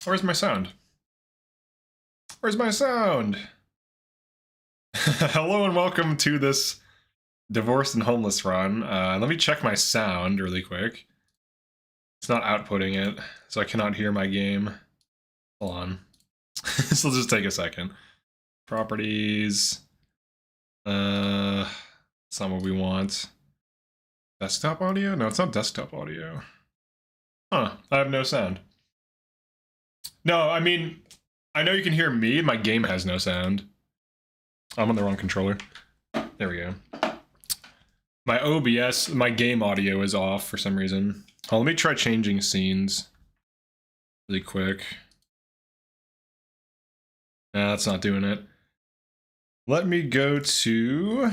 Where's my sound? Where's my sound? Hello and welcome to this divorced and homeless run. Let me check my sound really quick. It's not outputting it, so I cannot hear my game. Hold on. This will just take a second. Properties. It's not what we want. Desktop audio? No, it's not desktop audio. Huh, I have no sound. No, I mean, I know you can hear me, my game has no sound. I'm on the wrong controller. There we go. My OBS, my game audio is off for some reason. Oh, let me try changing scenes really quick. Nah, that's not doing it. Let me go to...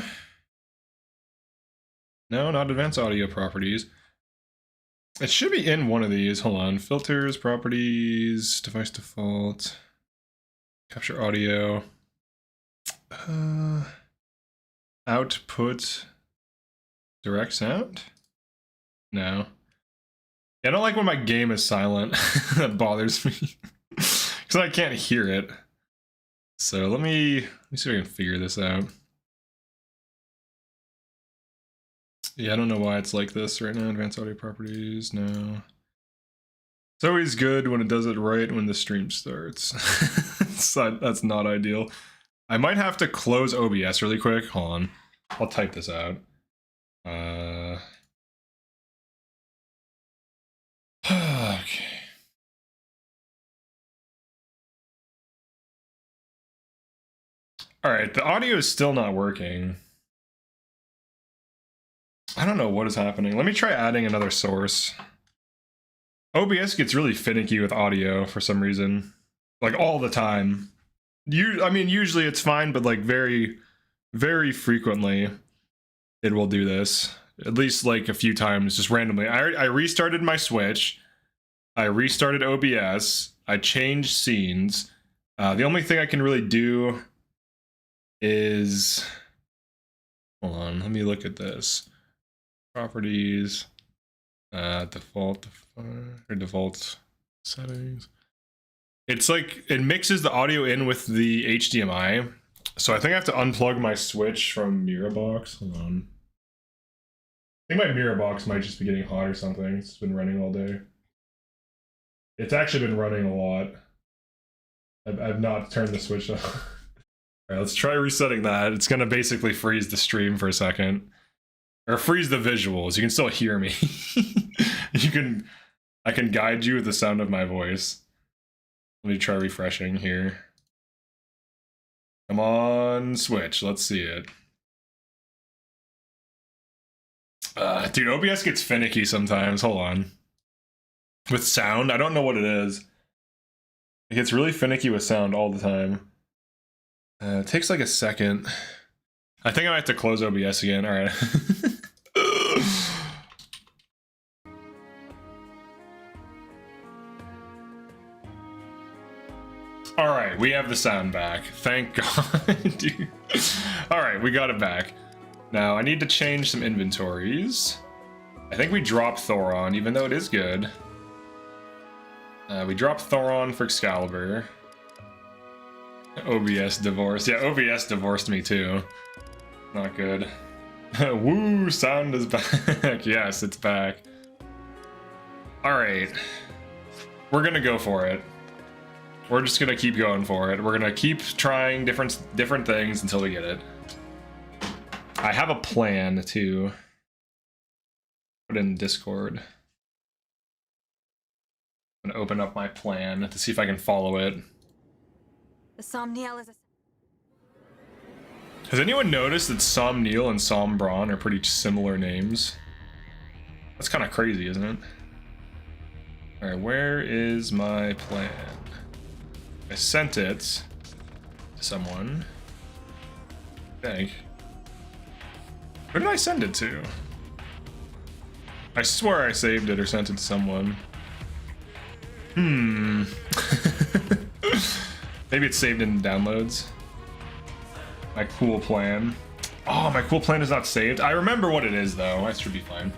No, not advanced audio properties. It should be in one of these. Hold on. Filters, properties, device default, capture audio, output, direct sound? No. Yeah, I don't like when my game is silent. That bothers me. Because I can't hear it. So let me see if I can figure this out. Yeah, I don't know why it's like this right now. Advanced audio properties, no. It's always good when it does it right when the stream starts. That's not ideal. I might have to close OBS really quick. Hold on. I'll type this out. Okay. Alright, the audio is still not working. I don't know what is happening. Let me try adding another source. OBS gets really finicky with audio for some reason. Like all the time. I mean, usually it's fine, but like very, very frequently it will do this. At least like a few times, just randomly. I restarted my Switch. I restarted OBS. I changed scenes. The only thing I can really do is... Hold on, let me look at this. Properties, default settings. It's like it mixes the audio in with the HDMI, so I think I have to unplug my Switch from Mirabox. Hold on. I think my Mirabox might just be getting hot or something. It's been running all day. It's actually been running a lot. I've not turned the Switch on. All right, let's try resetting that. It's gonna basically freeze the stream for a second. Or freeze the visuals. You can still hear me. I can guide you with the sound of my voice. Let me try refreshing here. Come on, Switch. Let's see it. Dude, OBS gets finicky sometimes. Hold on. With sound, I don't know what it is. It gets really finicky with sound all the time. It takes like a second. I think I might have to close OBS again. All right. All right, we have the sound back. Thank God, dude. All right, we got it back. Now I need to change some inventories. I think we dropped Thoron, even though it is good. We dropped Thoron for Excalibur. OBS divorce. Yeah, OBS divorced me too. Not good. Woo, sound is back. Yes, it's back. Alright. We're gonna go for it. We're just gonna keep going for it. We're gonna keep trying different things until we get it. I have a plan to put in Discord. I'm gonna open up my plan to see if I can follow it. The Somniel is a... Has anyone noticed that Somniel and Sombron are pretty similar names? That's kind of crazy, isn't it? Alright, where is my plan? I sent it to someone. I think. Where did I send it to? I swear I saved it or sent it to someone. Maybe it's saved in downloads. My cool plan. Oh, my cool plan is not saved. I remember what it is though. I should be fine.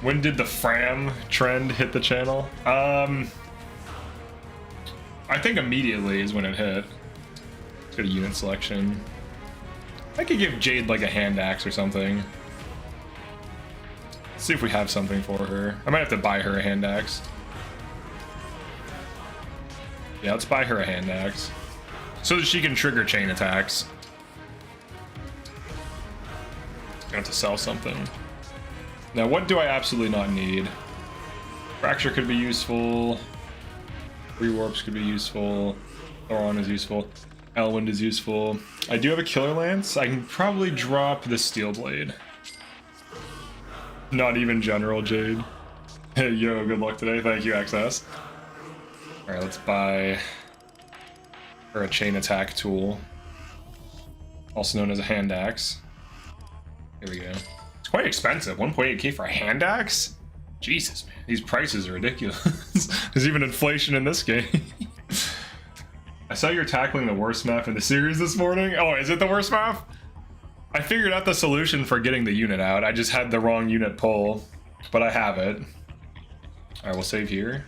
When did the Fram trend hit the channel? I think immediately is when it hit. Let's go to unit selection. I could give Jade like a hand axe or something. Let's see if we have something for her. I might have to buy her a hand axe. Yeah, let's buy her a hand axe. So that she can trigger chain attacks. Gonna have to sell something. Now, what do I absolutely not need? Fracture could be useful. Rewarps could be useful. Thoron is useful. Elwind is useful. I do have a Killer Lance. I can probably drop the Steel Blade. Not even General Jade. Hey, yo, good luck today. Thank you, XS. Alright, let's buy her a chain attack tool. Also known as a hand axe. Here we go. It's quite expensive. 1.8k for a hand axe? Jesus, man. These prices are ridiculous. There's even inflation in this game. I saw you're tackling the worst map in the series this morning. Oh, is it the worst map? I figured out the solution for getting the unit out. I just had the wrong unit pull, but I have it. Alright, we'll save here.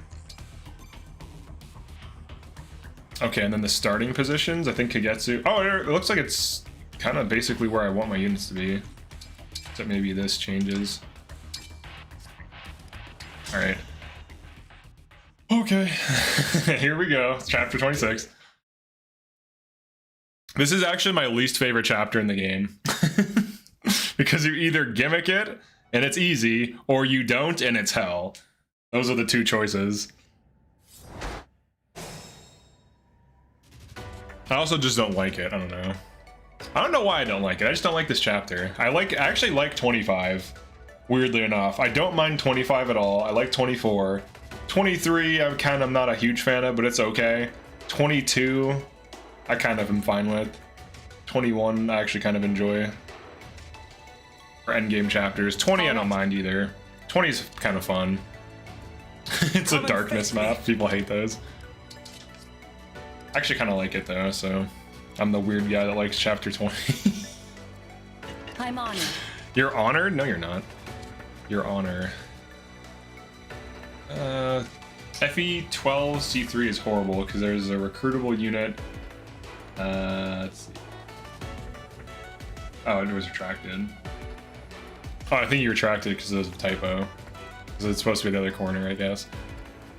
Okay, and then the starting positions, I think Kagetsu... Oh, it looks like it's kind of basically where I want my units to be. Except maybe this changes. Alright. Okay. Here we go. It's chapter 26. This is actually my least favorite chapter in the game. Because you either gimmick it, and it's easy, or you don't, and it's hell. Those are the two choices. I also just don't like it. I don't know. I don't know why I don't like it. I just don't like this chapter. I actually like 25, weirdly enough. I don't mind 25 at all. I like 24. 23, I'm kind of not a huge fan of, but it's okay. 22, I kind of am fine with. 21, I actually kind of enjoy. Or endgame chapters. 20, I don't mind either. 20 is kind of fun. It's a darkness map. People hate those. I actually kind of like it though, so I'm the weird guy that likes chapter 20. I'm honored. You're honored? No, you're not. Your honor. FE12C3 is horrible because there's a recruitable unit. Let's see. Oh, it was retracted. Oh, I think you retracted because it was a typo. Because it's supposed to be the other corner, I guess.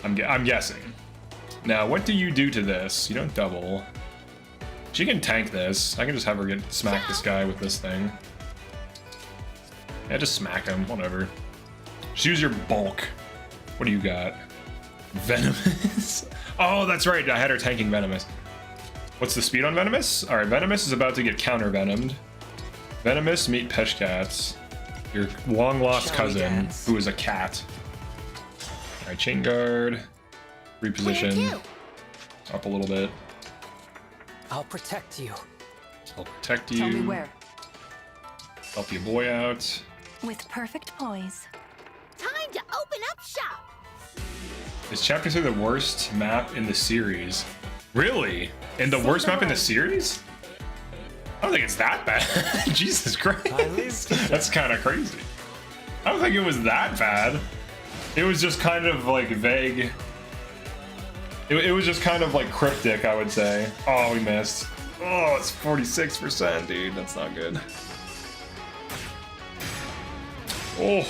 I'm guessing. Now, what do you do to this? You don't double. She can tank this. I can just have her smack this guy with this thing. Yeah, just smack him. Whatever. Just use your bulk. What do you got? Venomous? Oh, that's right. I had her tanking Venomous. What's the speed on Venomous? Alright, Venomous is about to get counter-venomed. Venomous, meet Peshcats. Your long-lost cousin, who is a cat. Alright, Chain Guard. Reposition. Up a little bit. I'll protect you. I'll protect you. Tell me where. Help your boy out. With perfect poise. Time to open up shop. Is Chapter 3 the worst map in the series? Really? And the worst map in the series? I don't think it's that bad. Jesus Christ. That's kind of crazy. I don't think it was that bad. It was just kind of like vague. It was just kind of like cryptic, I would say. Oh, we missed. Oh, it's 46%, dude. That's not good. Oh.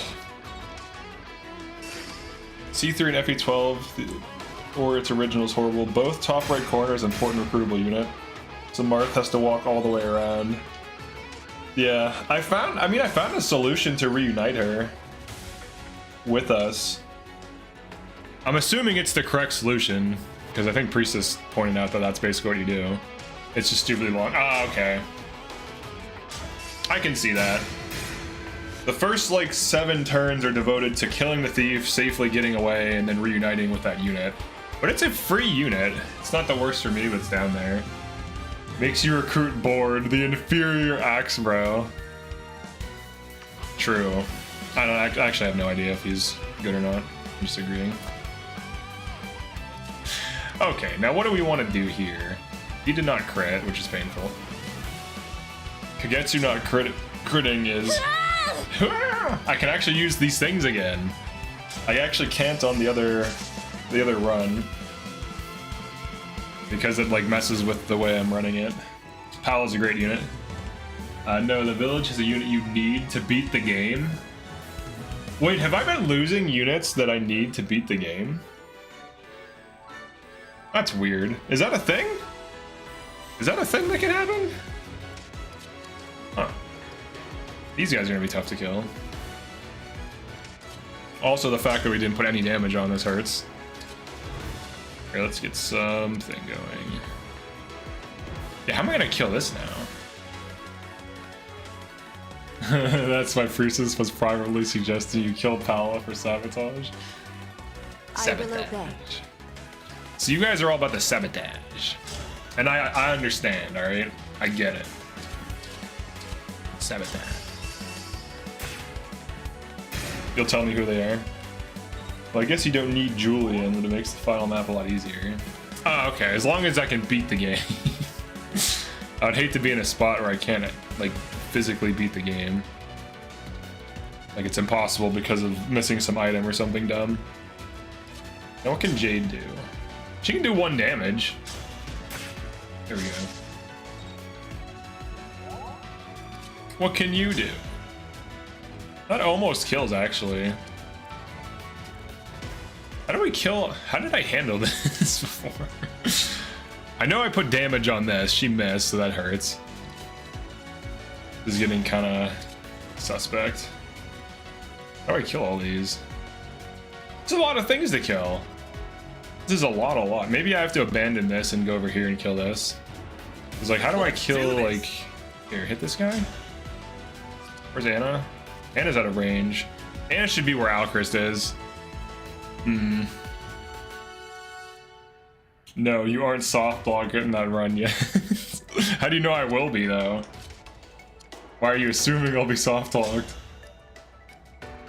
C3 and FE12 or its original is horrible. Both top right corners, important recruitable unit. So Marth has to walk all the way around. Yeah, I found a solution to reunite her with us. I'm assuming it's the correct solution, because I think Priestess pointed out that that's basically what you do. It's just stupidly long. Ah, okay. I can see that. The first, like, 7 turns are devoted to killing the thief, safely getting away, and then reuniting with that unit. But it's a free unit. It's not the worst for me, but it's down there. Makes you recruit bored. The inferior axe bro. True. I don't actually have no idea if he's good or not. I'm just agreeing. Okay, now what do we want to do here? He did not crit, which is painful. Kagetsu not critting is... I can actually use these things again. I actually can't on the other run. because it like messes with the way I'm running it. Pal's a great unit. No, the village is a unit you need to beat the game. Wait, have I been losing units that I need to beat the game? That's weird. Is that a thing? Is that a thing that can happen? Huh. These guys are gonna be tough to kill. Also, the fact that we didn't put any damage on this hurts. Here, let's get something going. Yeah, how am I gonna kill this now? That's why Frusis was privately suggesting you kill Pala for sabotage. Sabotage. So you guys are all about the sabotage. And I understand, alright? I get it. Sabotage. You'll tell me who they are? Well, I guess you don't need Julian, but it makes the final map a lot easier. Oh, okay. As long as I can beat the game. I would hate to be in a spot where I can't, like, physically beat the game. Like, it's impossible because of missing some item or something dumb. Now, what can Jade do? She can do 1 damage. There we go. What can you do? That almost kills, actually. How do we kill? How did I handle this before? I know I put damage on this. She missed, so that hurts. This is getting kind of suspect. How do I kill all these? There's a lot of things to kill. This is a lot. Maybe I have to abandon this and go over here and kill this. It's like, how do I kill, like... Here, hit this guy? Where's Anna? Anna's out of range. Anna should be where Alchrist is. No, you aren't soft blocking that run yet. How do you know I will be, though? Why are you assuming I'll be soft locked?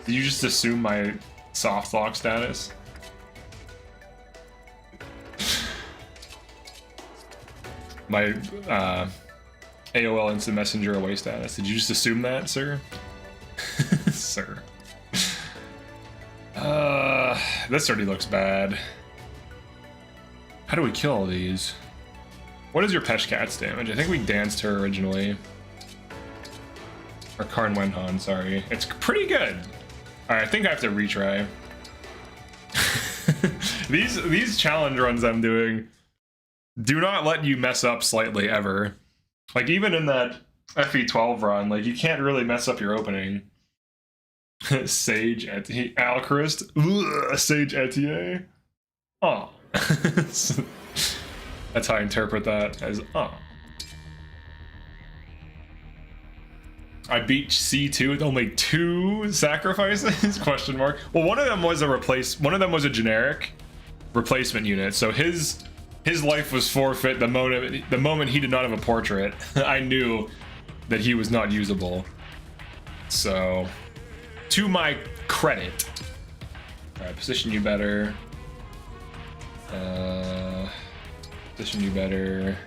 Did you just assume my soft lock status? My AOL Instant Messenger away status. Did you just assume that, sir? Sir. This already looks bad. How do we kill all these? What is your Peshkat's damage? I think we danced her originally. Or Karn Wenhan, sorry. It's pretty good. Alright, I think I have to retry. These challenge runs I'm doing do not let you mess up slightly ever. Like, even in that FE12 run, like, you can't really mess up your opening. Sage Etier. Alchrist. Sage Etier. Oh. That's how I interpret that, as oh. I beat C2 with only 2 sacrifices? Question mark. Well, one of them was a generic replacement unit, so his life was forfeit the moment he did not have a portrait. I knew that he was not usable. So, to my credit. Alright, position you better. Position you better.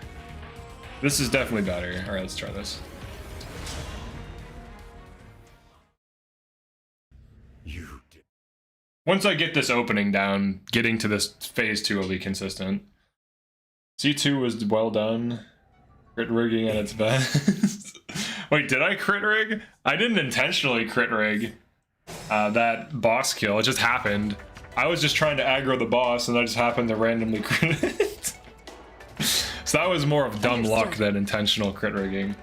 This is definitely better. Alright, let's try this. Once I get this opening down, getting to this phase 2 will be consistent. C2 was well done. Crit rigging at its best. Wait, did I crit rig? I didn't intentionally crit rig that boss kill. It just happened. I was just trying to aggro the boss and I just happened to randomly crit it. So that was more of dumb luck than intentional crit rigging.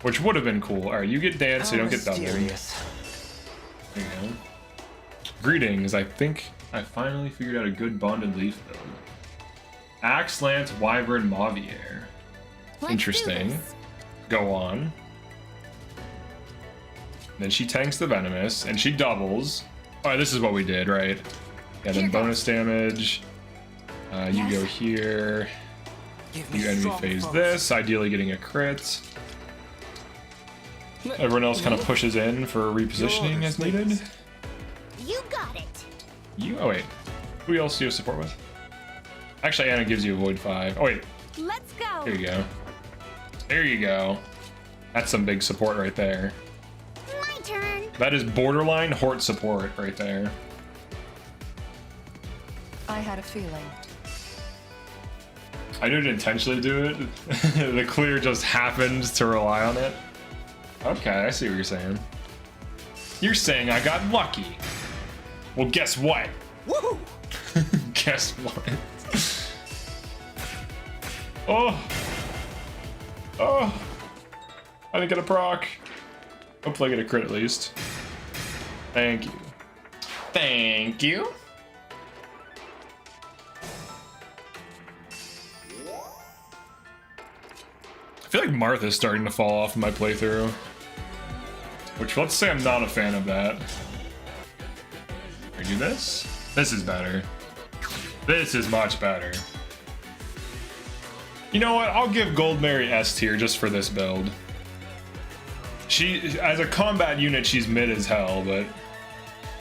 Which would have been cool. Alright, you get dance, so you don't get doubled. There you go. Greetings, I think I finally figured out a good bonded leaf build. Axe Lance Wyvern Mavier. Interesting. Go on. Then she tanks the Venomous, and she doubles. Alright, this is what we did, right? Yeah, then bonus damage. You go here. You enemy phase this, ideally getting a crit. Everyone else kind of pushes in for repositioning as needed. You got it. Oh wait, who else do you have support with? Actually, Anna gives you a Void 5. Oh wait. Let's go. There you go. There you go. That's some big support right there. My turn. That is borderline Hort support right there. I had a feeling. I didn't intentionally do it. The clear just happened to rely on it. Okay, I see what you're saying. You're saying I got lucky. Well, guess what? Woohoo! Guess what? Oh! Oh! I didn't get a proc. Hopefully I get a crit at least. Thank you. Thank you. I feel like Martha's starting to fall off in my playthrough. Which, let's say I'm not a fan of that. Can I do this? This is better. This is much better. You know what? I'll give Gold Mary S tier just for this build. She, as a combat unit, she's mid as hell, but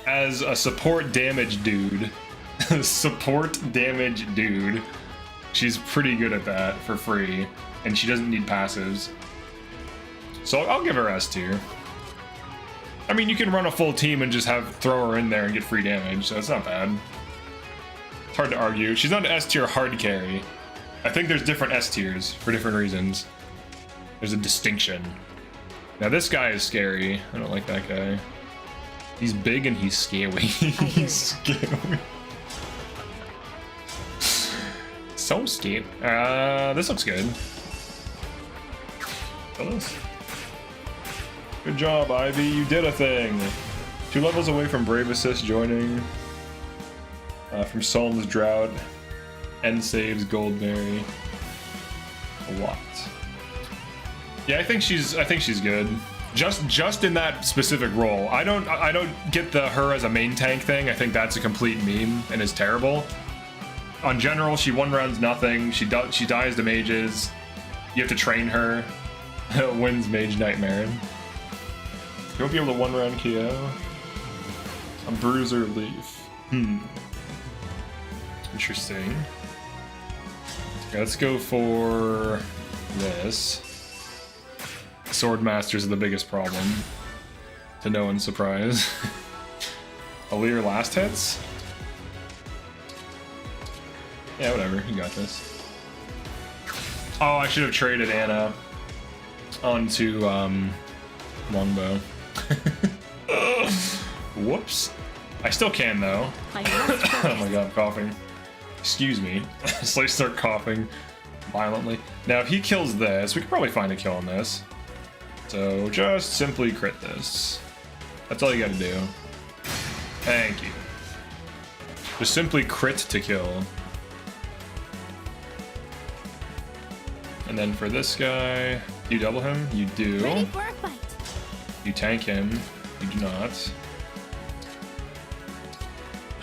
as a support damage dude, she's pretty good at that for free, and she doesn't need passives. So I'll give her S tier. I mean, you can run a full team and just throw her in there and get free damage, so it's not bad. It's hard to argue. She's not an S tier hard carry. I think there's different S tiers for different reasons. There's a distinction. Now this guy is scary. I don't like that guy. He's big and he's scary. He's scary. So scary. This looks good. Good job, Ivy. You did a thing. 2 levels away from Brave Assist joining. From Psalm's Drought. End saves Gold Mary. A lot. Yeah, I think she's good. Just in that specific role. I don't get the her as a main tank thing. I think that's a complete meme and is terrible. On general, she one-rounds nothing. She dies to mages. You have to train her. Wins Mage Nightmare. You won't be able to one-round KO. A Bruiser Leaf. Interesting. Okay, let's go for this. Swordmasters are the biggest problem. To no one's surprise. Alear last hits? Yeah, whatever. You got this. Oh, I should have traded Anna onto Longbow. Whoops. I still can though. Oh my god, I'm coughing. Excuse me. So I start coughing violently. Now if he kills this, we could probably find a kill on this. So just simply crit this. That's all you gotta do. Thank you. Just simply crit to kill. And then for this guy, you double him? You do. Ready for a fight. You tank him. You do not.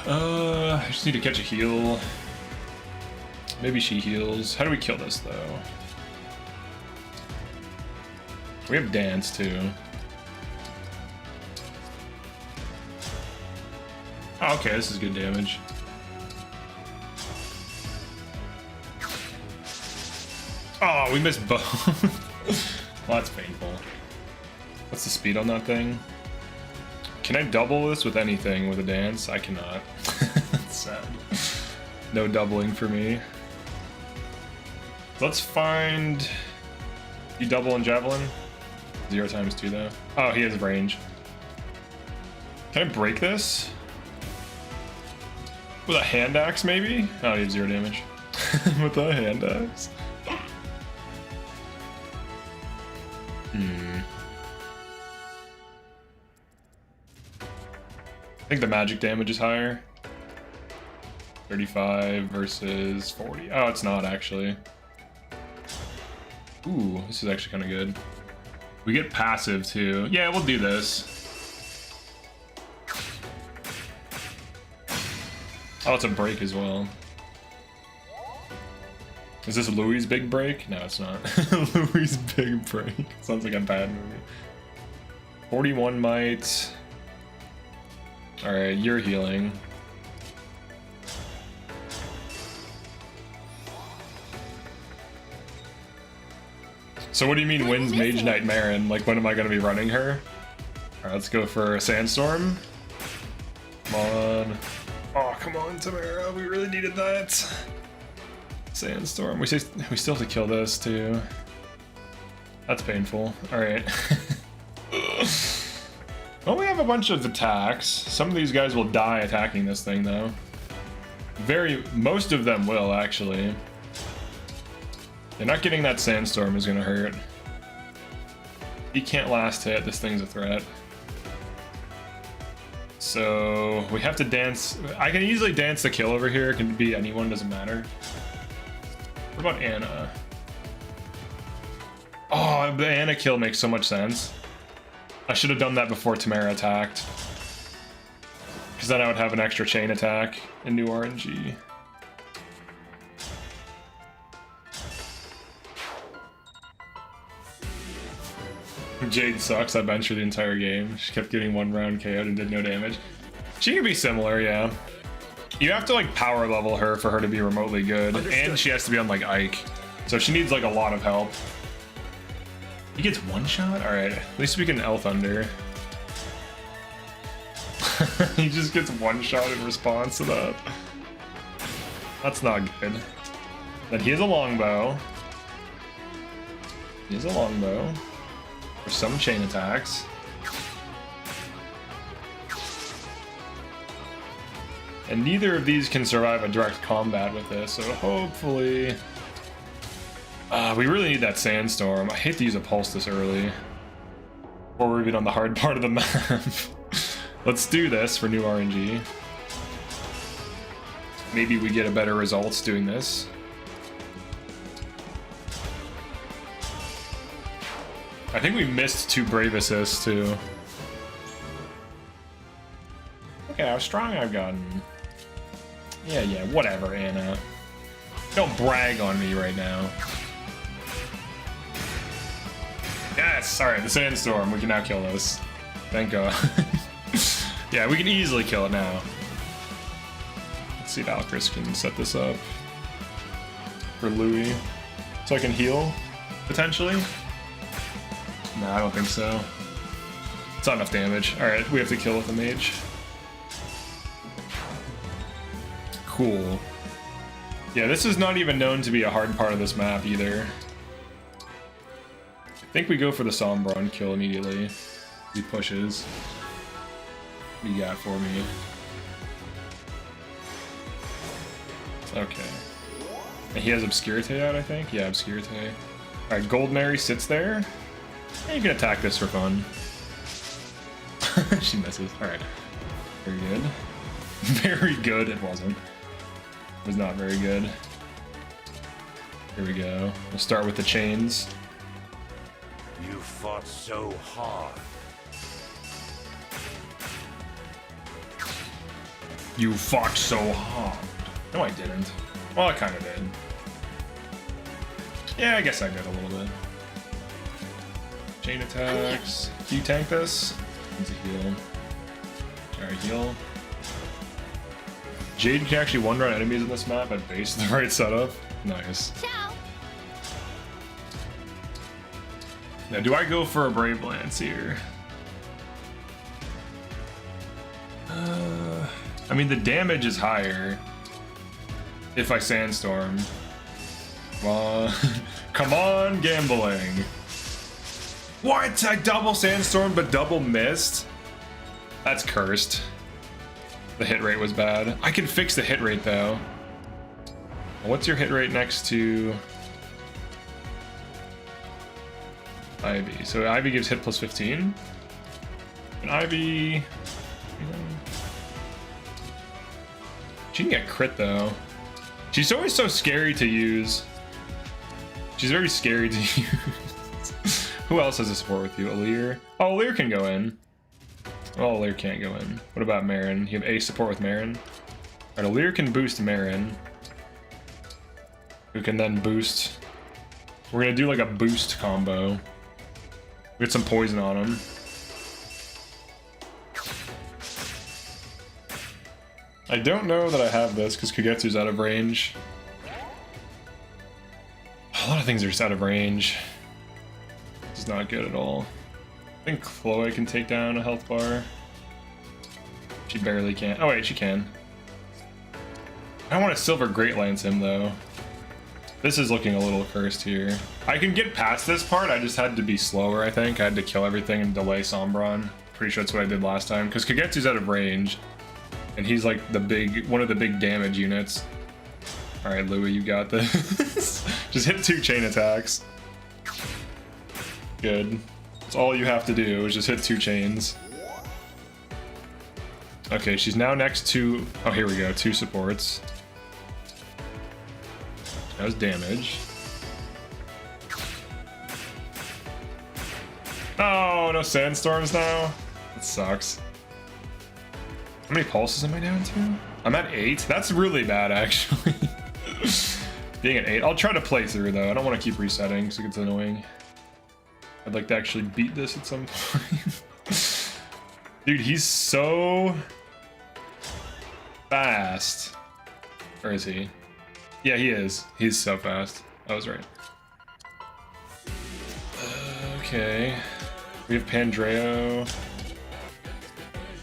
I just need to catch a heal. Maybe she heals. How do we kill this though? We have dance too. Oh, okay, this is good damage. Oh, we missed both. Well, that's painful. What's the speed on that thing? Can I double this with anything with a dance? I cannot. That's sad. No doubling for me. Let's find... You double in Javelin? 0 times 2 though. Oh, he has range. Can I break this? With a hand axe maybe? Oh, he has 0 damage. With a hand axe? I think the magic damage is higher. 35 versus 40. Oh, it's not actually. Ooh, this is actually kind of good. We get passive too. Yeah, we'll do this. Oh, it's a break as well. Is this Louis' big break? No, it's not. Louis' big break. Sounds like a bad movie. 41 might. Alright, you're healing. So what do you mean wins Mage Knight Marin? Like, when am I going to be running her? Alright, let's go for a Sandstorm. Come on. Oh, come on, Tamara. We really needed that. Sandstorm. We still have to kill this too. That's painful. All right. Well, we have a bunch of attacks. Some of these guys will die attacking this thing though. Most of them will actually. They're not getting that sandstorm is gonna hurt. He can't last hit. This thing's a threat. So we have to dance. I can easily dance the kill over here. It can be anyone, doesn't matter. What about Anna? Oh, the Anna kill makes so much sense. I should have done that before Tamara attacked. Because then I would have an extra chain attack in new RNG. Jade sucks. I benched her the entire game. She kept getting one round KO'd and did no damage. She can be similar, yeah. You have to like power level her for her to be remotely good. Understood. And she has to be on like Ike. So she needs like a lot of help. He gets one shot? Alright. At least we can L Thunder. He just gets one shot in response to that. That's not good. Then he has a longbow. He has a longbow. For some chain attacks. And neither of these can survive a direct combat with this, so hopefully... we really need that sandstorm. I hate to use a pulse this early. Or we're even on the hard part of the map. Let's do this for new RNG. Maybe we get a better results doing this. I think we missed 2 Brave Assists too. Look at how strong I've gotten. Yeah, whatever, Anna. Don't brag on me right now. Yes, alright, the sandstorm. We can now kill this. Thank God. Yeah, we can easily kill it now. Let's see if Alcris can set this up for Louis. So I can heal, potentially. No, I don't think so. It's not enough damage. Alright, we have to kill with the mage. Cool. Yeah, this is not even known to be a hard part of this map either. I think we go for the sombron kill immediately. He pushes. What do you got for me? Okay. And he has Obscurite out, I think? Yeah, Obscurite. Alright, Gold Mary sits there. And you can attack this for fun. She misses. Alright. Very good. Very good. It wasn't. It was not very good. Here we go. We'll start with the chains. You fought so hard. You fought so hard. No, I didn't. Well, I kind of did. Yeah, I guess I did a little bit. Chain attacks. Can you tank this? Needs a heal. Alright, heal. Jade can actually one-run enemies in this map at base the right setup. Nice. Ciao. Now, do I go for a Brave Lance here? I mean, the damage is higher if I Sandstorm. Come on, gambling. What? I double Sandstorm but double missed? That's cursed. The hit rate was bad. I can fix the hit rate though. What's your hit rate next to Ivy? So Ivy gives hit plus 15. And Ivy... She can get crit though. She's always so scary to use. She's very scary to use. Who else has a support with you? Alir? Oh, Alir can go in. Oh, Alir can't go in. What about Marin? You have a support with Marin. Alright, Alir can boost Marin. Who can then boost... We're gonna do like a boost combo. Get some poison on him. I don't know that I have this because Kagetsu's out of range. A lot of things are just out of range. It's not good at all. I think Chloe can take down a health bar. She barely can. Oh wait, she can. I don't want to Silver Great Lance him though. This is looking a little cursed here. I can get past this part, I just had to be slower, I think. I had to kill everything and delay Sombron. Pretty sure that's what I did last time, because Kagetsu's out of range. And he's like one of the big damage units. Alright, Louis, you got this. Just hit 2 chain attacks. Good. That's all you have to do, is just hit 2 chains. Okay, she's now next to... Oh, here we go, 2 supports. That was damage. Oh, no sandstorms now? That sucks. How many pulses am I down to? I'm at 8. That's really bad, actually. Being at 8. I'll try to play through, though. I don't want to keep resetting, because it gets annoying. I'd like to actually beat this at some point. Dude, he's so fast. Or is he? Yeah, he is. He's so fast. I was right. Okay. We have Pandreo.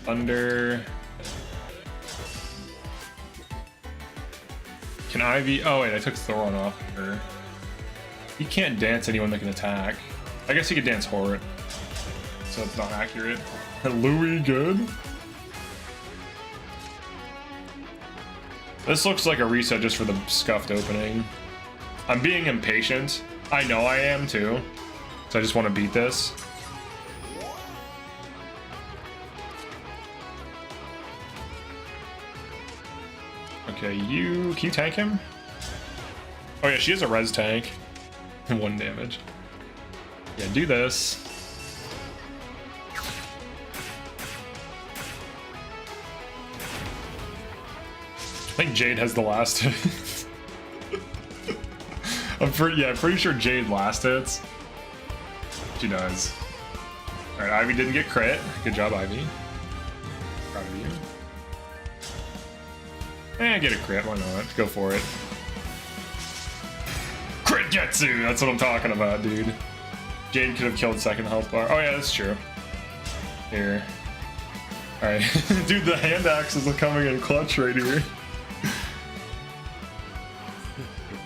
Thunder. Can Ivy... Oh, wait, I took Thoron off her. He can't dance anyone that can attack. I guess he could dance Hort. So it's not accurate. Louis, good? This looks like a reset just for the scuffed opening. I'm being impatient. I know I am too. So I just want to beat this. Okay, can you tank him? Oh yeah, she has a res tank. 1 damage. Yeah, do this. I think Jade has the last hit. I'm pretty sure Jade last hits. She does. Alright, Ivy didn't get crit. Good job, Ivy. Proud of you. Eh, get a crit, why not? Go for it. Crit Getsu! That's what I'm talking about, dude. Jade could have killed second health bar. Oh yeah, that's true. Here. Alright. Dude, the hand axes are coming in clutch right here.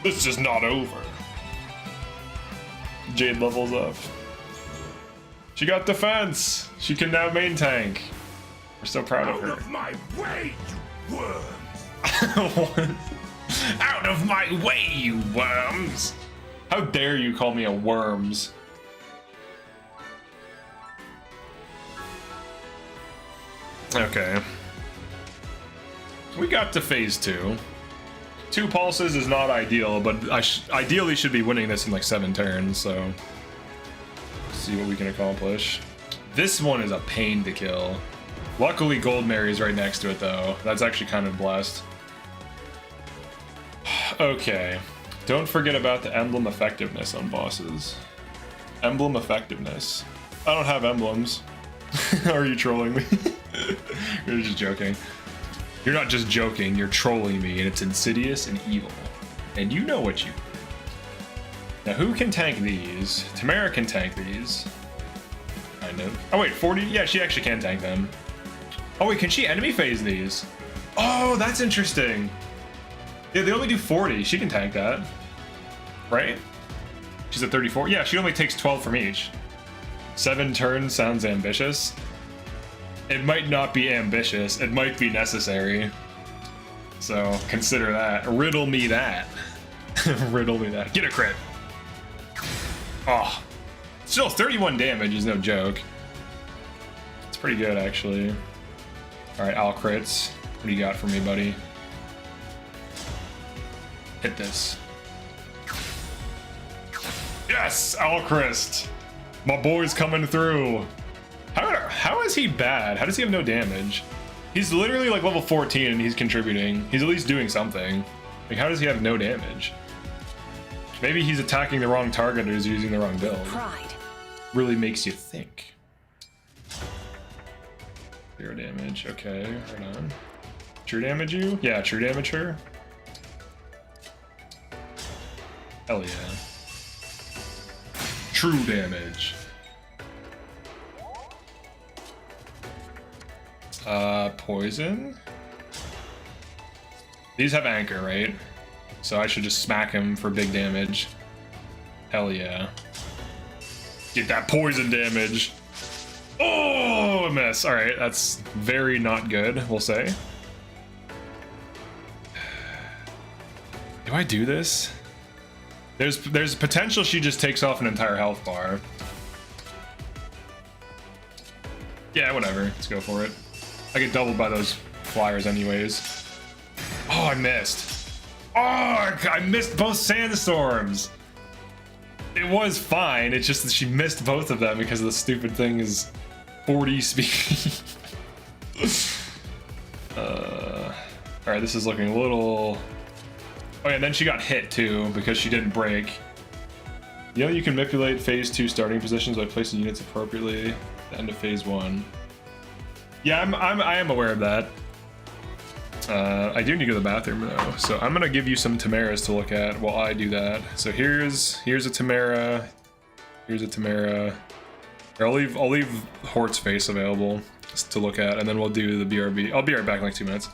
This is not over. Jade levels up. She got defense. She can now main tank. We're so proud of her. Out of my way, you worms! Out of my way, you worms! How dare you call me a worms? Okay. We got to phase 2. 2 pulses is not ideal, but I ideally should be winning this in like 7 turns, so... Let's see what we can accomplish. This one is a pain to kill. Luckily, Gold Mary's right next to it, though. That's actually kind of blessed. Okay. Don't forget about the emblem effectiveness on bosses. Emblem effectiveness. I don't have emblems. Are you trolling me? You're just joking. You're not just joking, you're trolling me, and it's insidious and evil. And you know what you do. Now, who can tank these? Tamara can tank these. Kind of. Oh, wait, 40? Yeah, she actually can tank them. Oh, wait, can she enemy phase these? Oh, that's interesting. Yeah, they only do 40. She can tank that. Right? She's at 34. Yeah, she only takes 12 from each. 7 turns sounds ambitious. It might not be ambitious. It might be necessary. So consider that. Riddle me that. Riddle me that. Get a crit. Oh. Still, 31 damage is no joke. It's pretty good, actually. Alright, Al crits. What do you got for me, buddy? Hit this. Yes! Al Christ! My boy's coming through. How is he bad? How does he have no damage? He's literally like level 14 and he's contributing. He's at least doing something. Like, how does he have no damage? Maybe he's attacking the wrong target or he's using the wrong build. Pride. Really makes you think. 0 damage. Okay, right on. True damage you? Yeah, true damage her. Hell yeah. True damage. Poison? These have anchor, right? So I should just smack him for big damage. Hell yeah. Get that poison damage. Oh, a miss. All right, that's very not good, we'll say. Do I do this? There's potential she just takes off an entire health bar. Yeah, whatever. Let's go for it. I get doubled by those flyers anyways. Oh, I missed. Oh, I missed both sandstorms. It was fine. It's just that she missed both of them because the stupid thing is 40 speed. Alright, this is looking a little... Oh yeah, and then she got hit too because she didn't break. You know you can manipulate phase 2 starting positions by placing units appropriately at the end of phase 1. Yeah, I am aware of that. I do need to go to the bathroom though, so I'm gonna give you some Tamaras to look at while I do that. So here's a Tamara, here's a Tamara. Here, I'll leave Hort's face available to look at, and then we'll do the BRB. I'll be right back in like 2 minutes.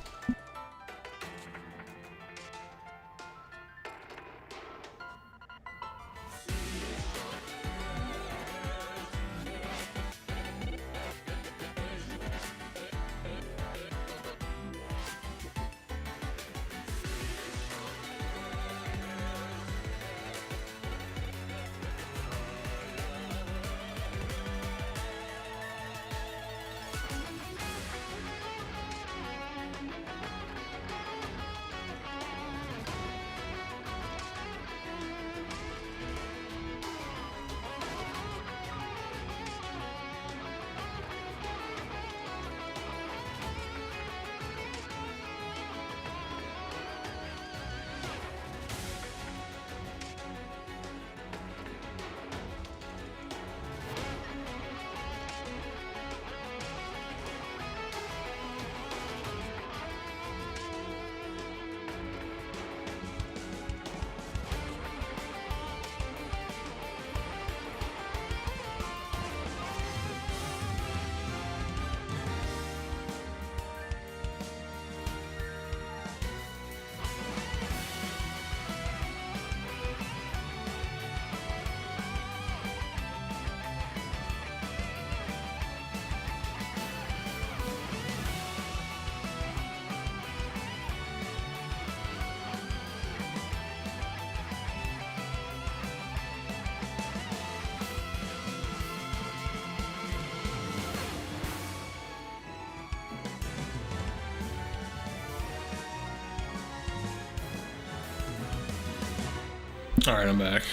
Alright, I'm back.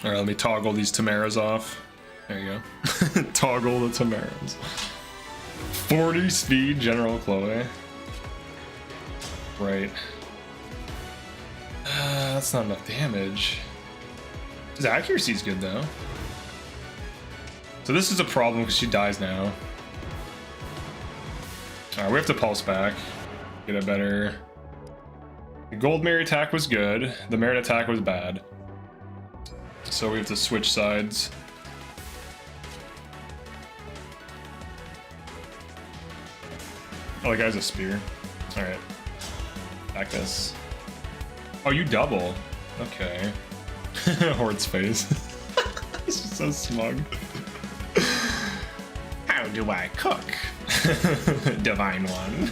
Alright, let me toggle these Tamaras off. There you go. Toggle the Tamaras. 40 speed General Chloe. Right. That's not enough damage. His accuracy's good though. So this is a problem because she dies now. Alright, we have to pulse back. Get a better... The gold Mary attack was good, the merit attack was bad. So we have to switch sides. Oh, the guy's a spear. Alright. Back this. Oh, you double. Okay. Horde's face. He's just so smug. How do I cook? Divine one.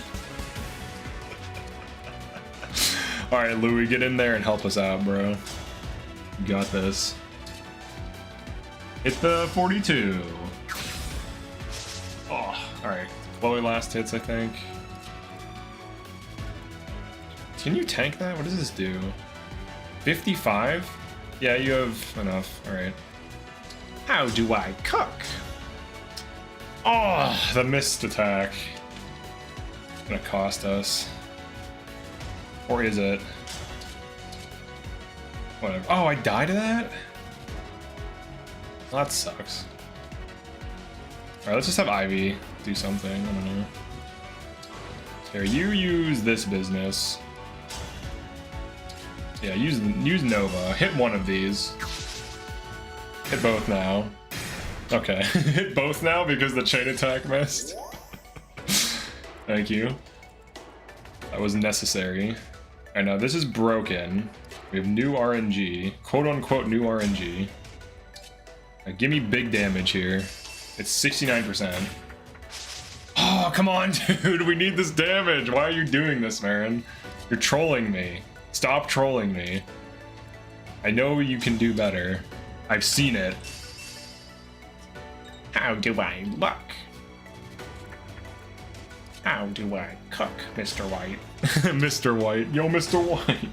Alright, Louis, get in there and help us out, bro. You got this. Hit the 42. Oh, alright. Chloe last hits, I think. Can you tank that? What does this do? 55? Yeah, you have enough. Alright. How do I cook? Oh, the missed attack. It's gonna cost us. Or is it? Whatever. Oh, I died to that? Well, that sucks. Alright, let's just have Ivy do something. I don't know. Here, you use this business. Yeah, use Nova. Hit one of these. Hit both now. Okay. Hit both now because the chain attack missed. Thank you. That was necessary. Alright, now this is broken. We have new RNG. Quote unquote new RNG. Now, give me big damage here. It's 69%. Oh, come on, dude. We need this damage. Why are you doing this, man? You're trolling me. Stop trolling me. I know you can do better. I've seen it. How do I look? How do I cook, Mr. White? Mr. White. Yo, Mr. White.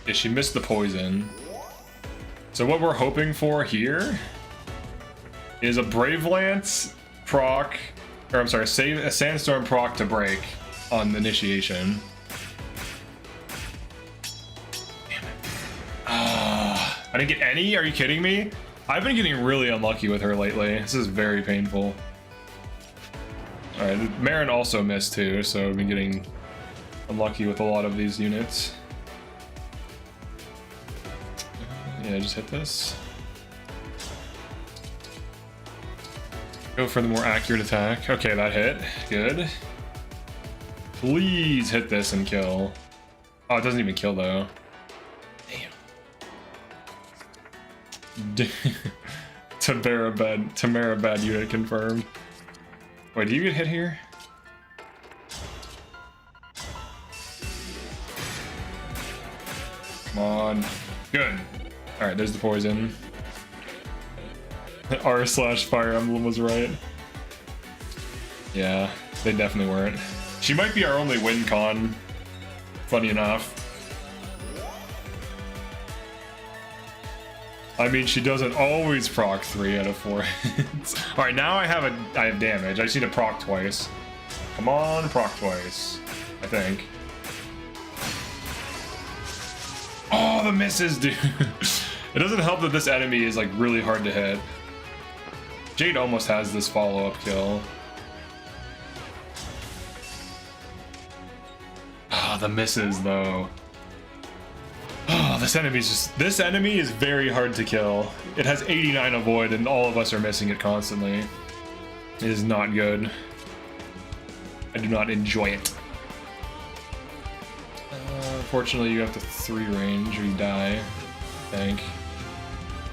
Yeah, she missed the poison. So what we're hoping for here is a Brave Lance proc, or I'm sorry, save a Sandstorm proc to break on initiation. Damn it. I didn't get any? Are you kidding me? I've been getting really unlucky with her lately. This is very painful. Alright, Marin also missed too, so I've been getting unlucky with a lot of these units. Yeah, just hit this. Go for the more accurate attack. Okay, that hit. Good. Please hit this and kill. Oh, it doesn't even kill though. Damn. Tamara bad unit confirmed. Wait, do you get hit here? Come on. Good. Alright, there's the poison. R/Fire Emblem was right. Yeah, they definitely weren't. She might be our only win con, funny enough. I mean, she doesn't always proc 3 out of 4 hits. Alright, now I have damage. I just need to proc twice. Come on, proc twice. I think. Oh, the misses, dude. It doesn't help that this enemy is like really hard to hit. Jade almost has this follow-up kill. Oh, the misses though. Oh, this enemy is very hard to kill. It has 89 avoid and all of us are missing it constantly. It is not good. I do not enjoy it. Unfortunately, you have to 3 range or you die, I think.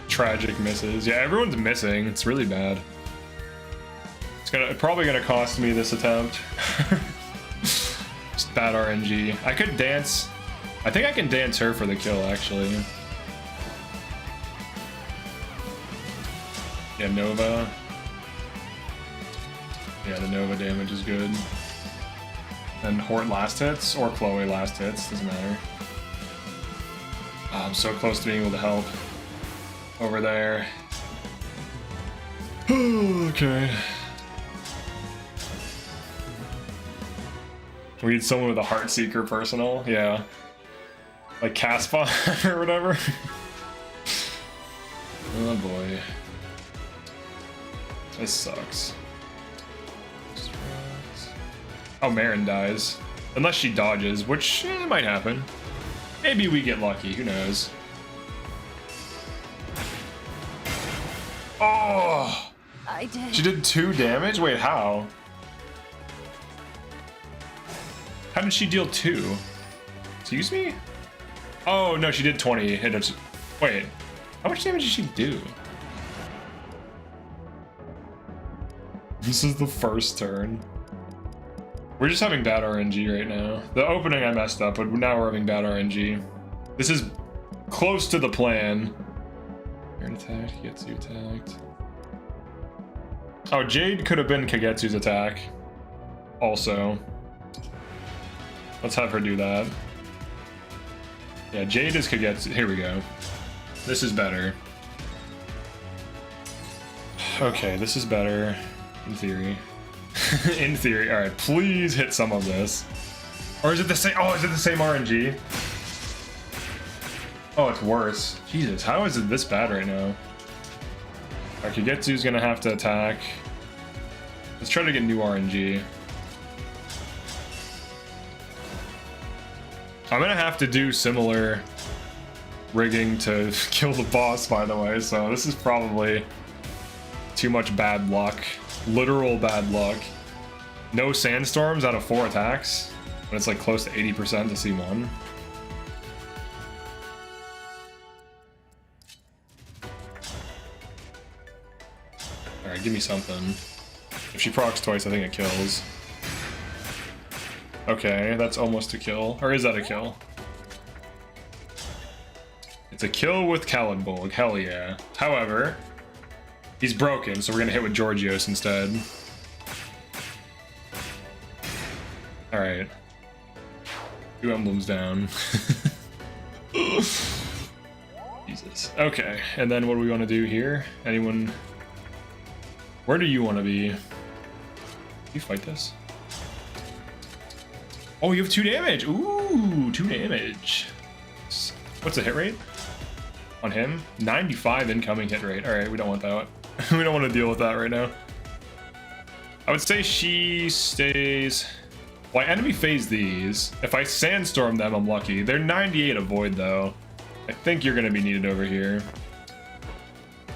Tragic misses. Yeah, everyone's missing. It's really bad. It's probably gonna cost me this attempt. Just bad RNG. I could dance. I think I can dance her for the kill, actually. Yeah, Nova. Yeah, the Nova damage is good. And Hort last hits, or Chloe last hits, doesn't matter. Oh, I'm so close to being able to help. Over there. Okay. We need someone with a Heartseeker personal, yeah. Like Caspa or whatever. Oh boy. This sucks. Oh, Marin dies. Unless she dodges, which might happen. Maybe we get lucky, who knows. Oh! I did. She did 2 damage? Wait, how? How did she deal 2? Excuse me? Oh, no, she did 20. Wait, how much damage did she do? This is the first turn. We're just having bad RNG right now. The opening I messed up, but now we're having bad RNG. This is close to the plan. You're attacked, Kagetsu attacked. Oh, Jade could have been Kagetsu's attack. Also. Let's have her do that. Yeah, Jade is Kagetsu. Here we go. This is better. Okay, this is better. In theory. In theory. Alright, please hit some of this. Or is it the same? Oh, is it the same RNG? Oh, it's worse. Jesus, how is it this bad right now? Alright, Kagetsu's gonna have to attack. Let's try to get new RNG. I'm gonna have to do similar rigging to kill the boss, by the way, so this is probably too much bad luck. Literal bad luck. No sandstorms out of 4 attacks, when it's like close to 80% to C1. Alright, give me something. If she procs twice, I think it kills. Okay, that's almost a kill. Or is that a kill? It's a kill with Kallenborg, hell yeah. However, he's broken, so we're gonna hit with Georgios instead. Alright. 2 emblems down. Jesus. Okay, and then what do we want to do here? Anyone? Where do you want to be? Can you fight this? Oh, you have 2 damage! Ooh, 2 damage. What's the hit rate? On him? 95 incoming hit rate. Alright, we don't want that. We don't want to deal with that right now. I would say she stays... Well, I enemy phase these. If I sandstorm them, I'm lucky. They're 98 avoid though. I think you're gonna be needed over here.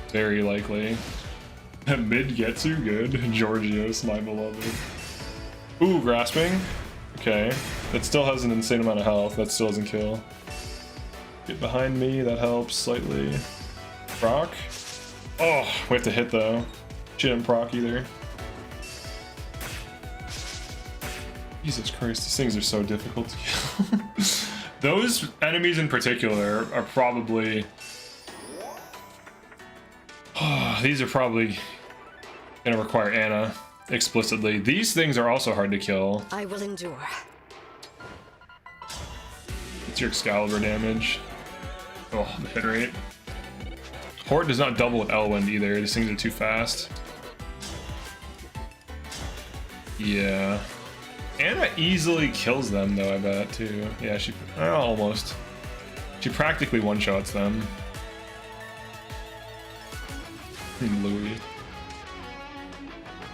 Very likely. Mid Getsu, good. Georgios, my beloved. Ooh, grasping. Okay. That still has an insane amount of health. That still doesn't kill. Get behind me, that helps slightly. Proc. Oh, we have to hit though. She didn't proc either. Jesus Christ, these things are so difficult to kill. Those enemies in particular are probably... these are probably gonna require Anna explicitly. These things are also hard to kill. I will endure. It's your Excalibur damage. Oh, the hit rate. Horde does not double with Elwind either. These things are too fast. Yeah. Anna easily kills them though, I bet, too. Yeah, she... almost. She practically one-shots them. Louis.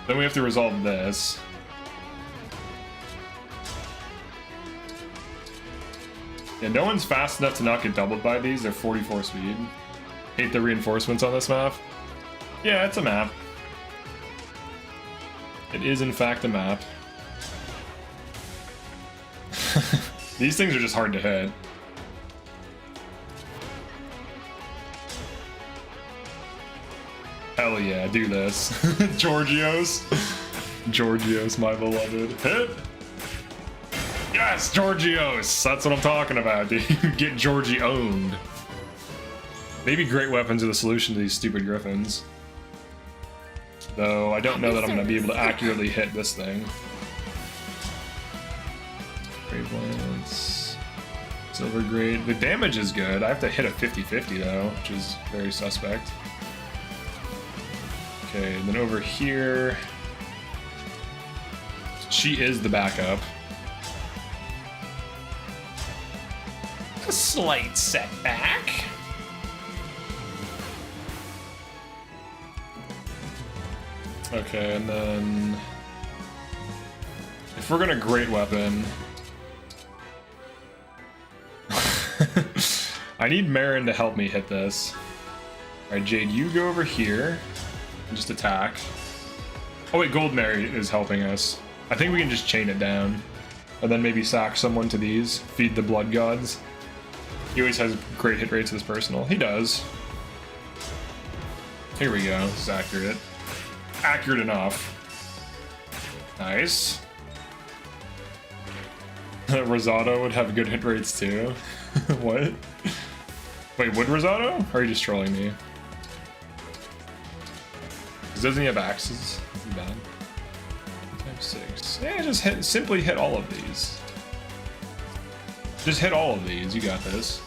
Then we have to resolve this. Yeah, no one's fast enough to not get doubled by these. They're 44 speed. Hate the reinforcements on this map. Yeah, it's a map. It is, in fact, a map. These things are just hard to hit. Hell yeah, do this. Georgios. Georgios, my beloved. Hit! Yes, Georgios! That's what I'm talking about, dude. Get Georgie owned. Maybe great weapons are the solution to these stupid griffins. Though I don't know that I'm gonna be able to accurately hit this thing. Brave Lance. Silver Grade. The damage is good. I have to hit a 50-50 though, which is very suspect. Okay, and then over here... She is the backup. A slight setback. Okay, and then... If we're gonna great weapon... I need Marin to help me hit this. Alright, Jade, you go over here and just attack. Oh wait, Gold Mary is helping us. I think we can just chain it down. And then maybe sack someone to these. Feed the Blood Gods. He always has great hit rates with his personal. He does. Here we go. This is accurate. Accurate enough. Nice. Rosado would have good hit rates too. What? Wait, would Rosado? Or are you just trolling me? Doesn't he have axes? Isn't bad. 6. Yeah, just hit, simply hit all of these. Just hit all of these. You got this.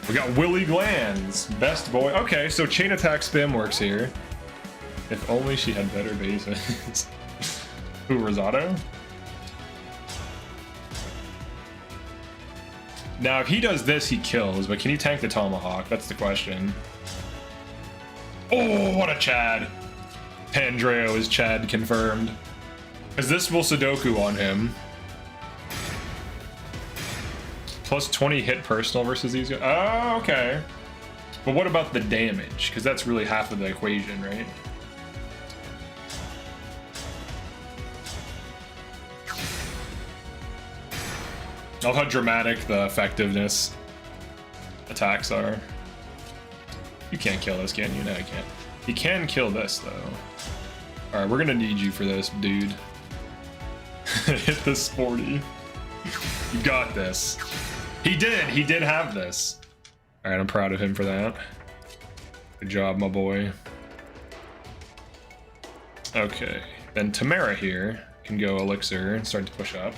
We got Willy Glands. Best boy. Okay, so chain attack spam works here. If only she had better bases. Who, Rosado? Now, if he does this, he kills, but can he tank the Tomahawk? That's the question. Oh, what a Chad. Pandreo is Chad confirmed. Because this will Sudoku on him. Plus 20 hit personal versus these guys. Oh, okay. But what about the damage? Because that's really half of the equation, right? I love how dramatic the effectiveness attacks are. You can't kill this, can you? No, you can't. He can kill this, though. Alright, we're gonna need you for this, dude. Hit the sporty. You got this. He did have this. Alright, I'm proud of him for that. Good job, my boy. Okay, then Tamara here can go elixir and start to push up.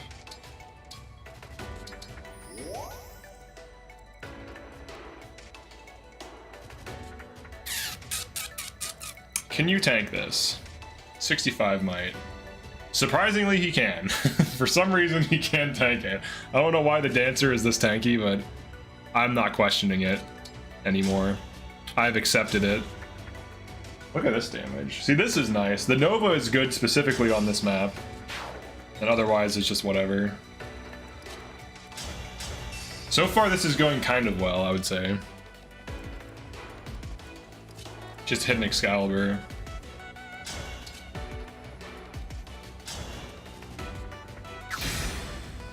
Can you tank this? 65 might. Surprisingly, he can. For some reason, he can tank it. I don't know why the dancer is this tanky, but I'm not questioning it anymore. I've accepted it. Look at this damage. See, this is nice. The Nova is good specifically on this map, and otherwise it's just whatever. So far, this is going kind of well, I would say. Just hit an Excalibur.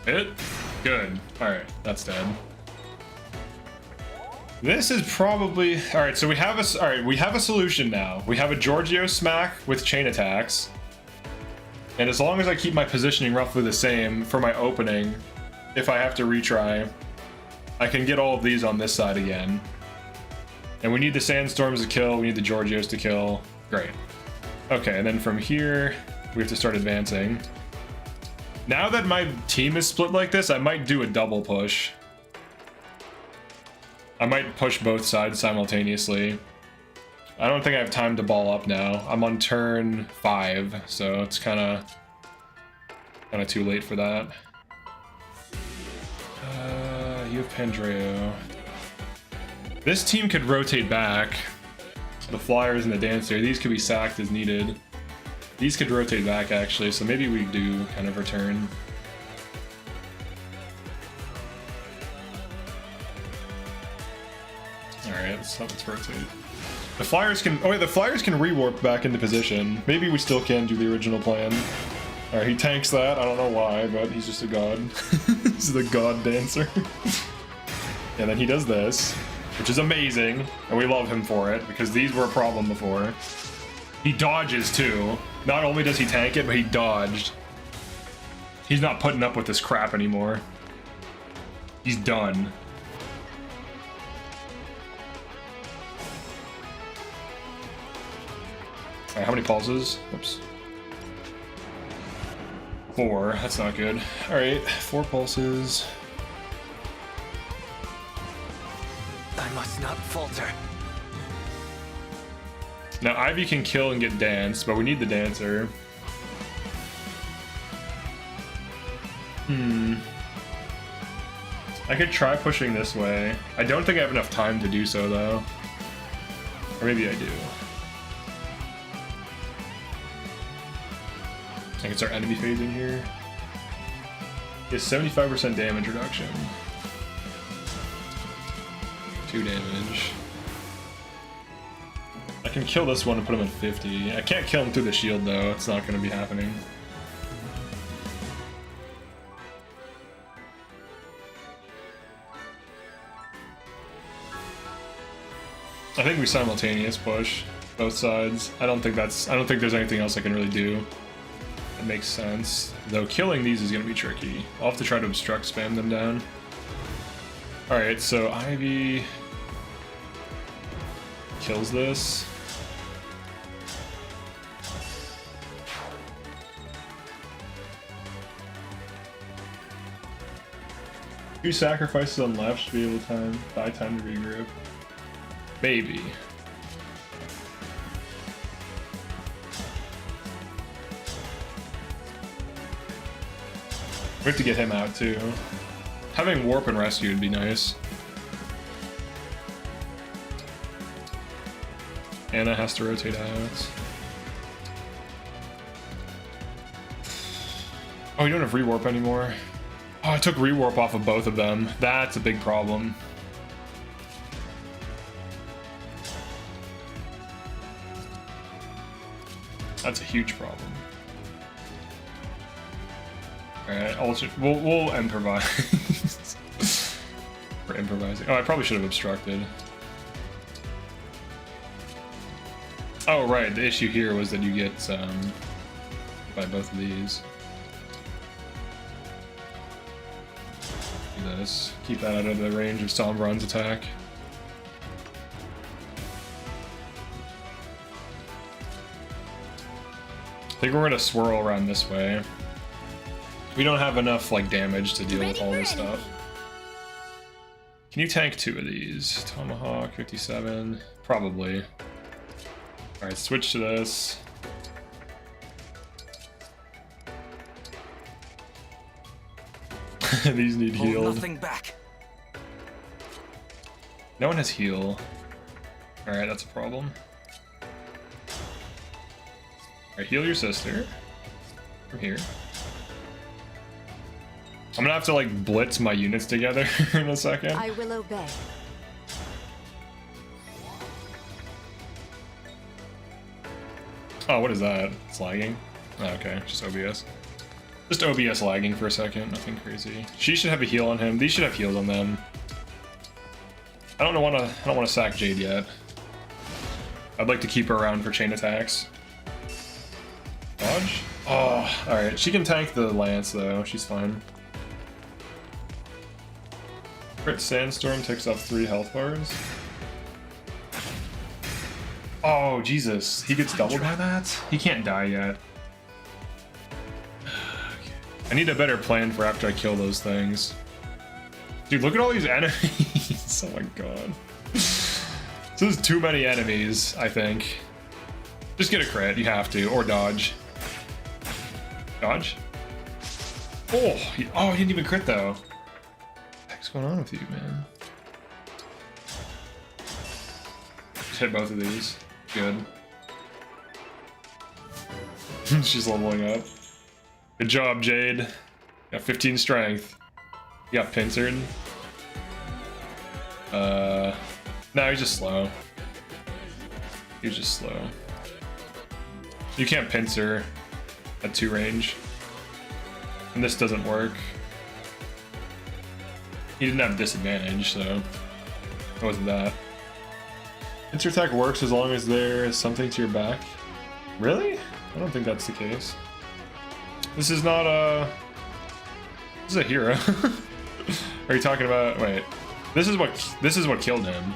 Hit? Good. Alright, that's dead. This is probably... Alright, so we have a solution now. We have a Giorgio smack with chain attacks. And as long as I keep my positioning roughly the same for my opening, if I have to retry, I can get all of these on this side again. And we need the Sandstorms to kill, we need the Giorgios to kill. Great. Okay, and then from here, we have to start advancing. Now that my team is split like this, I might do a double push. I might push both sides simultaneously. I don't think I have time to ball up now. I'm on turn 5, so it's kind of too late for that. You have Pandreo. This team could rotate back. The Flyers and the Dancer, these could be sacked as needed. These could rotate back actually, so maybe we do kind of return. Alright, let's rotate. The Flyers can... Oh wait, the Flyers can rewarp back into position. Maybe we still can do the original plan. Alright, he tanks that. I don't know why, but he's just a god. He's the god dancer. And then he does this, which is amazing, and we love him for it, because these were a problem before. He dodges too. Not only does he tank it, but he dodged. He's not putting up with this crap anymore. He's done. Alright, how many pulses? Oops. 4. That's not good. Alright, 4 pulses. I must not falter. Now Ivy can kill and get danced, but we need the dancer. I could try pushing this way. I don't think I have enough time to do so though. Or maybe I do. I can start enemy phasing here. He has 75% damage reduction. 2 damage. I can kill this one and put him at 50. I can't kill him through the shield though, it's not going to be happening. I think we simultaneous push both sides. I don't think there's anything else I can really do. That makes sense. Though killing these is going to be tricky. I'll have to try to obstruct spam them down. Alright, so Ivy kills this. Two sacrifices on left should be able to buy time to regroup. Maybe. We have to get him out too. Having warp and rescue would be nice. Anna has to rotate out. Oh, you don't have rewarp anymore. Oh, I took rewarp off of both of them. That's a big problem. That's a huge problem. Alright, we'll improvise. We're improvising. Oh, I probably should have obstructed. Oh, right. The issue here was that you get by both of these. Do this. Keep that out of the range of Sombron's attack. I think we're gonna swirl around this way. We don't have enough like damage to deal with all this stuff. Can you tank 2 of these? Tomahawk, 57. Probably. Alright, switch to this. These need healed. Nothing back. No one has heal. Alright, that's a problem. Alright, heal your sister. From here. I'm gonna have to like blitz my units together in a second. I will obey. Oh, what is that? It's lagging? Oh, okay, just OBS. Just OBS lagging for a second, nothing crazy. She should have a heal on him. These should have heals on them. I don't want to sack Jade yet. I'd like to keep her around for chain attacks. Dodge? Oh, alright. She can tank the lance though, she's fine. Crit Sandstorm takes off 3 health bars. Oh, Jesus. He gets doubled by that? He can't die yet. I need a better plan for after I kill those things. Dude, look at all these enemies. Oh my god. This is too many enemies, I think. Just get a crit, you have to, or dodge. Dodge? Oh, he didn't even crit though. What the heck's going on with you, man? Just hit both of these. Good. She's leveling up. Good job, Jade. Got 15 strength. You got pincered. No, he's just slow. He's just slow. You can't pincer at 2 range. And this doesn't work. He didn't have disadvantage, so it wasn't that. Pincer attack works as long as there is something to your back. Really? I don't think that's the case. This is not a... This is a hero. Are you talking about... Wait. This is what killed him.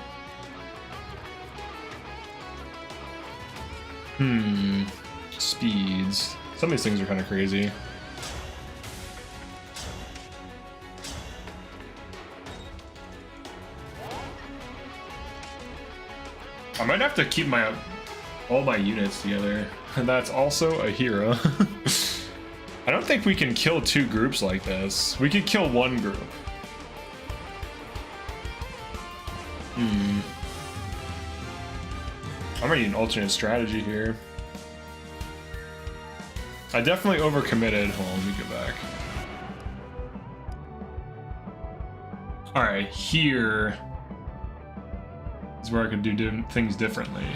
Speeds. Some of these things are kind of crazy. I might have to keep all my units together. And that's also a hero. I don't think we can kill 2 groups like this. We could kill 1 group. I'm gonna need an alternate strategy here. I definitely overcommitted. Hold on, let me go back. Alright, here is where I could do things differently.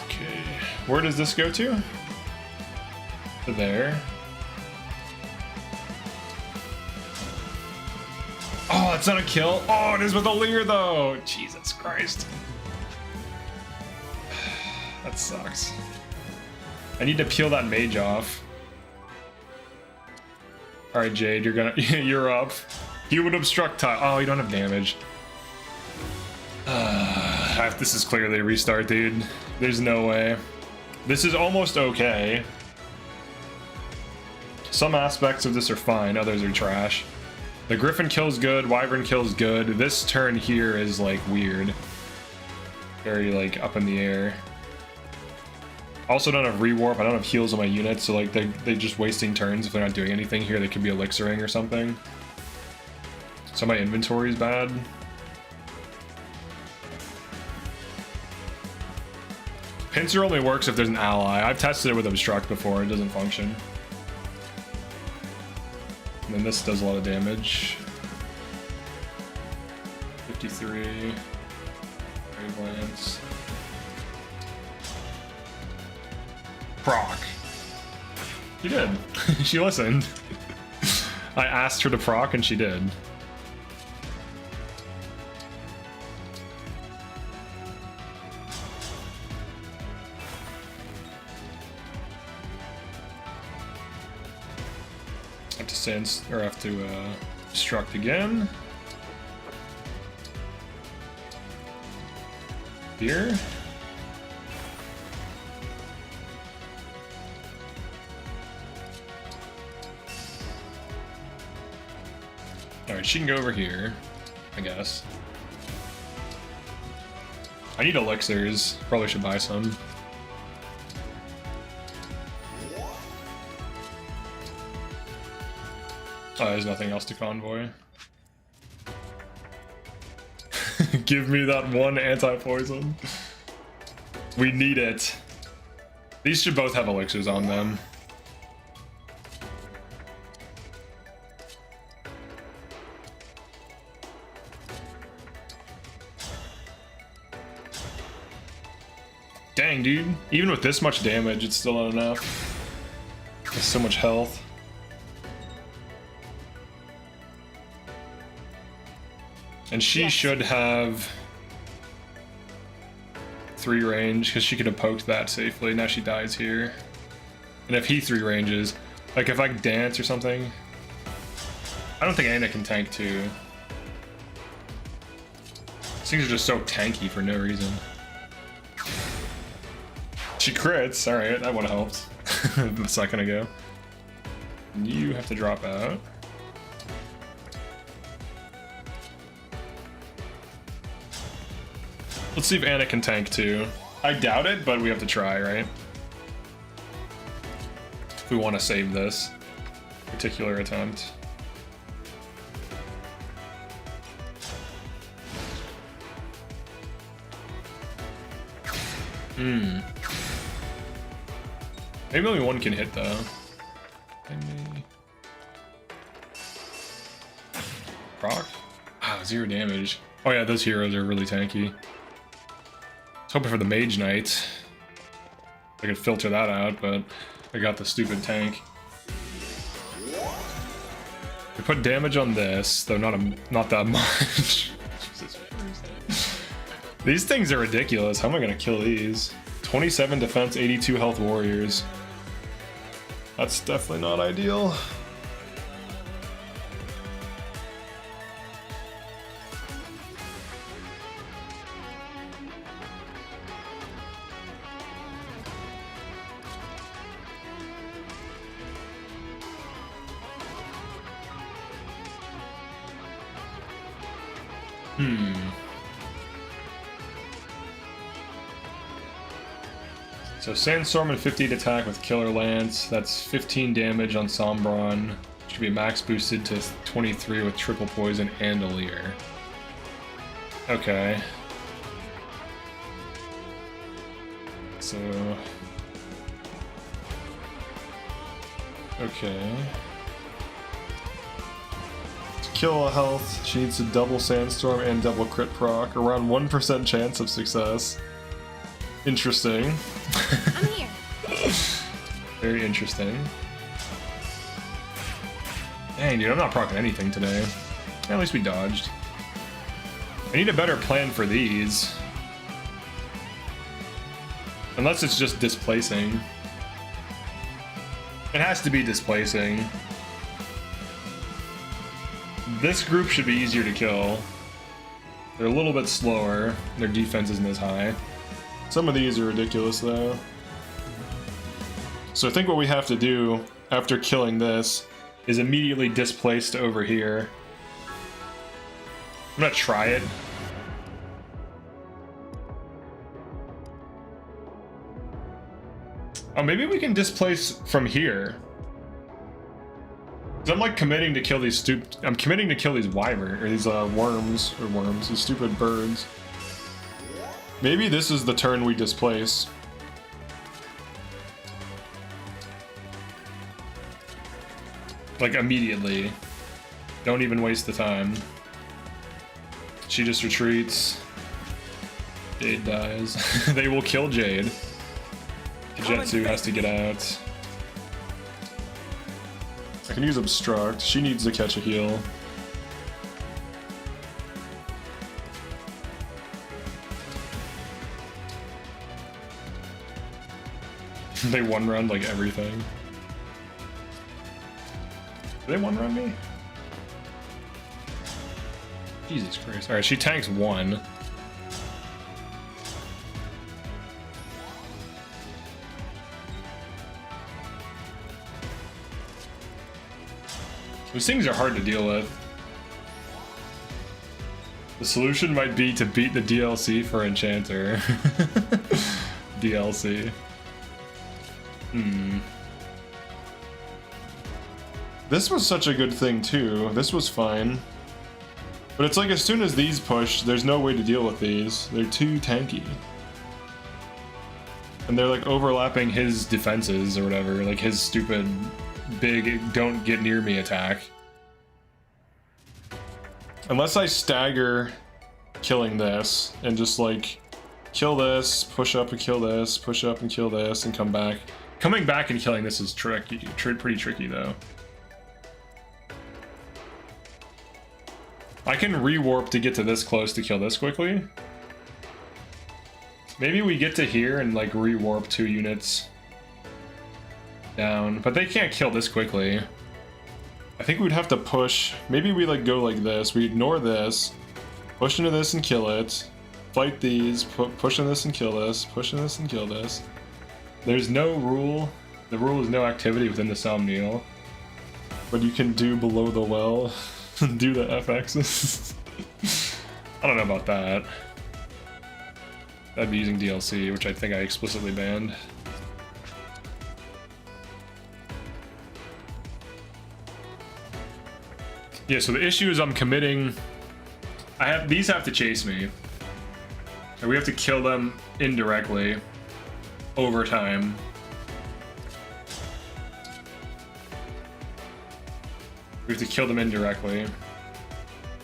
Okay, where does this go to? To there. Oh, it's not a kill. Oh, it is with a leer though. Jesus Christ. That sucks. I need to peel that mage off. All right, Jade, you're up. He would obstruct tile. Oh, you don't have damage. This is clearly a restart, dude. There's no way. This is almost okay. Some aspects of this are fine, others are trash. The Griffin kill's good, Wyvern kill's good. This turn here is like weird. Very like up in the air. Also don't have rewarp, I don't have heals on my units, so like they're just wasting turns if they're not doing anything here. They could be elixiring or something. So my inventory is bad. Pincer only works if there's an ally. I've tested it with obstruct before, it doesn't function. And then this does a lot of damage. 53. Brave Lance. Proc. She did. She listened. I asked her to proc and she did. Have to sense or have to destruct again. Here. Alright, she can go over here, I guess. I need elixirs. Probably should buy some. Oh, there's nothing else to convoy. Give me that one anti-poison. We need it. These should both have elixirs on them. Dang, dude. Even with this much damage, it's still not enough. There's so much health. And she should have 3 range, because she could have poked that safely. Now she dies here. And if he 3 ranges, like if I dance or something, I don't think Anna can tank too. These things are just so tanky for no reason. She crits, alright, that would have helped a second ago. You have to drop out. Let's see if Anna can tank too. I doubt it, but we have to try, right? If we want to save this particular attempt. Maybe only one can hit though. Maybe. Proc? Wow, 0 damage. Oh yeah, those heroes are really tanky. I was hoping for the Mage Knight. I could filter that out, but I got the stupid tank. We put damage on this, though not that much. These things are ridiculous. How am I gonna kill these? 27 defense, 82 health warriors. That's definitely not ideal. So Sandstorm and 15 attack with Killer Lance. That's 15 damage on Sombron. Should be max boosted to 23 with triple poison and a leer. Okay. So. Okay. To kill a health, she needs to double Sandstorm and double crit proc. Around 1% chance of success. Interesting. I'm here. Very interesting. Dang, dude, I'm not proccing anything today. At least we dodged. I need a better plan for these. Unless it's just displacing. It has to be displacing. This group should be easier to kill. They're a little bit slower. Their defense isn't as high. Some of these are ridiculous though. So I think what we have to do after killing this is immediately displace to over here. I'm gonna try it. Oh, maybe we can displace from here. 'Cause I'm like committing to kill these I'm committing to kill these wyvern or these worms, these stupid birds. Maybe this is the turn we displace. Like immediately. Don't even waste the time. She just retreats. Jade dies. They will kill Jade. Jetsu has to get out. I can use obstruct. She needs to catch a heal. They one run like everything. Did they one run me? Jesus Christ. Alright, she tanks 1. Those things are hard to deal with. The solution might be to beat the DLC for Enchanter. DLC. This was such a good thing too. This was fine. But it's like as soon as these push, there's no way to deal with these. They're too tanky. And they're like overlapping his defenses or whatever, like his stupid big don't get near me attack. Unless I stagger killing this and just like kill this, push up and kill this, push up and kill this, and come back. Coming back and killing this is tricky, pretty tricky though. I can rewarp to get to this close to kill this quickly. Maybe we get to here and like rewarp 2 units down, but they can't kill this quickly. I think we'd have to push. Maybe we like go like this. We ignore this, push into this and kill it. Fight these, push in this and kill this, push in this and kill this. There's no rule. The rule is no activity within the Somniel. But you can do below the well. Do the FXs. I don't know about that. That'd be using DLC, which I think I explicitly banned. Yeah, so the issue is I'm committing. These have to chase me. And we have to kill them indirectly over time. We have to kill them indirectly.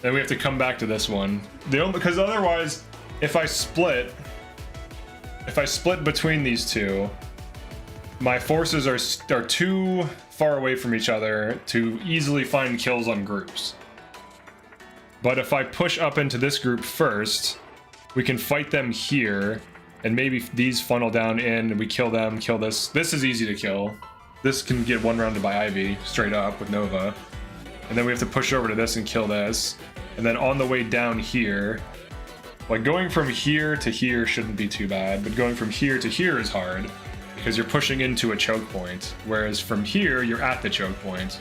Then we have to come back to this one. Because otherwise, if I split between these two, my forces are too far away from each other to easily find kills on groups. But if I push up into this group first, we can fight them here, and maybe these funnel down in, and we kill them, kill this. This is easy to kill. This can get one rounded by Ivy, straight up with Nova. And then we have to push over to this and kill this. And then on the way down here, like going from here to here shouldn't be too bad, but going from here to here is hard because you're pushing into a choke point. Whereas from here, you're at the choke point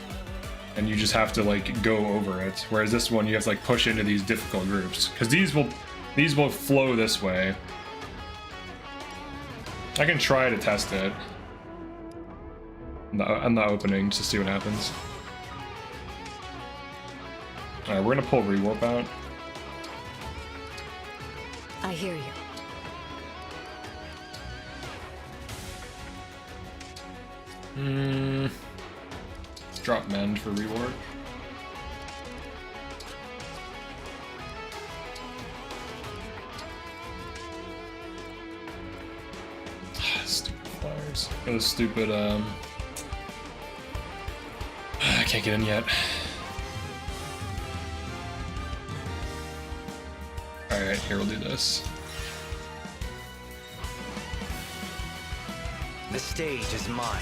and you just have to like go over it. Whereas this one, you have to like push into these difficult groups because these will flow this way. I can try to test it on the opening just to see what happens. Alright, we're gonna pull rewarp out. I hear you. Drop mend for rewarp. Stupid flyers. Those stupid I can't get in yet. Alright, here we'll do this. The stage is mine.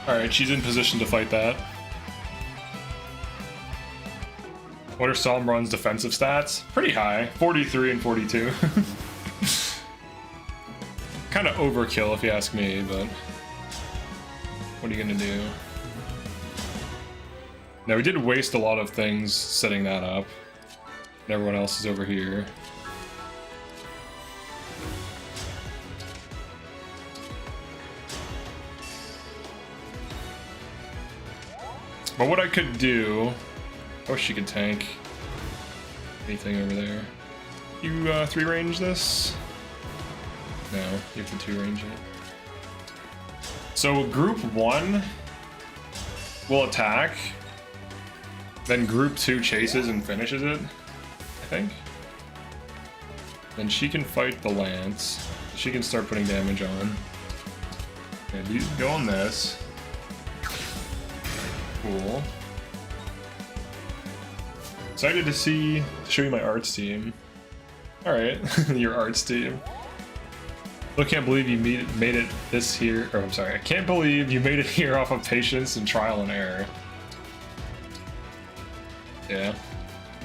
Alright, she's in position to fight that. What are Sombron's defensive stats? Pretty high. 43 and 42. Kind of overkill if you ask me, but what are you gonna do? Now we did waste a lot of things setting that up. And everyone else is over here. But what I could do, I wish you could tank anything over there. You 3-range this? No, you have to 2-range it. So group 1 will attack, then group 2 chases and finishes it. think. Then she can fight the lance. She can start putting damage on. And you go on this. Cool. Excited to show you my arts team. Alright, your arts team. I can't believe you made it this here. Or I'm sorry, I can't believe you made it here off of patience and trial and error. Yeah.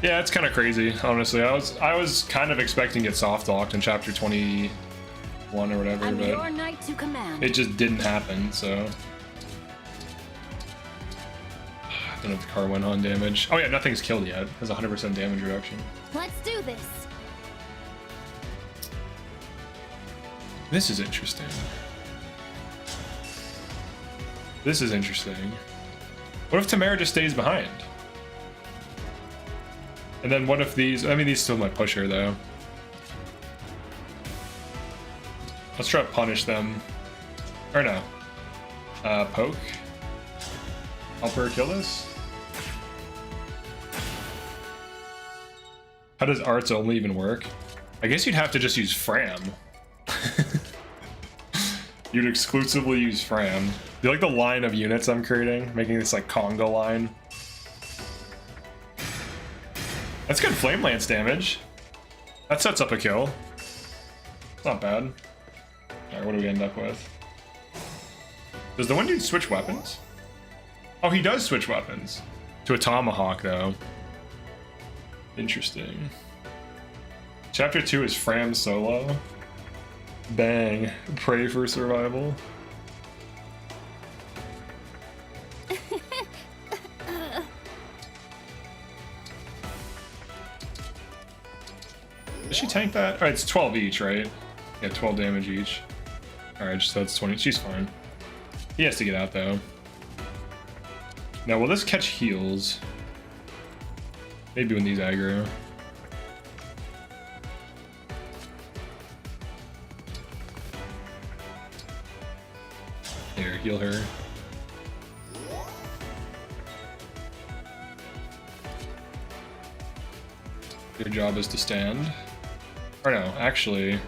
Yeah, it's kind of crazy, honestly. I was kind of expecting it soft locked in chapter 21 or whatever, I'm your but knight to command. it just didn't happen, so. I don't know if the car went on damage. Oh yeah, nothing's killed yet. It has 100% damage reduction. Let's do this. This is interesting. This is interesting. What if Tamara just stays behind? And then what if these... I mean, these still might push her, though. Let's try to punish them. Or no. Poke. Help her kill this? How does arts only even work? I guess you'd have to just use Fram. You'd exclusively use Fram. Do you like the line of units I'm creating? Making this like Conga line. That's good flame lance damage. That sets up a kill. It's not bad. Alright, what do we end up with? Does the one dude switch weapons? Oh, he does switch weapons. To a tomahawk, though. Interesting. Chapter 2 is Fram solo. Bang. Pray for survival. Does she tank that? Alright, it's 12 each, right? Yeah, 12 damage each. Alright, so that's 20. She's fine. He has to get out, though. Now, will this catch heals? Maybe when these aggro. Here, heal her. Your job is to stand. Or no, actually...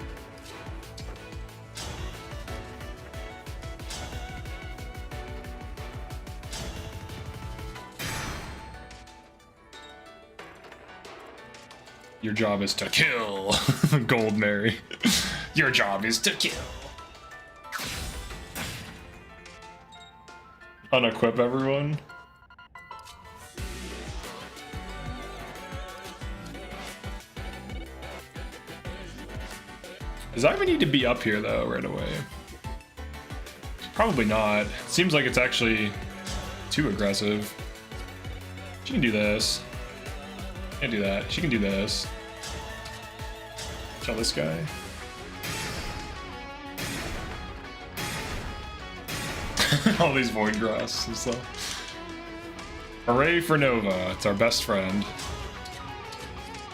Your job is to kill. Gold Mary. Your job is to kill. Unequip everyone. Does I even need to be up here though right away? Probably not. Seems like it's actually too aggressive. She can do this. Can't do that. She can do this. Kill this guy. All these void grass and stuff. Hooray for Nova. It's our best friend.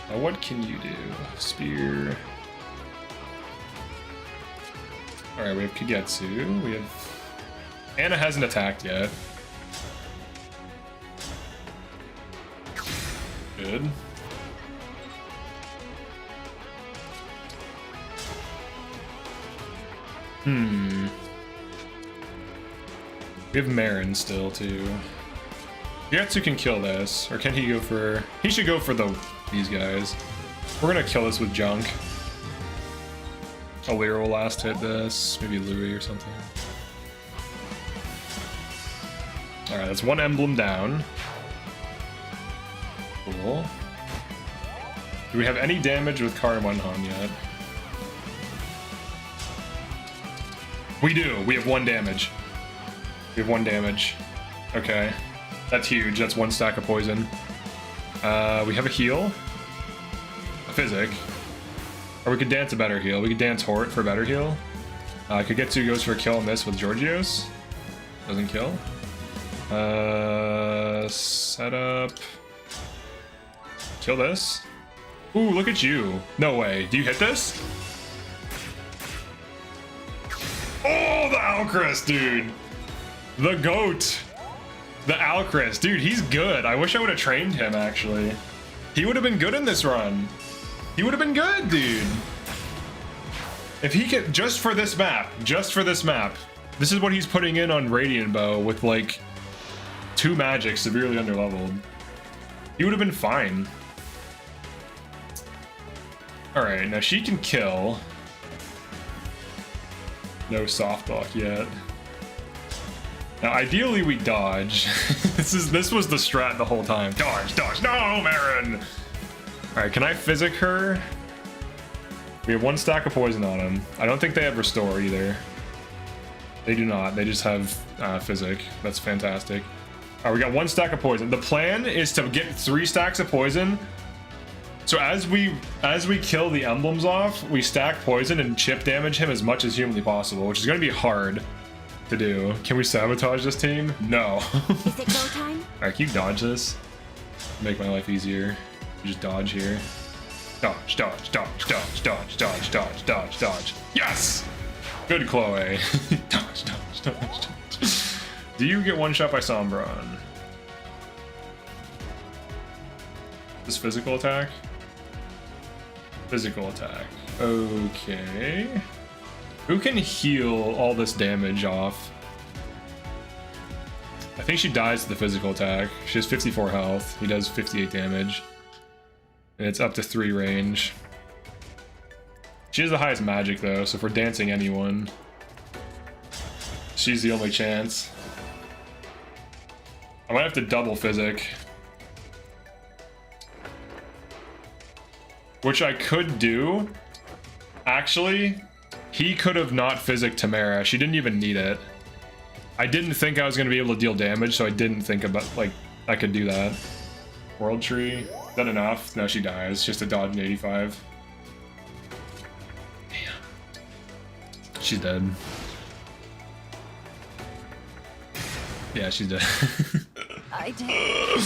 Now what can you do? Spear. Alright, we have Kagetsu. We have... Anna hasn't attacked yet. Good. We have Marin still, too. Kagetsu can kill this. Or can he go for... He should go for these guys. We're gonna kill this with junk. Alira will last hit this. Maybe Louis or something. Alright, that's one emblem down. Cool. Do we have any damage with Karamanhan yet? We do. We have 1 damage. We have 1 damage. Okay. That's huge. That's 1 stack of poison. We have a heal. A physic. Or we could dance a better heal. We could dance Hort for a better heal. Kagetsu goes for a kill on this with Georgios. Doesn't kill. Set up. Kill this. Ooh, look at you. No way. Do you hit this? Oh, the Alcrest, dude. The GOAT. The Alcrest. Dude, he's good. I wish I would have trained him, actually. He would have been good in this run. He would have been good, dude. If he could, just for this map, this is what he's putting in on Radiant Bow with like 2 magic severely underleveled. He would have been fine. All right, now she can kill. No soft lock yet. Now, ideally, we dodge. this was the strat the whole time. Dodge, dodge. No, Marin. All right, can I physic her? We have 1 stack of poison on him. I don't think they have restore either. They do not. They just have physic. That's fantastic. All right, we got 1 stack of poison. The plan is to get 3 stacks of poison. So as we kill the emblems off, we stack poison and chip damage him as much as humanly possible, which is going to be hard to do. Can we sabotage this team? No. Is it go time? All right, can you dodge this? Make my life easier. You just dodge here. Dodge, dodge, dodge, dodge, dodge, dodge, dodge, dodge, dodge. Yes! Good, Chloe. Dodge, dodge, dodge, dodge. Do you get 1 shot by Sombron? This physical attack? Physical attack. Okay. Who can heal all this damage off? I think she dies to the physical attack. She has 54 health. He does 58 damage. And it's up to 3 range. She has the highest magic though, so if we're dancing anyone, she's the only chance. I might have to double physic. Which I could do. Actually, he could have not physicked Tamara. She didn't even need it. I didn't think I was going to be able to deal damage, so I didn't think about, like, I could do that. World Tree. Is that enough? No, she dies. Just a dodge in 85. Damn. She's dead. Yeah, she's dead. I did.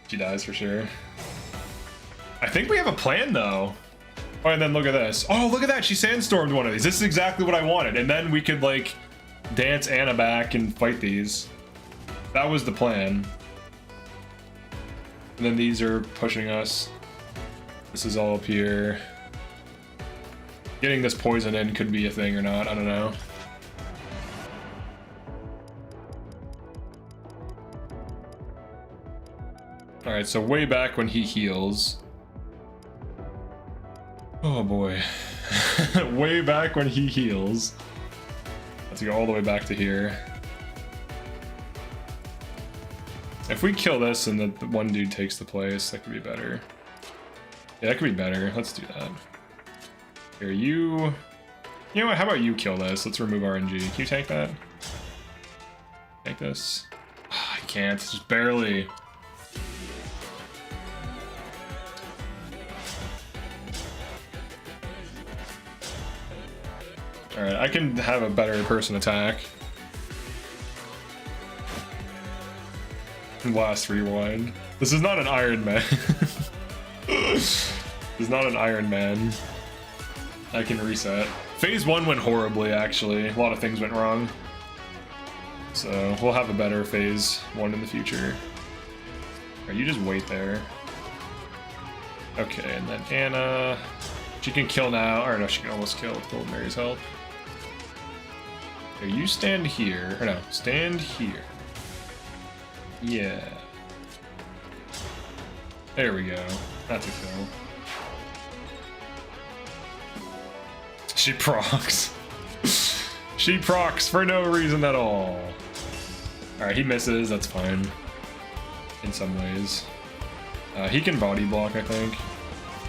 She dies for sure. I think we have a plan though. Oh, and then look at this. Oh, look at that. She sandstormed one of these. This is exactly what I wanted. And then we could like dance Anna back and fight these. That was the plan. And then these are pushing us. This is all up here. Getting this poison in could be a thing or not. I don't know. All right, so way back when he heals. Oh boy. Way back when he heals. Let's go all the way back to here. If we kill this and the one dude takes the place, that could be better. Yeah, that could be better. Let's do that. Here, you know what? How about you kill this? Let's remove RNG. Can you tank that? Take this. Oh, I can't. Just barely. Alright, I can have a better person attack. Last rewind. This is not an Iron Man. This is not an Iron Man. I can reset. Phase 1 went horribly, actually. A lot of things went wrong. So, we'll have a better Phase 1 in the future. Alright, you just wait there. Okay, and then Anna... She can kill now. Or no, she can almost kill with Golden Mary's help. Here, you stand here. Or no, stand here. Yeah. There we go. That's a kill. She procs. She procs for no reason at all. Alright, he misses. That's fine. In some ways. He can body block, I think.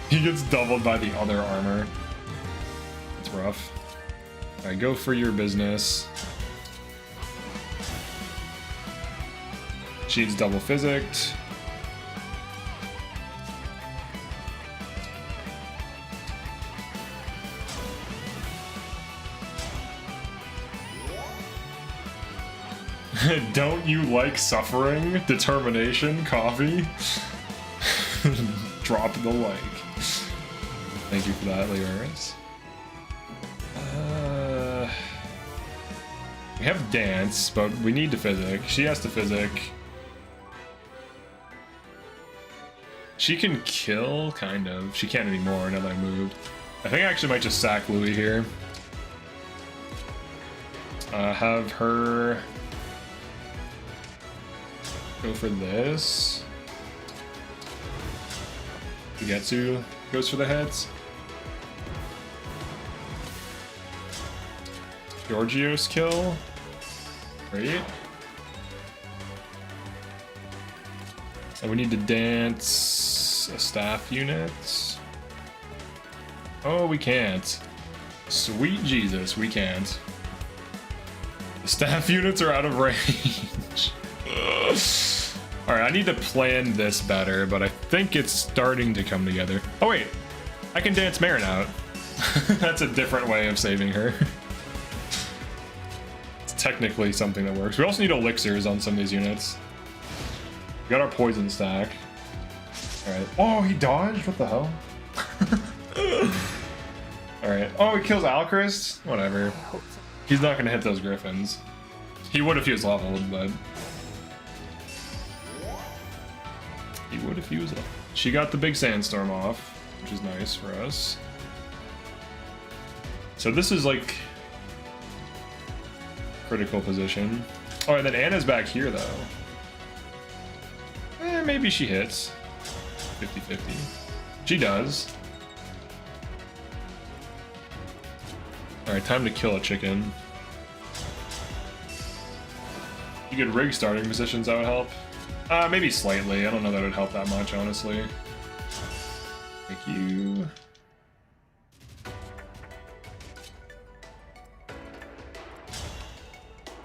He gets doubled by the other armor. It's rough. Alright, go for your business. She's double physicked. Don't you like suffering? Determination? Coffee? Drop the like. Thank you for that, Leoris. We have dance, but we need to physic. She has to physic. She can kill, kind of. She can't anymore now that I moved. I think I actually might just sack Louis here. Have her go for this. Ugetsu goes for the heads. Georgios kill. Great. And we need to dance a staff unit. Oh, we can't. Sweet Jesus, we can't. The staff units are out of range. Alright, I need to plan this better, but I think it's starting to come together. Oh wait, I can dance Marin out. That's a different way of saving her. It's technically something that works. We also need elixirs on some of these units. We got our poison stack. Alright. Oh, he dodged? What the hell? Alright. Oh, he kills Alchrist? Whatever. He's not gonna hit those griffins. He would if he was leveled, but... he would if he was leveled. She got the big sandstorm off, which is nice for us. So this is like... critical position. Oh, and then Anna's back here, though. Maybe she hits. 50-50. She does. Alright, time to kill a chicken. You could rig starting positions, that would help. Maybe slightly. I don't know that it would help that much, honestly. Thank you.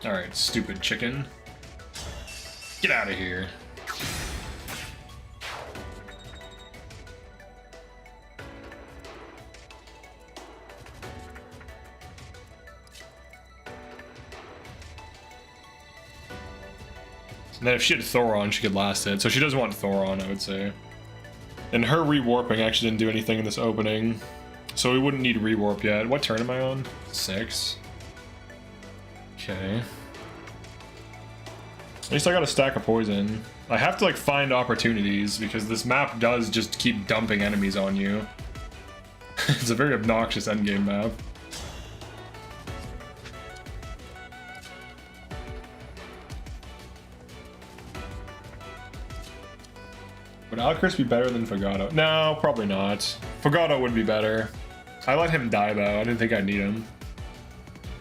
Alright, stupid chicken. Get out of here. And then if she had Thoron, she could last it. So she doesn't want Thoron, I would say. And her rewarping actually didn't do anything in this opening. So we wouldn't need rewarp yet. What turn am I on? 6. Okay. At least I got a stack of poison. I have to like find opportunities because this map does just keep dumping enemies on you. It's a very obnoxious endgame map. Would Alchrist be better than Fagotto? No, probably not. Fagotto would be better. I let him die though. I didn't think I'd need him.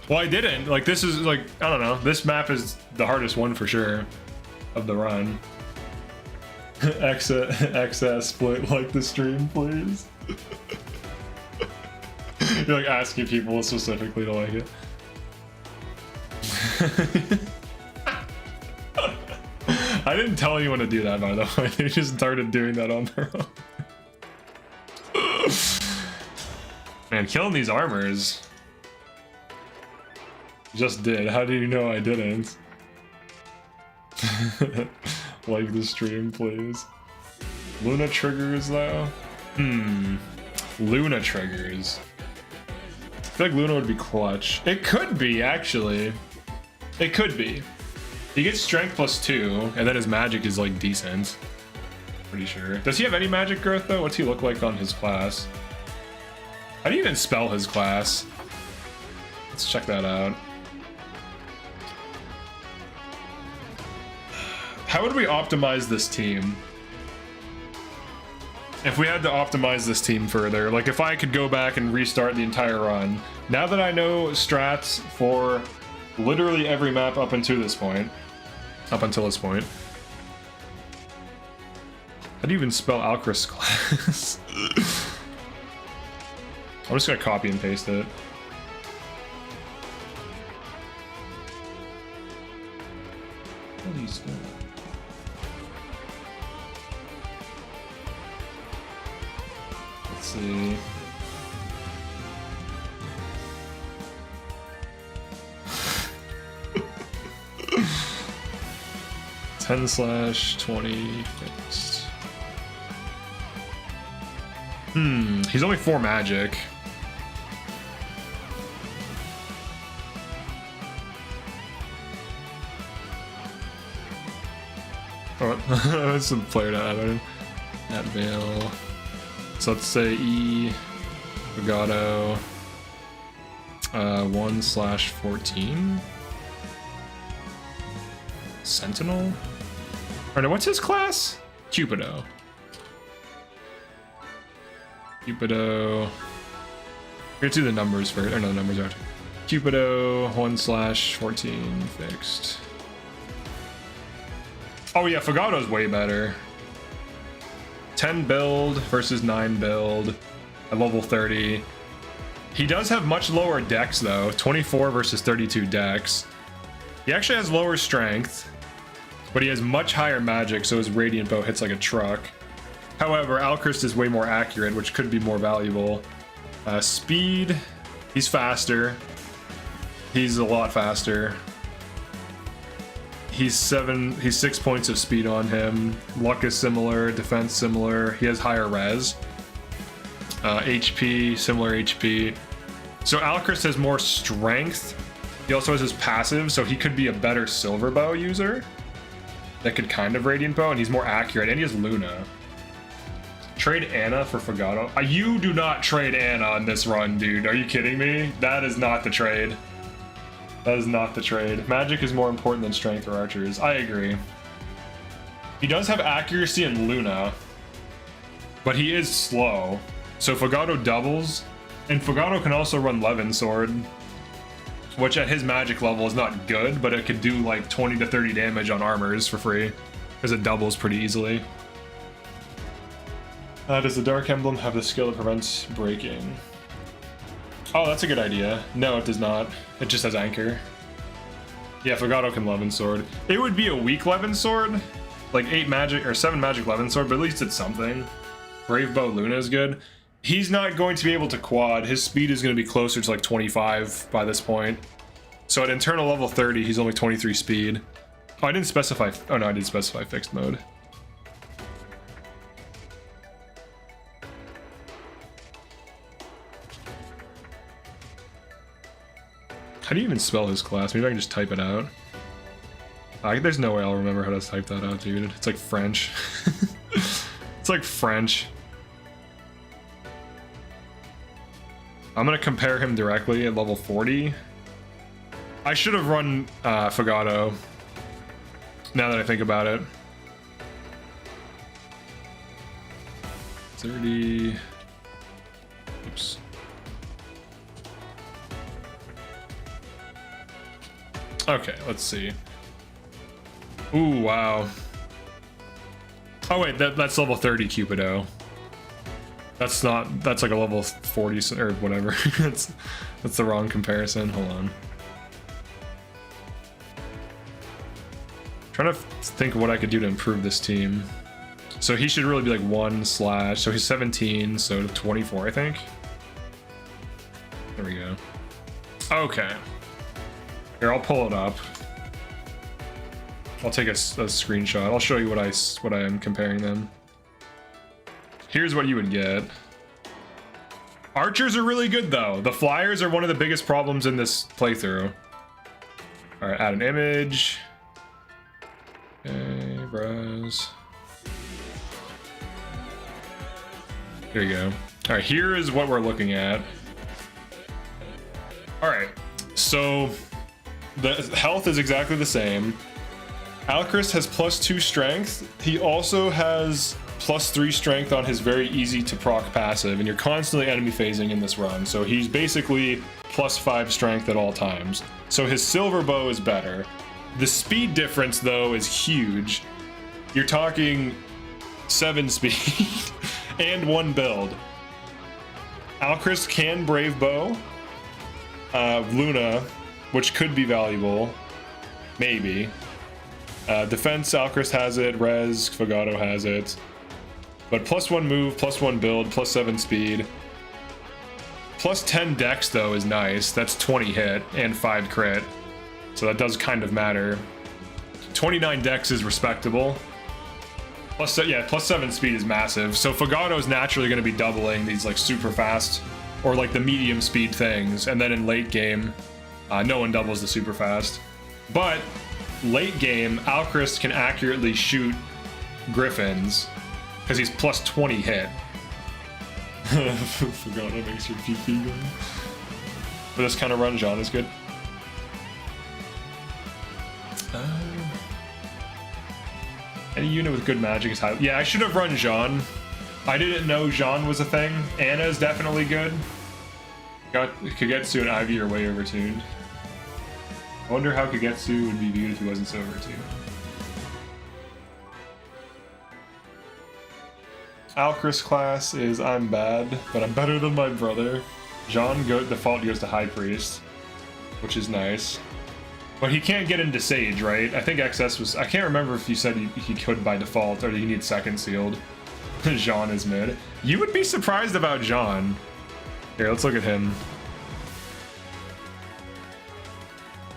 Well, I didn't. Like, this is like, I don't know. This map is the hardest one for sure of the run. XS split like the stream, please. You're like asking people specifically to like it. I didn't tell anyone to do that, by the way. They just started doing that on their own. Man, killing these armors. Just did. How do you know I didn't? Like the stream, please. Luna triggers, though? Luna triggers. I feel like Luna would be clutch. It could be, actually. It could be. He gets strength +2, and then his magic is like decent. Pretty sure. Does he have any magic growth though? What's he look like on his class? How do you even spell his class? Let's check that out. How would we optimize this team? If we had to optimize this team further, like if I could go back and restart the entire run, now that I know strats for literally every map up until this point. How do you even spell Alchrist's class? I'm just gonna copy and paste it. What are these doing? Let's see. (10/20) fixed. He's only 4 magic. Oh, that's some player to add in. at Veil. So let's say E, Fugato, 1/14. Sentinel? Or no, what's his class? Cupido. Cupido. Let's do the numbers first. Or no, the numbers are. Cupido 1/14 fixed. Oh yeah, Fugato's way better. 10 build versus 9 build at level 30. He does have much lower dex though, 24 versus 32 dex. He actually has lower strength, but he has much higher magic, so his Radiant Bow hits like a truck. However, Alchrist is way more accurate, which could be more valuable. Speed, he's faster. He's a lot faster. He's 6 points of speed on him. Luck is similar, defense similar. He has higher res. HP, similar HP. So Alchrist has more strength. He also has his passive, so he could be a better Silver Bow user that could kind of Radiant Bow, and he's more accurate, and he has Luna. Trade Anna for Fugato. You do not trade Anna on this run, dude. Are you kidding me? That is not the trade. That is not the trade. Magic is more important than strength or archers. I agree. He does have accuracy in Luna, but he is slow. So Fugato doubles, and Fugato can also run Levin Sword, which at his magic level is not good, but it could do like 20 to 30 damage on armors for free, because it doubles pretty easily. Does the Dark Emblem have the skill that prevents breaking? Oh, that's a good idea. No, it does not. It just has Anchor. Yeah, Fugato can Levin Sword. It would be a weak Levin Sword, like 8 magic or 7 magic Levin Sword, but at least it's something. Brave Bow Luna is good. He's not going to be able to quad. His speed is going to be closer to like 25 by this point. So at internal level 30, he's only 23 speed. Oh, I didn't specify. Oh no, I did specify fixed mode. How do you even spell his class? Maybe I can just type it out. There's no way I'll remember how to type that out, dude. It's like French. It's like French. I'm gonna compare him directly at level 40. I should have run Fugato, now that I think about it. 30. Oops. Okay, let's see. Ooh, wow. Oh wait, that's level 30 Cupido. That's like a level 40 or whatever. that's the wrong comparison. Hold on. Trying to think of what I could do to improve this team. So he should really be like 1/, so he's 17, so 24, I think. There we go. Okay. Here, I'll pull it up. I'll take a screenshot. I'll show you what I am comparing them. Here's what you would get. Archers are really good though. The flyers are one of the biggest problems in this playthrough. All right, add an image. Okay, browse. There you go. All right, here is what we're looking at. All right, so the health is exactly the same. Alchrist has +2 strength. He also has +3 strength on his very easy to proc passive, and you're constantly enemy phasing in this run. So he's basically +5 strength at all times. So his Silver Bow is better. The speed difference though is huge. You're talking 7 speed and 1 build. Alchrist can Brave Bow Luna, which could be valuable, maybe. Defense, Alchrist has it. Res, Fugato has it. But +1 move, +1 build, +7 speed. +10 dex though is nice. That's 20 hit and 5 crit. So that does kind of matter. 29 dex is respectable. +7 speed is massive. So Fugato is naturally going to be doubling these like super fast or like the medium speed things. And then in late game, no one doubles the super fast. But late game, Alchrist can accurately shoot griffins because he's plus 20 hit. Forgot what makes your PP go. For this kind of run, Jean is good. Any unit with good magic is high. Yeah, I should have run Jean. I didn't know Jean was a thing. Anna is definitely good. Kagetsu and Ivy are way overtuned. I wonder how Kagetsu would be viewed if he wasn't so overtuned. Alchris class is I'm bad, but I'm better than my brother. Jean default goes to High Priest, which is nice. But he can't get into Sage, right? I think XS was... I can't remember if you said he could by default, or he needs second sealed. Jean is mid. You would be surprised about Jean. Here, let's look at him.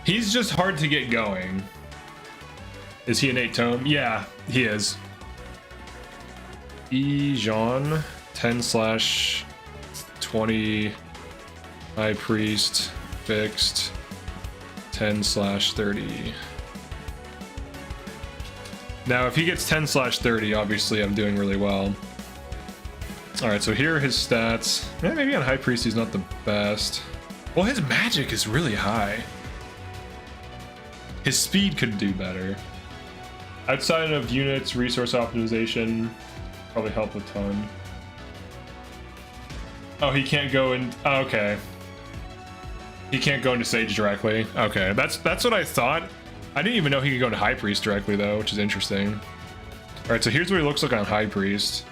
He's just hard to get going. Is he an 8 tome? Yeah, he is. Jean, 10/20, High Priest, fixed, 10/30. Now, if he gets 10/30, obviously I'm doing really well. Alright, so here are his stats. Yeah, maybe on High Priest he's not the best. Well, his magic is really high. His speed could do better. Outside of units, resource optimization probably help a ton. Oh, he can't go in. Oh, okay. He can't go into Sage directly. Okay, that's what I thought. I didn't even know he could go into High Priest directly though, which is interesting. All right, so here's what he looks like on High Priest.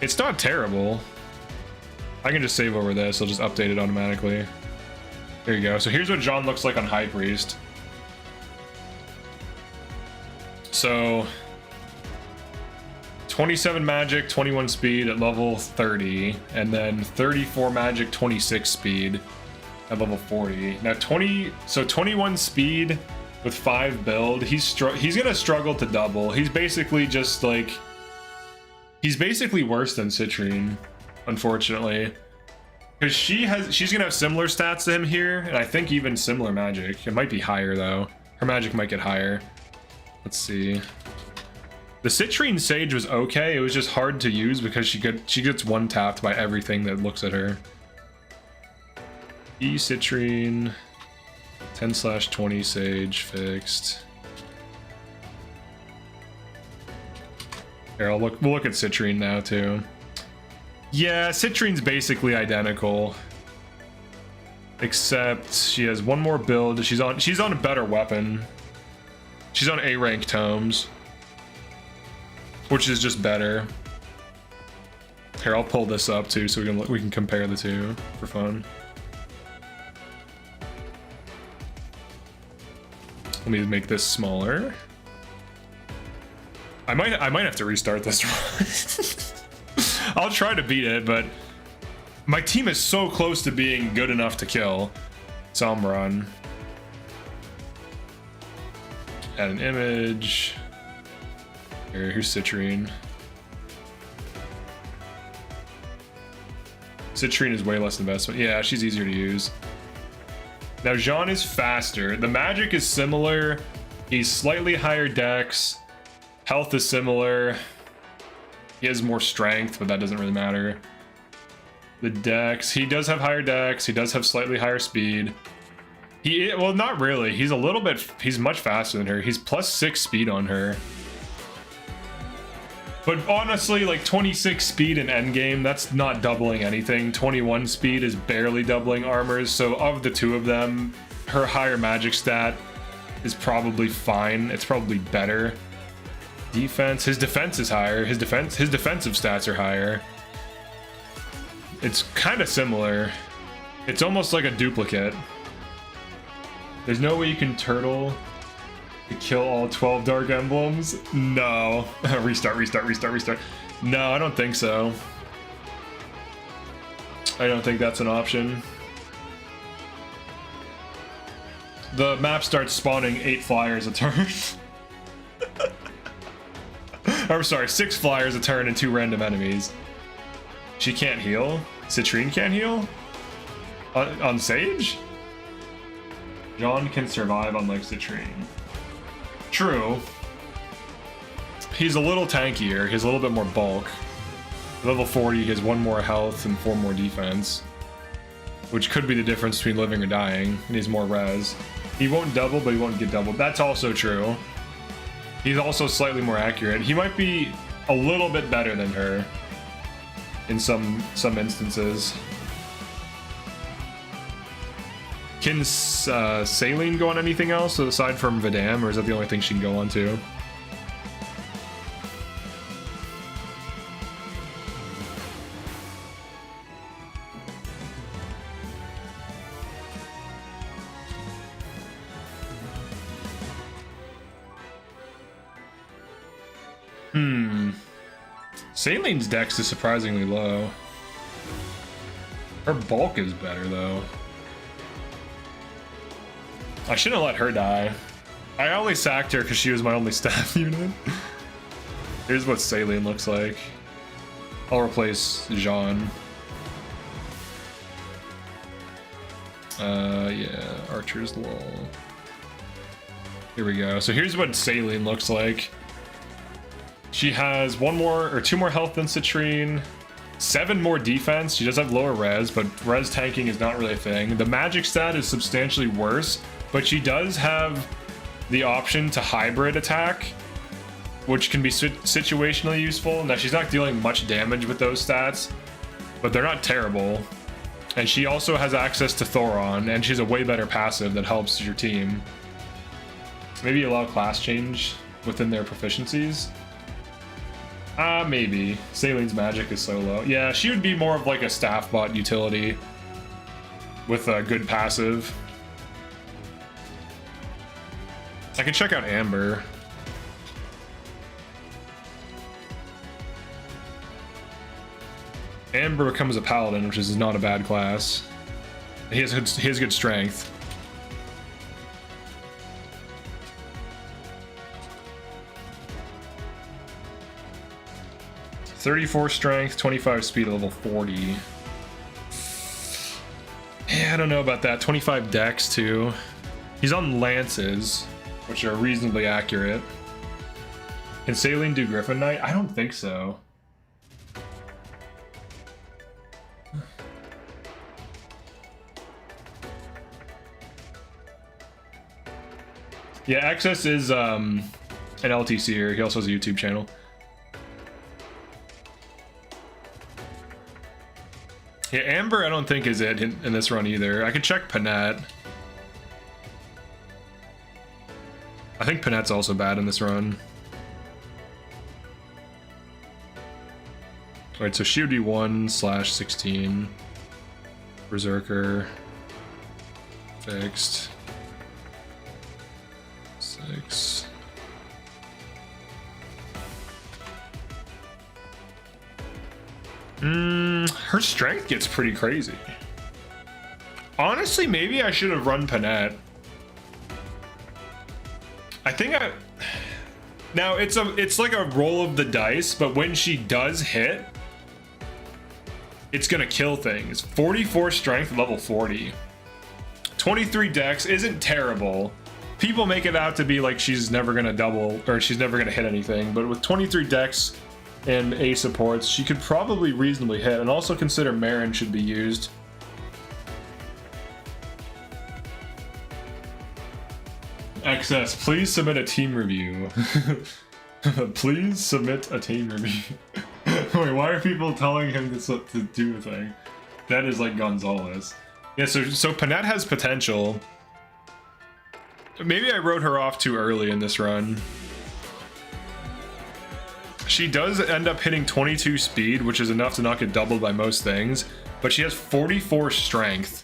It's not terrible. I can just save over this. I'll just update it automatically. There you go. So here's what Jean looks like on High Priest. So 27 magic, 21 speed at level 30, and then 34 magic, 26 speed at level 40. Now 21 speed with 5 build. He's gonna struggle to double. He's basically just like, he's basically worse than Citrine, unfortunately. Because she's gonna have similar stats to him here, and I think even similar magic. It might be higher though. Her magic might get higher. Let's see. The Citrine Sage was okay. It was just hard to use because she gets one tapped by everything that looks at her. Citrine 10/20 Sage fixed. Here, we'll look at Citrine now too. Yeah, Citrine's basically identical, except she has one more build. She's on a better weapon. She's on A rank tomes, which is just better. Here, I'll pull this up too, so we can compare the two for fun. Let me make this smaller. I might have to restart this run. I'll try to beat it, but my team is so close to being good enough to kill Sombron. Add an image. Here's Citrine. Citrine is way less investment. Yeah, she's easier to use. Now Jean is faster. The magic is similar. He's slightly higher dex. Health is similar. He has more strength, but that doesn't really matter. The dex, he does have higher dex. He does have slightly higher speed. Well, not really. He's much faster than her. He's +6 speed on her. But honestly, like 26 speed in endgame, that's not doubling anything. 21 speed is barely doubling armors. So of the two of them, her higher magic stat is probably fine. It's probably better. Defense, his defense is higher. His defensive stats are higher. It's kind of similar. It's almost like a duplicate. There's no way you can turtle to kill all 12 dark emblems. No. Restart. No, I don't think so. I don't think that's an option. The map starts spawning 8 flyers a turn. I'm sorry, 6 flyers a turn and 2 random enemies. She can't heal? Citrine can't heal? On Sage? Jean can survive unlike Citrine. True. he's a little tankier. He has a little bit more bulk. Level 40, he has 1 more health and 4 more defense, which could be the difference between living or dying. He needs more res. He won't double, but he won't get doubled. That's also true. He's also slightly more accurate. He might be a little bit better than her in some instances. Can Saline go on anything else aside from Vidam, or is that the only thing she can go on to? Saline's dex is surprisingly low. Her bulk is better though. I shouldn't have let her die. I only sacked her because she was my only staff unit. Here's what Saline looks like. I'll replace Jean. Yeah, Archer's lull. Here we go. So here's what Saline looks like. She has 2 more health than Citrine, 7 more defense. She does have lower res, but res tanking is not really a thing. The magic stat is substantially worse, but she does have the option to hybrid attack, which can be situationally useful. Now, she's not dealing much damage with those stats, but they're not terrible. And she also has access to Thoron, and she's a way better passive that helps your team. Maybe allow class change within their proficiencies. Maybe. Saline's magic is so low. Yeah, she would be more of like a staff bot utility with a good passive. I can check out Amber. Amber becomes a paladin, which is not a bad class. He has good strength. .34 strength, 25 speed at level 40. Yeah, I don't know about that. 25 dex too. He's on lances, which are reasonably accurate. Can Saline do Griffin Knight? I don't think so. Yeah, XS is an LTCer. He also has a YouTube channel. Yeah, Amber I don't think is it in this run either. I could check Panette. I think Panette's also bad in this run. Alright, so she would be 1/16. Berserker. Fixed. 6. Her strength gets pretty crazy. Honestly, maybe I should have run Panette. I think now it's like a roll of the dice, but when she does hit, it's gonna kill things. 44 strength, level 40. 23 dex isn't terrible. People make it out to be like she's never gonna double or she's never gonna hit anything, but with 23 dex and A supports, she could probably reasonably hit. And also consider Marin should be used. XS, please submit a team review. Please submit a team review. Wait, why are people telling him to do a thing? That is like Gonzalez. Yeah, so Panette has potential. Maybe I wrote her off too early in this run. She does end up hitting 22 speed, which is enough to not get doubled by most things, but she has 44 strength.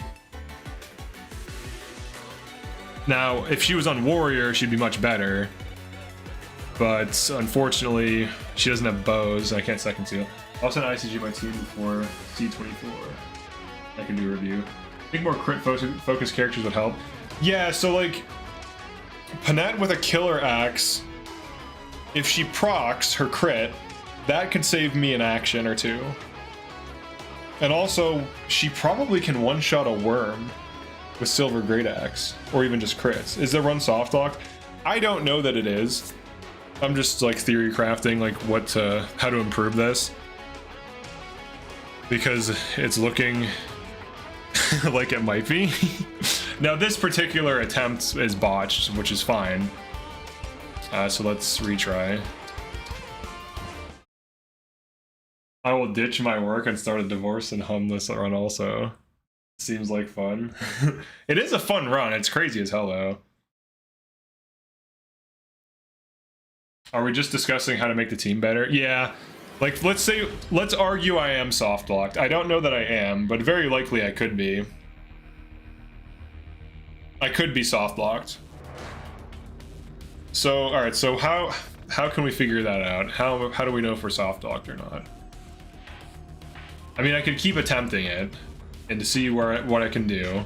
Now, if she was on Warrior, she'd be much better, but unfortunately, she doesn't have bows. I can't second seal. I'll send ICG my team before C24. I can do a review. I think more crit focus characters would help. Yeah, so like, Panette with a killer axe, if she procs her crit, that could save me an action or two. And also, she probably can one-shot a worm with Silver Great Axe, or even just crits. Is the run soft lock? I don't know that it is. I'm just like theory crafting like how to improve this, because it's looking like it might be. Now this particular attempt is botched, which is fine. So let's retry. I will ditch my work and start a divorce and hum this run also. Seems like fun. It is a fun run. It's crazy as hell though. Are we just discussing how to make the team better? Yeah. Like, let's argue I am soft locked. I don't know that I am, but very likely I could be. I could be soft locked. So, all right. So how can we figure that out? How do we know if we're soft locked or not? I mean, I could keep attempting it and to see what I can do.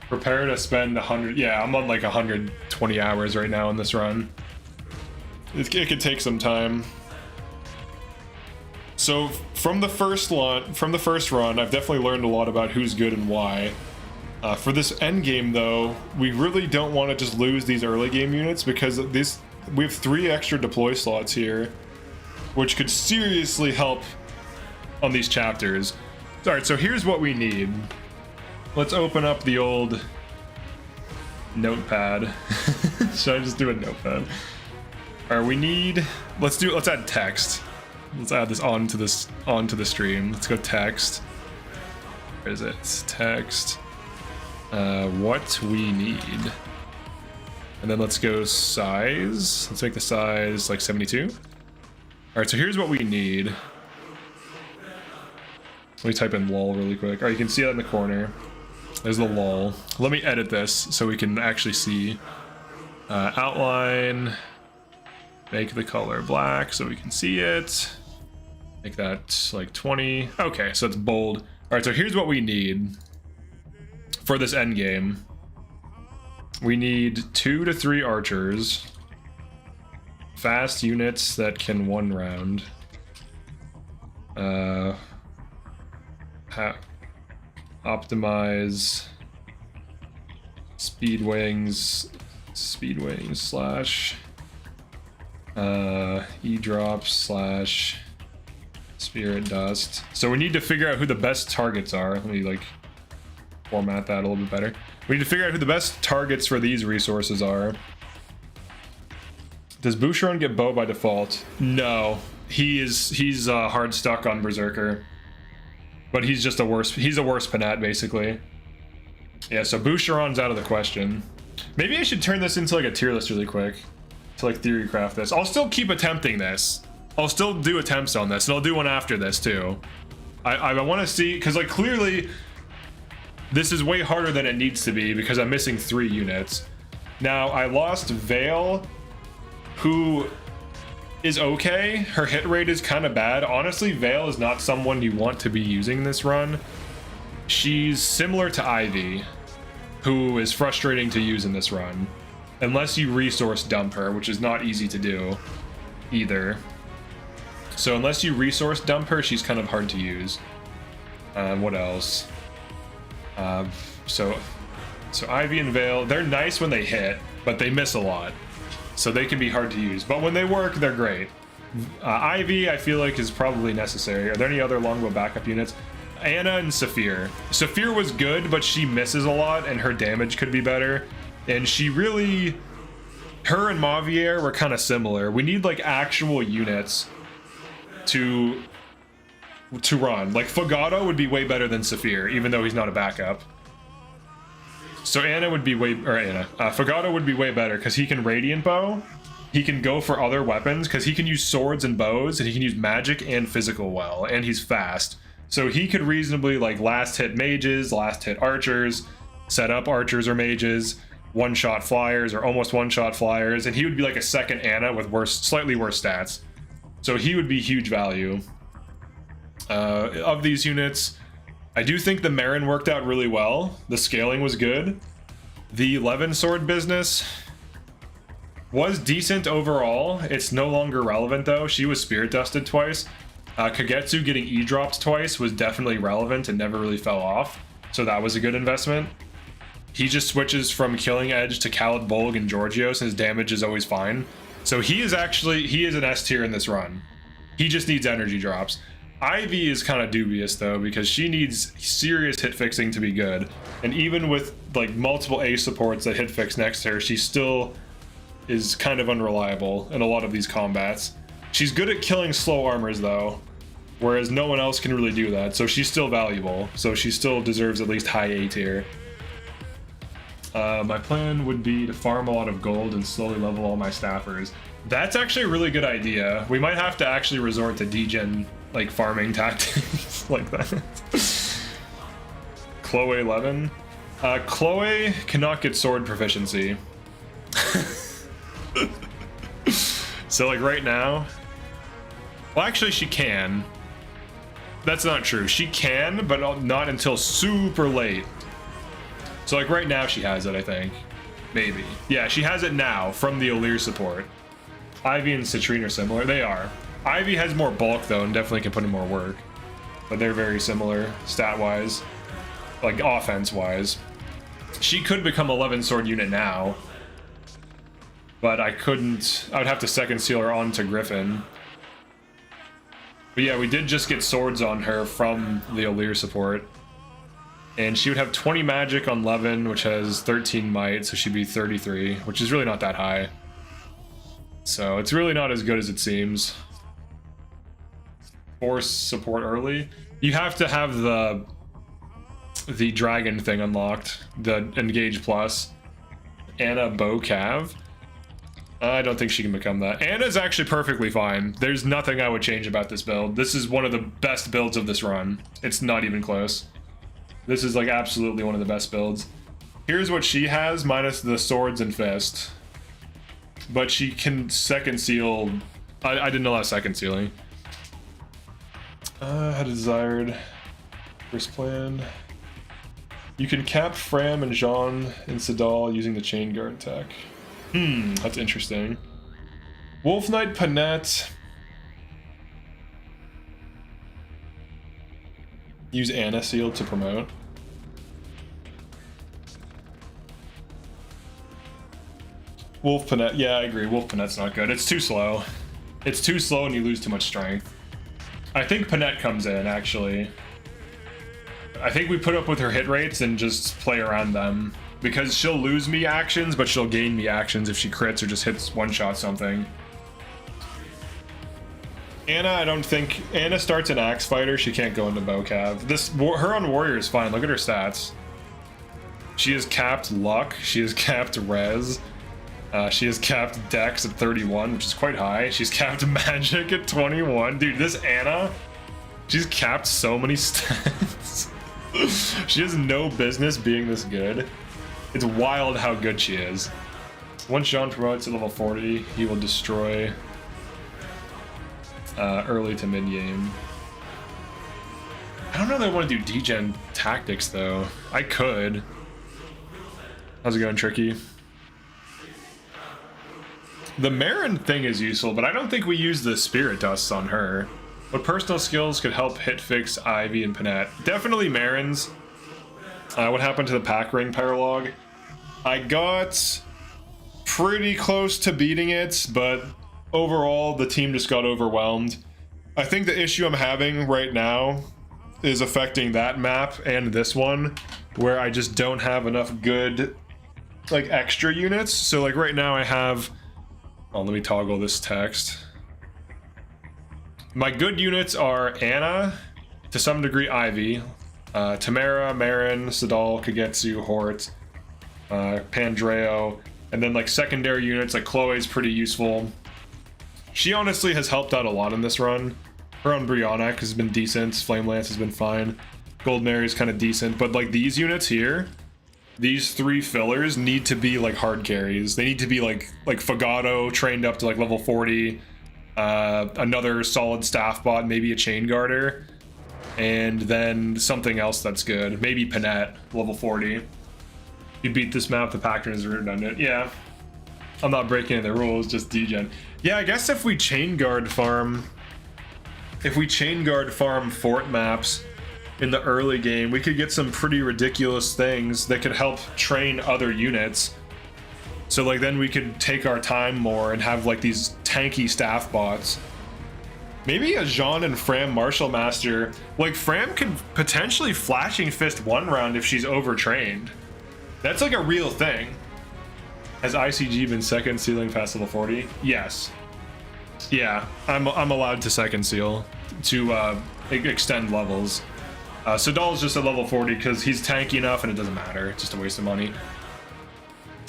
Prepare to spend 100. Yeah, I'm on like 120 hours right now in this run. It could take some time. So from the first run, I've definitely learned a lot about who's good and why. For this end game, though, we really don't want to just lose these early game units, because we have 3 extra deploy slots here, which could seriously help on these chapters. All right, so here's what we need. Let's open up the old notepad. Should I just do a notepad? All right, we need. Let's add text. Let's add this onto the stream. Let's go text. Where is it? It's text. What we need. And then let's go size. Let's make the size like 72. All right, so here's what we need. Let me type in lol really quick. All right, you can see that in the corner. There's the lol. Let me edit this so we can actually see. Outline. Make the color black so we can see it. Make that like 20. Okay, so it's bold. All right, so here's what we need for this end game. We need 2 to 3 archers, fast units that can 1 round. Optimize speed wings slash e-drops slash spirit dust. So we need to figure out who the best targets are. Let me like format that a little bit better. We need to figure out who the best targets for these resources are. Does Boucheron get bow by default? No, he's hard stuck on Berserker, but he's a worse Panat basically. Yeah, so Boucheron's out of the question. Maybe I should turn this into like a tier list really quick to like theory craft this. I'll still keep attempting this. I'll still do attempts on this, and I'll do one after this too. I want to see, because like clearly this is way harder than it needs to be because I'm missing 3 units. Now I lost Vale, who is okay. Her hit rate is kind of bad. Honestly, Vale is not someone you want to be using this run. She's similar to Ivy, who is frustrating to use in this run, unless you resource dump her, which is not easy to do either. So unless you resource dump her, she's kind of hard to use. What else? So Ivy and Vale, they're nice when they hit, but they miss a lot. So they can be hard to use, but when they work, they're great. Ivy, I feel like, is probably necessary. Are there any other longbow backup units? Anna and Saphir. Saphir was good, but she misses a lot, and her damage could be better. And she really... Her and Mavier were kind of similar. We need, like, actual units to run. Like, Fogado would be way better than Saphir, even though he's not a backup. So Anna would be Fogado would be way better because he can Radiant Bow. He can go for other weapons because he can use swords and bows, and he can use magic and physical well, and he's fast. So he could reasonably like last hit mages, last hit archers, set up archers or mages, one-shot flyers or almost one-shot flyers, and he would be like a second Anna with slightly worse stats. So he would be huge value. Of these units, I do think the Marin worked out really well. The scaling was good. The Levin sword business was decent overall. It's no longer relevant though. She was spirit dusted twice. Kagetsu getting e-dropped twice was definitely relevant and never really fell off. So that was a good investment. He just switches from Killing Edge to Khaled Bolg and Georgios, and his damage is always fine. So he is an S tier in this run. He just needs energy drops. Ivy is kind of dubious though, because she needs serious hit fixing to be good. And even with like multiple A supports that hit fix next to her, she still is kind of unreliable in a lot of these combats. She's good at killing slow armors though, whereas no one else can really do that. So she's still valuable. So she still deserves at least high A tier. My plan would be to farm a lot of gold and slowly level all my staffers. That's actually a really good idea. We might have to actually resort to degen like farming tactics like that. Chloe 11. Chloe cannot get sword proficiency. So like right now, well actually she can. That's not true. She can, but not until super late. So like right now she has it, I think. Maybe. Yeah, she has it now from the Olir support. Ivy and Citrine are similar. They are. Ivy has more bulk though and definitely can put in more work. But they're very similar stat-wise. Like offense-wise. She could become 11 sword unit now. But I couldn't. I would have to second seal her onto Griffin. But yeah, we did just get swords on her from the Olir support. And she would have 20 magic on Levin, which has 13 might, so she'd be 33, which is really not that high. So it's really not as good as it seems. Force support early. You have to have the dragon thing unlocked, the engage plus. Anna Bow Cav. I don't think she can become that. Anna's actually perfectly fine. There's nothing I would change about this build. This is one of the best builds of this run. It's not even close. This is like absolutely one of the best builds. Here's what she has, minus the swords and fist. But she can second seal. I didn't allow second sealing. Had desired. First plan. You can cap Fram and Jean and Sedal using the chain guard tech. That's interesting. Wolf Knight Panette. Use Anna Seal to promote. Wolf Panette, yeah, I agree. Wolf Panette's not good. It's too slow. It's too slow and you lose too much strength. I think Panette comes in, actually. I think we put up with her hit rates and just play around them. Because she'll lose me actions, but she'll gain me actions if she crits or just hits one-shot something. Anna, I don't think... Anna starts an Axe Fighter, she can't go into Bocav. Her on Warrior is fine, look at her stats. She has capped Luck, she has capped Res, she has capped Dex at 31, which is quite high. She's capped Magic at 21. Dude, this Anna, she's capped so many stats. She has no business being this good. It's wild how good she is. Once Jean promotes to level 40, he will destroy early to mid game. I don't know that I want to do degen tactics though. I could. How's it going, Tricky? The Marin thing is useful, but I don't think we use the Spirit Dusts on her. What personal skills could help hit fix Ivy and Panette? Definitely Marin's. What happened to the Pack Ring Paralogue? I got pretty close to beating it, but overall the team just got overwhelmed. I think the issue I'm having right now is affecting that map and this one, where I just don't have enough good like extra units. So like right now I have, oh, let me toggle this text. My good units are Anna, to some degree Ivy, Tamara, Marin, Sedal, Kagetsu, Hort, Pandreo, and then like secondary units like Chloe's pretty useful. She honestly has helped out a lot in this run. Her on Brionac has been decent, Flame Lance has been fine, Gold Mary is kind of decent, but like these units here, these three fillers need to be like hard carries. They need to be like Fagato trained up to like level 40, another solid staff bot, maybe a chain guarder, and then something else that's good. Maybe Panette, level 40. You beat this map, the pattern is redundant. Yeah. I'm not breaking any of the rules, just degen. Yeah, I guess if we chain guard farm fort maps in the early game, we could get some pretty ridiculous things that could help train other units. So like then we could take our time more and have like these tanky staff bots. Maybe a Jean and Fram Martial Master. Like Fram could potentially Flashing Fist one round if she's overtrained. That's like a real thing. Has ICG been second sealing past level 40? Yes. Yeah, I'm allowed to second seal to extend levels. Sadal's just at level 40 because he's tanky enough and it doesn't matter. It's just a waste of money.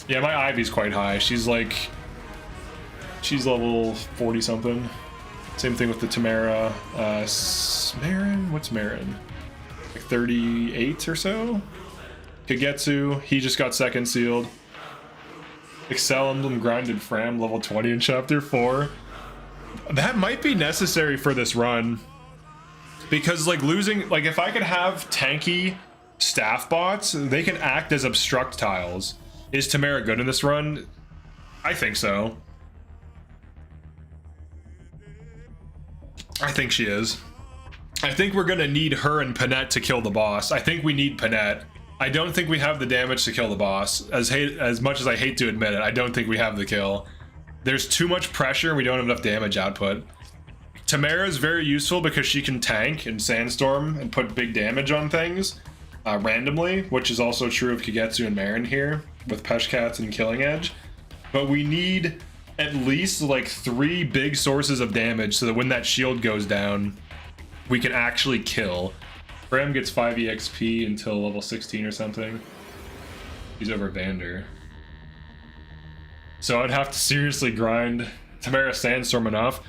Yeah, my Ivy's quite high. She's level 40 something. Same thing with the Tamara. Marin? What's Marin? Like 38 or so? Kagetsu, he just got second sealed. Excel Emblem grinded Fram level 20 in chapter 4. That might be necessary for this run. Because like losing, like if I could have tanky staff bots, they can act as obstruct tiles. Is Tamara good in this run? I think so. I think she is. I think we're gonna need her and Panette to kill the boss. I think we need Panette. I don't think we have the damage to kill the boss. As much as I hate to admit it, I don't think we have the kill. There's too much pressure and we don't have enough damage output. Tamara is very useful because she can tank and sandstorm and put big damage on things randomly, which is also true of Kagetsu and Marin here with Peshkats and Killing Edge. But we need at least like 3 big sources of damage so that when that shield goes down, we can actually kill. Fram gets 5 EXP until level 16 or something. He's over Vander. So I'd have to seriously grind Tamara Sandstorm enough.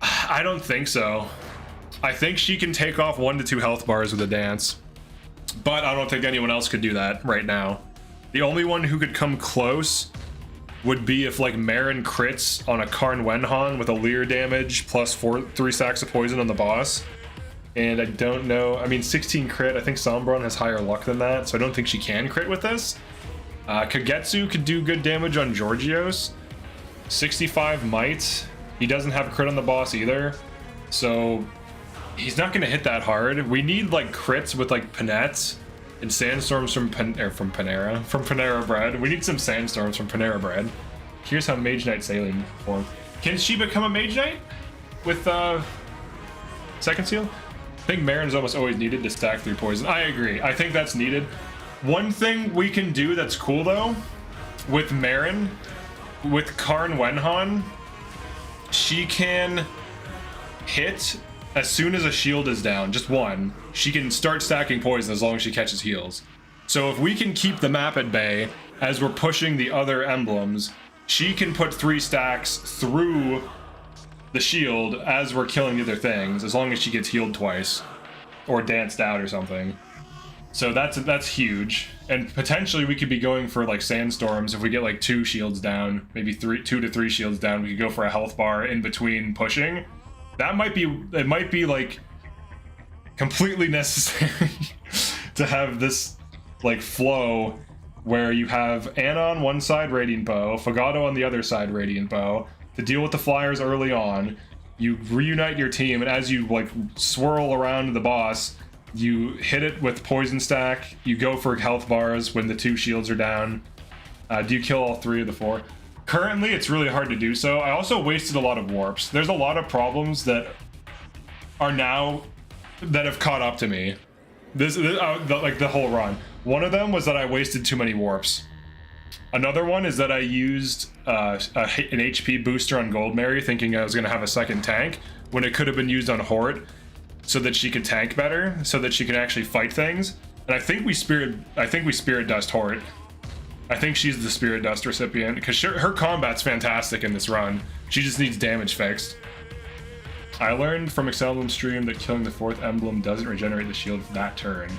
I don't think so. I think she can take off 1 to 2 health bars with a dance. But I don't think anyone else could do that right now. The only one who could come close would be if like Marin crits on a Karn Wenhan with a Leer damage plus 3 stacks of poison on the boss. And I don't know, I mean 16 crit, I think Sombron has higher luck than that, so I don't think she can crit with this. Kagetsu could do good damage on Georgios. 65 might. He doesn't have crit on the boss either, so he's not gonna hit that hard. We need like crits with like Panette and sandstorms from Panera Bread. We need some sandstorms from Panera Bread. Here's how Mage Knight Saline form. Can she become a Mage Knight with second seal? I think Marin's almost always needed to stack 3 poison. I agree. I think that's needed. One thing we can do that's cool though, with Marin, with Karn Wenhan, she can hit as soon as a shield is down, just 1. She can start stacking poison as long as she catches heals. So if we can keep the map at bay as we're pushing the other emblems, she can put 3 stacks through the shield as we're killing the other things, as long as she gets healed twice or danced out or something. So that's huge. And potentially we could be going for like sandstorms if we get like 2 shields down, maybe 2 to 3 shields down. We could go for a health bar in between pushing. That might be, it might be like completely necessary to have this like flow where you have Anna on one side, Radiant Bow, Fagato on the other side, Radiant Bow, to deal with the flyers early on. You reunite your team, and as you like swirl around the boss, you hit it with poison stack, you go for health bars when the 2 shields are down. Do you kill all 3 of the 4? Currently, it's really hard to do so. I also wasted a lot of warps. There's a lot of problems that are now, that have caught up to me. Like the whole run. One of them was that I wasted too many warps. Another one is that I used an HP booster on Goldmary thinking I was going to have a second tank when it could have been used on Hort so that she could tank better, so that she can actually fight things. And I think we Spirit Dust Hort. I think she's the Spirit Dust recipient because her combat's fantastic in this run. She just needs damage fixed. I learned from Excel Emblem stream that killing the 4th emblem doesn't regenerate the shield for that turn.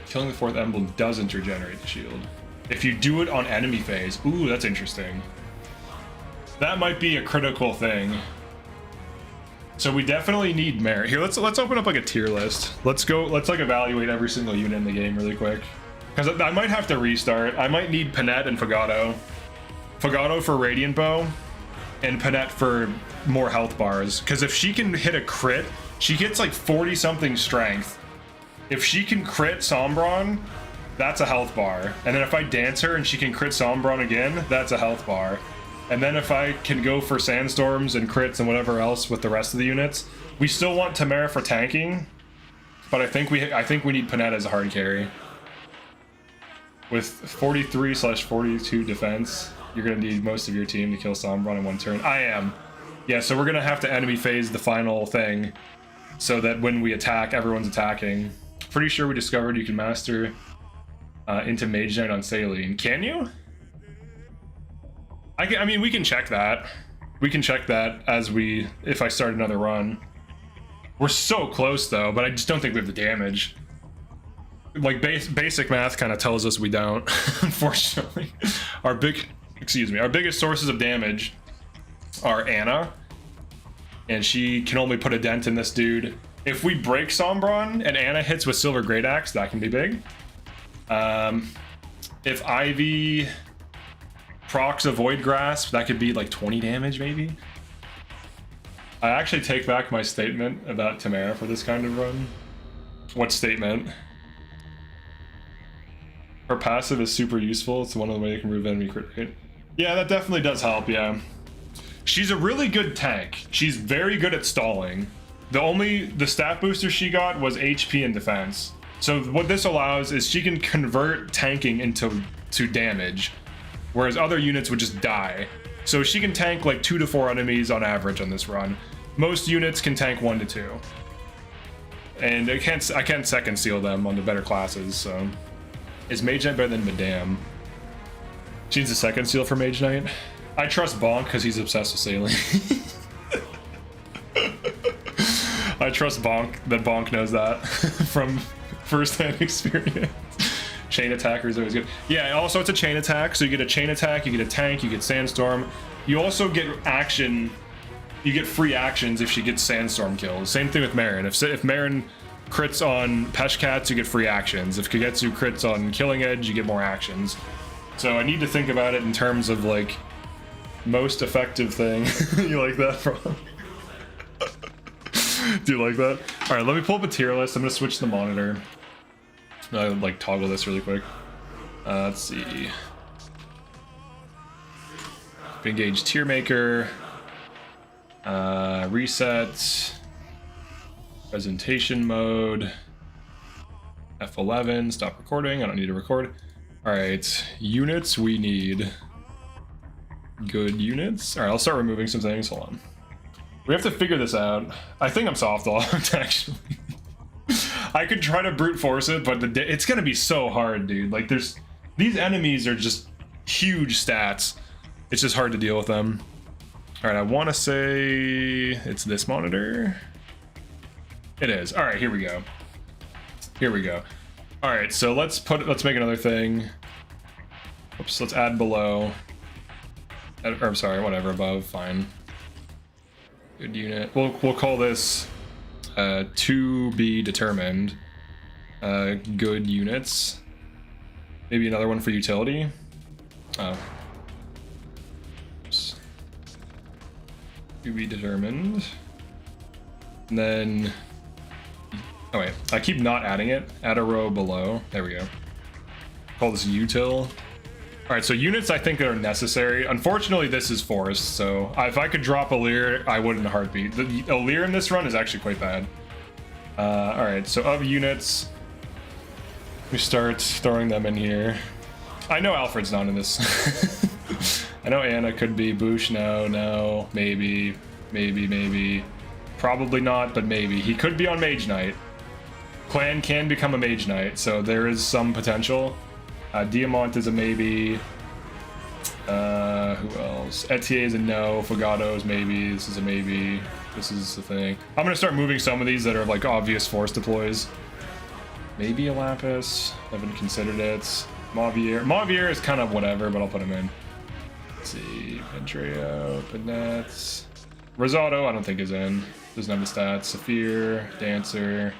Killing the 4th emblem doesn't regenerate the shield. If you do it on enemy phase, ooh, that's interesting. That might be a critical thing. So we definitely need merit. Here, let's open up like a tier list. Let's like evaluate every single unit in the game really quick. Because I might have to restart. I might need Panette and Fagato. Fagato for Radiant Bow, and Panette for more health bars. Because if she can hit a crit, she gets like 40 something strength. If she can crit Sombron, that's a health bar. And then if I dance her and she can crit sombron again, that's a health bar. And then if I can go for sandstorms and crits and whatever else with the rest of the units, we still want Tamara for tanking, but I think we need Panetta as a hard carry. With 43/42 defense, you're gonna need most of your team to kill sombron in one turn. I am. Yeah, so we're gonna have to enemy phase the final thing, so that when we attack, everyone's attacking. Pretty sure we discovered you can master into Mage Knight on Saline. Can you? I mean, we can check that. We can check that if I start another run. We're so close though, but I just don't think we have the damage. Like basic math kind of tells us we don't, unfortunately. Our biggest sources of damage are Anna, and she can only put a dent in this dude. If we break Sombron and Anna hits with Silver Great Axe, that can be big. If Ivy procs a Void Grasp, that could be like 20 damage maybe. I actually take back my statement about Tamara for this kind of run. What statement? Her passive is super useful. It's one of the ways you can remove enemy crit rate. Yeah, that definitely does help, yeah. She's a really good tank. She's very good at stalling. The stat booster she got was HP and defense. So what this allows is she can convert tanking into damage, whereas other units would just die. So she can tank like 2 to 4 enemies on average on this run. Most units can tank 1 to 2. And I can't second seal them on the better classes, so. Is Mage Knight better than Madame? She needs a second seal for Mage Knight. I trust Bonk because he's obsessed with sailing. I trust Bonk that Bonk knows that from first-hand experience. Chain attacker is always good. Yeah, also it's a chain attack, so you get a chain attack, you get a tank, you get sandstorm. You also get action, you get free actions if she gets sandstorm kills. Same thing with Marin. If Marin crits on Peshkats, you get free actions. If Kagetsu crits on Killing Edge, you get more actions. So I need to think about it in terms of like most effective thing. You like that, bro? Do you like that? All right, let me pull up a tier list. I'm gonna switch the monitor. I'll like toggle this really quick. Let's see. Engage tier maker. Reset. Presentation mode. F11. Stop recording. I don't need to record. All right, units we need. Good units. All right, I'll start removing some things. Hold on. We have to figure this out. I think I'm soft locked actually. I could try to brute force it, but it's gonna be so hard, dude. Like these enemies are just huge stats. It's just hard to deal with them. All right, I want to say it's this monitor. It is. All right, here we go. Here we go. All right, so let's make another thing. Oops, let's add below. Or I'm sorry, whatever, above, fine. Good unit. We'll call this to be determined. Good units. Maybe another one for utility. Oh. Oops. To be determined. And then. Oh wait, I keep not adding it. Add a row below. There we go. Call this util. All right, so units I think are necessary. Unfortunately, this is forced, so if I could drop Alir, I would in a heartbeat. The Alir in this run is actually quite bad. All right, so of units, we start throwing them in here. I know Alfred's not in this. I know Anna could be. Boosh, no, maybe. Probably not, but maybe. He could be on Mage Knight. Clan can become a Mage Knight, so there is some potential. Diamant is a maybe. Who else? Etier is a no. Fagato is maybe. This is a maybe. This is the thing. I'm gonna start moving some of these that are like obvious force deploys. Maybe a Lapis. Haven't considered it. Mauvier. Mauvier is kind of whatever, but I'll put him in. Let's see. Ventreo, Panets. Rosado, I don't think is in. Doesn't have the stats. Saphir, Dancer.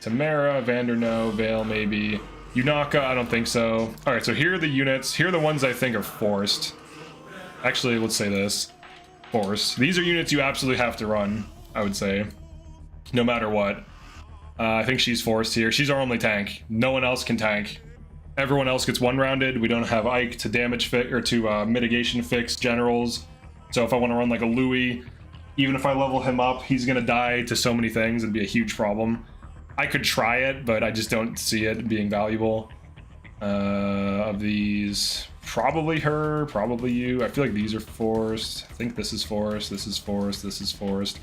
Tamara, Vander, no. Vale, maybe. Yunaka, I don't think so. All right, so here are the units. Here are the ones I think are forced. Actually, let's say this. Forced. These are units you absolutely have to run, I would say. No matter what. I think she's forced here. She's our only tank. No one else can tank. Everyone else gets one rounded. We don't have Ike to damage fix or to mitigation fix generals. So if I want to run like a Louis, even if I level him up, he's gonna die to so many things and be a huge problem. I could try it, but I just don't see it being valuable. Of these, probably her, probably you. I feel like these are forced. I think this is forced, this is forced, this is forced.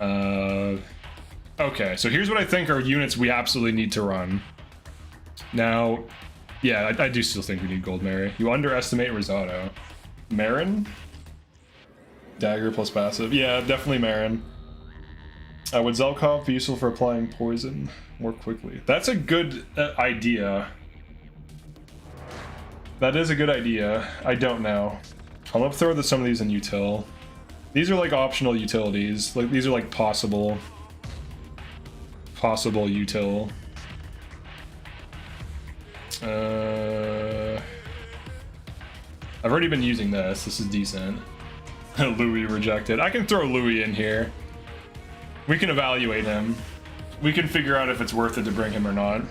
Okay, so here's what I think are units we absolutely need to run. Now, yeah, I do still think we need Gold Mary. You underestimate Risotto. Marin? Dagger plus passive. Yeah, definitely Marin. Would Zelkov be useful for applying poison more quickly? That's a good idea. That is a good idea. I don't know. I'm gonna throw some of these in util. These are like optional utilities. Like these are like possible util. I've already been using this. This is decent. Louis rejected. I can throw Louis in here. We can evaluate him. We can figure out if it's worth it to bring him or not.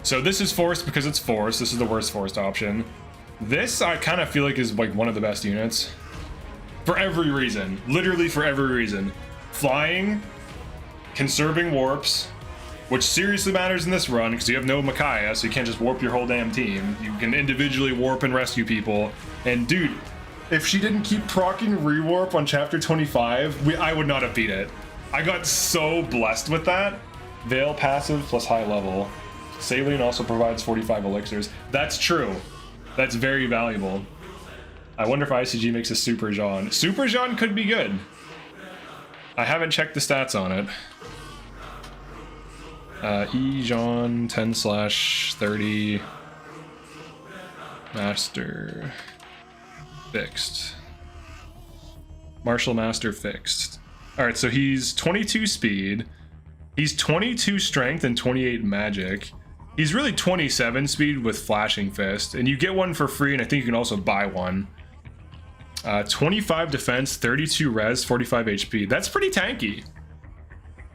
So this is forced because it's forced. This is the worst forced option. This I kind of feel like is like one of the best units. For every reason. Literally for every reason. Flying, conserving warps, which seriously matters in this run because you have no Micaiah, so you can't just warp your whole damn team. You can individually warp and rescue people. And dude, if she didn't keep proccing rewarp on chapter 25, I would not have beat it. I got so blessed with that. Veil passive plus high level. Saline also provides 45 elixirs. That's true. That's very valuable. I wonder if ICG makes a Super Jean. Super Jean could be good. I haven't checked the stats on it. E Jean 10/30 Master fixed. Martial Master fixed. All right, so he's 22 speed. He's 22 strength and 28 magic. He's really 27 speed with Flashing Fist, and you get one for free, and I think you can also buy one. 25 defense, 32 res, 45 HP. That's pretty tanky.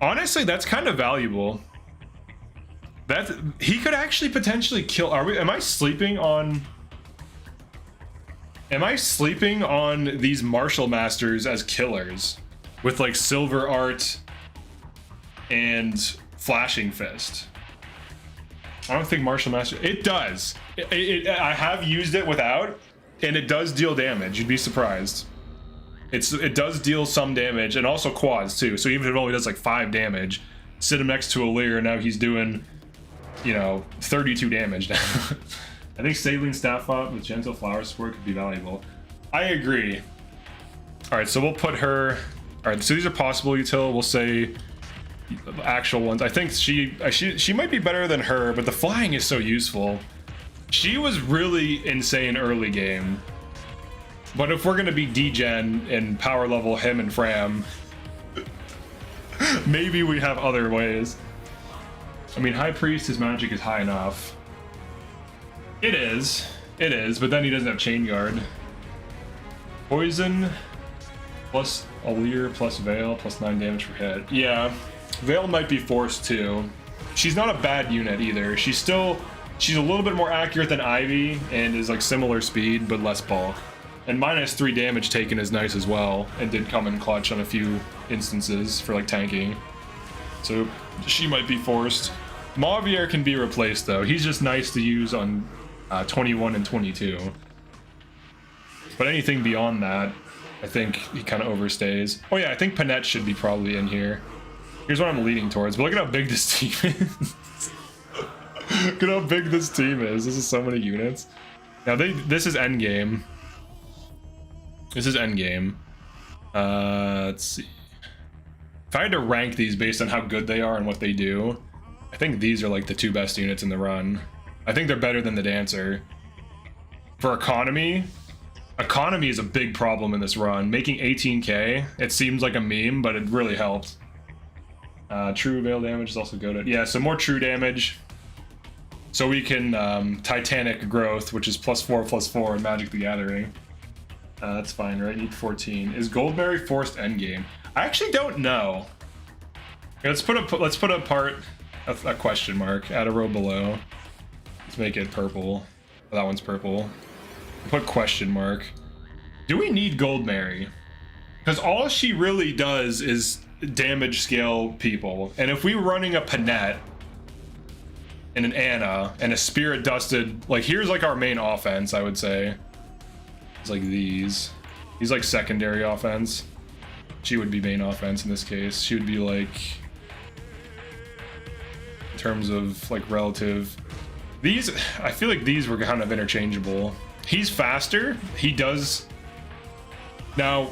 Honestly, that's kind of valuable. He could actually potentially kill. Am I sleeping on these Martial Masters as killers with like Silver Art and Flashing Fist? I don't think Martial Master. It does. I have used it without, and it does deal damage. You'd be surprised. It does deal some damage, and also quads too. So even if it only does like 5 damage, sit him next to a Lear, now he's doing, you know, 32 damage now. I think Saline Staff Font with Gentle Flower Support could be valuable. I agree. All right, so we'll put her. All right, so these are possible util. We'll say actual ones. I think she might be better than her, but the flying is so useful. She was really insane early game, but if we're gonna be degen and power level him and Fram, maybe we have other ways. I mean, High Priest, his magic is high enough. It is, but then he doesn't have Chain Guard. Poison plus Allure plus Veil plus 9 damage per hit. Yeah, Veil might be forced too. She's not a bad unit either. She's a little bit more accurate than Ivy and is like similar speed but less bulk. And -3 damage taken is nice as well, and did come in clutch on a few instances for like tanking. So she might be forced. Mauvier can be replaced though. He's just nice to use on 21 and 22. But anything beyond that, I think he kind of overstays. Oh yeah, I think Panette should be probably in here. Here's what I'm leaning towards, but look at how big this team is. Look at how big this team is. This is so many units. Now this is endgame. This is endgame. Let's see. If I had to rank these based on how good they are and what they do, I think these are like the 2 best units in the run. I think they're better than the Dancer. For economy is a big problem in this run. Making 18k, it seems like a meme, but it really helped. True Veil damage is also good at. Yeah, so more true damage. So we can Titanic Growth, which is +4/+4 in Magic the Gathering. That's fine, right? Need 14. Is Goldberry forced endgame? I actually don't know. Okay, let's put a question mark, add a row below. Let's make it purple. Oh, that one's purple. Put question mark. Do we need Gold Mary? Because all she really does is damage scale people. And if we were running a Panette and an Anna and a Spirit Dusted, like here's like our main offense, I would say. It's like these. He's like secondary offense. She would be main offense in this case. She would be like, in terms of like relative. These, I feel like these were kind of interchangeable. He's faster. He does. Now,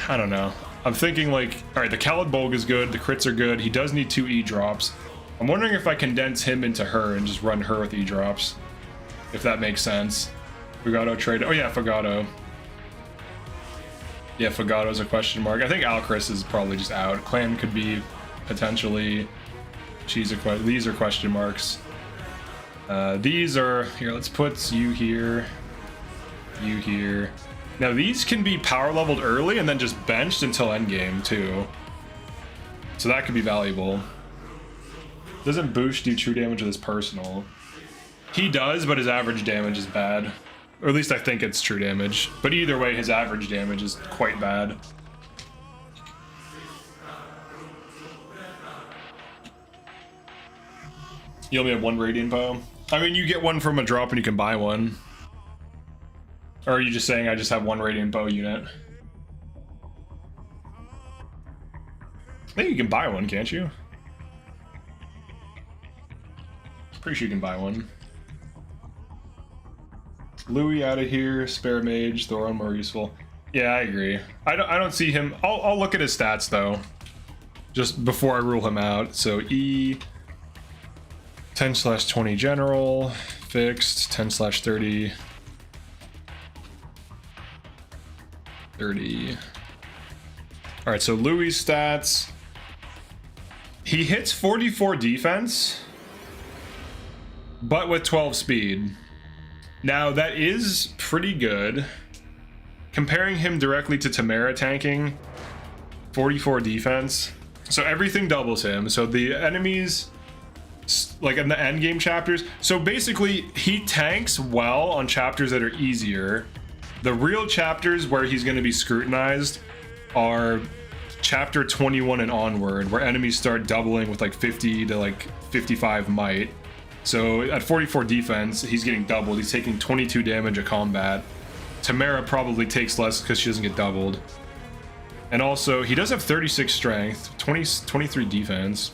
I don't know. I'm thinking like, all right, the Khaled Bolg is good. The crits are good. He does need 2 E-drops. I'm wondering if I condense him into her and just run her with E-drops. If that makes sense. Fagato trade. Oh yeah, Fagato. Yeah, Fagato's a question mark. I think Alcris is probably just out. Clan could be potentially. These are question marks. These are here. Let's put you here. You here. Now these can be power leveled early and then just benched until endgame too. So that could be valuable. Doesn't Boosh do true damage with his personal? He does, but his average damage is bad. Or at least I think it's true damage. But either way, his average damage is quite bad. You only have 1 Radiant Bow? I mean, you get one from a drop and you can buy one. Or are you just saying I just have 1 Radiant Bow unit? I think you can buy one, can't you? Pretty sure you can buy one. Louis out of here, spare mage, Thoron more useful. Yeah, I agree. I don't see him. I'll look at his stats though, just before I rule him out. So E 10/20 general, fixed 10/30. 30. All right, so Louis' stats. He hits 44 defense, but with 12 speed. Now that is pretty good. Comparing him directly to Tamara tanking, 44 defense. So everything doubles him. So the enemies, like in the end game chapters. So basically he tanks well on chapters that are easier. The real chapters where he's going to be scrutinized are chapter 21 and onward, where enemies start doubling with like 50 to like 55 might. So at 44 defense, he's getting doubled. He's taking 22 damage a combat. Tamara probably takes less because she doesn't get doubled. And also, he does have 36 strength, 23 defense.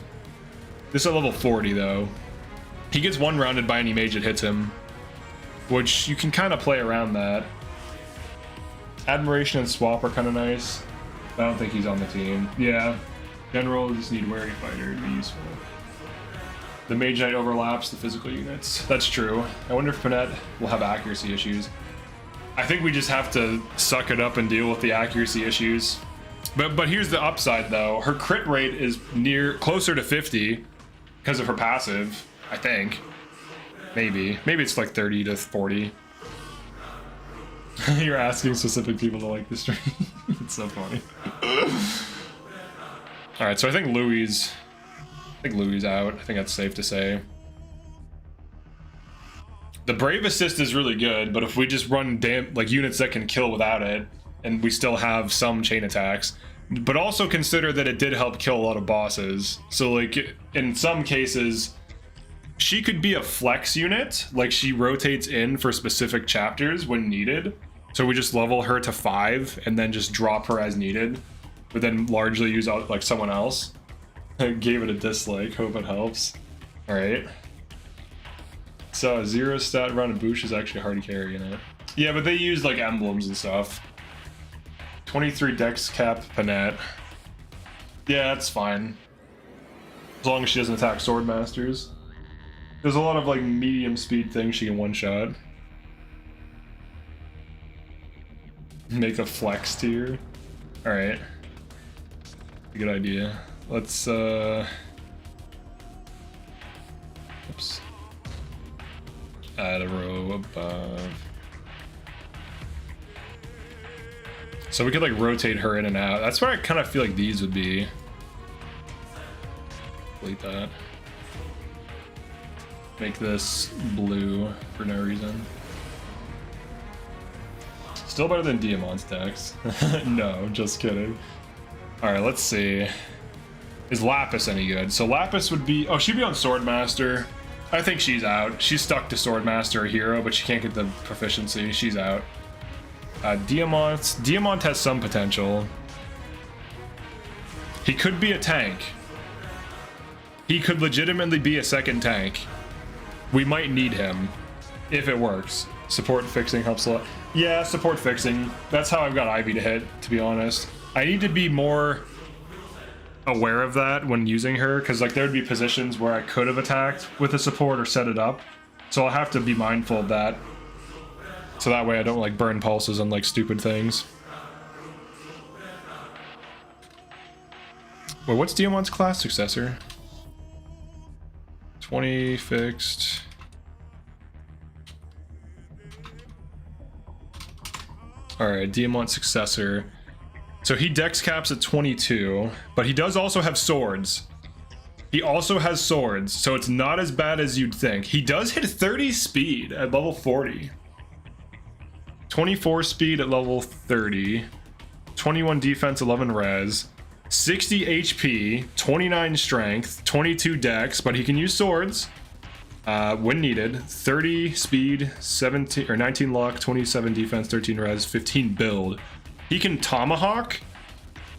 This is at level 40 though. He gets one rounded by any mage that hits him, which you can kind of play around that. Admiration and swap are kind of nice. I don't think he's on the team. Yeah, general just need wary fighter to be useful. The Mage Knight overlaps the physical units. That's true. I wonder if Panette will have accuracy issues. I think we just have to suck it up and deal with the accuracy issues. But here's the upside though. Her crit rate is closer to 50 because of her passive, I think. Maybe it's like 30 to 40. You're asking specific people to like this stream. It's so funny. All right, so I think Louis out. I think that's safe to say. The Brave Assist is really good, but if we just run like units that can kill without it, and we still have some chain attacks, but also consider that it did help kill a lot of bosses. So like in some cases, she could be a flex unit, like she rotates in for specific chapters when needed. So we just level her to 5 and then just drop her as needed, but then largely use out like someone else. I gave it a dislike, hope it helps. All right. So a 0 stat run of Boosh is actually hard to carry in it. Yeah, but they use like emblems and stuff. 23 dex cap Panette. Yeah, that's fine. As long as she doesn't attack sword masters. There's a lot of like medium speed things she can one shot. Make a flex tier. All right. Good idea. Let's oops. Add a row above. So we could like rotate her in and out. That's where I kind of feel like these would be. Delete that. Make this blue for no reason. Still better than Diamant's decks. No, just kidding. Alright, let's see. Is Lapis any good? So Lapis would be... Oh, she'd be on Swordmaster. I think she's out. She's stuck to Swordmaster or Hero, but she can't get the proficiency. She's out. Diamant has some potential. He could be a tank. He could legitimately be a second tank. We might need him if it works. Support fixing helps a lot. Yeah, support fixing. That's how I've got Ivy to hit, to be honest. I need to be more aware of that when using her, because like there would be positions where I could have attacked with a support or set it up. So I'll have to be mindful of that. So that way I don't like burn pulses on like stupid things. Wait, what's Diamant's class successor? 20 fixed. Alright, Diamant successor. So he dex caps at 22, but he does also have swords. He also has swords, so it's not as bad as you'd think. He does hit 30 speed at level 40. 24 speed at level 30. 21 defense, 11 res. 60 HP, 29 strength, 22 dex, but he can use swords when needed. 30 speed, 17 or 19 luck, 27 defense, 13 res, 15 build. He can tomahawk.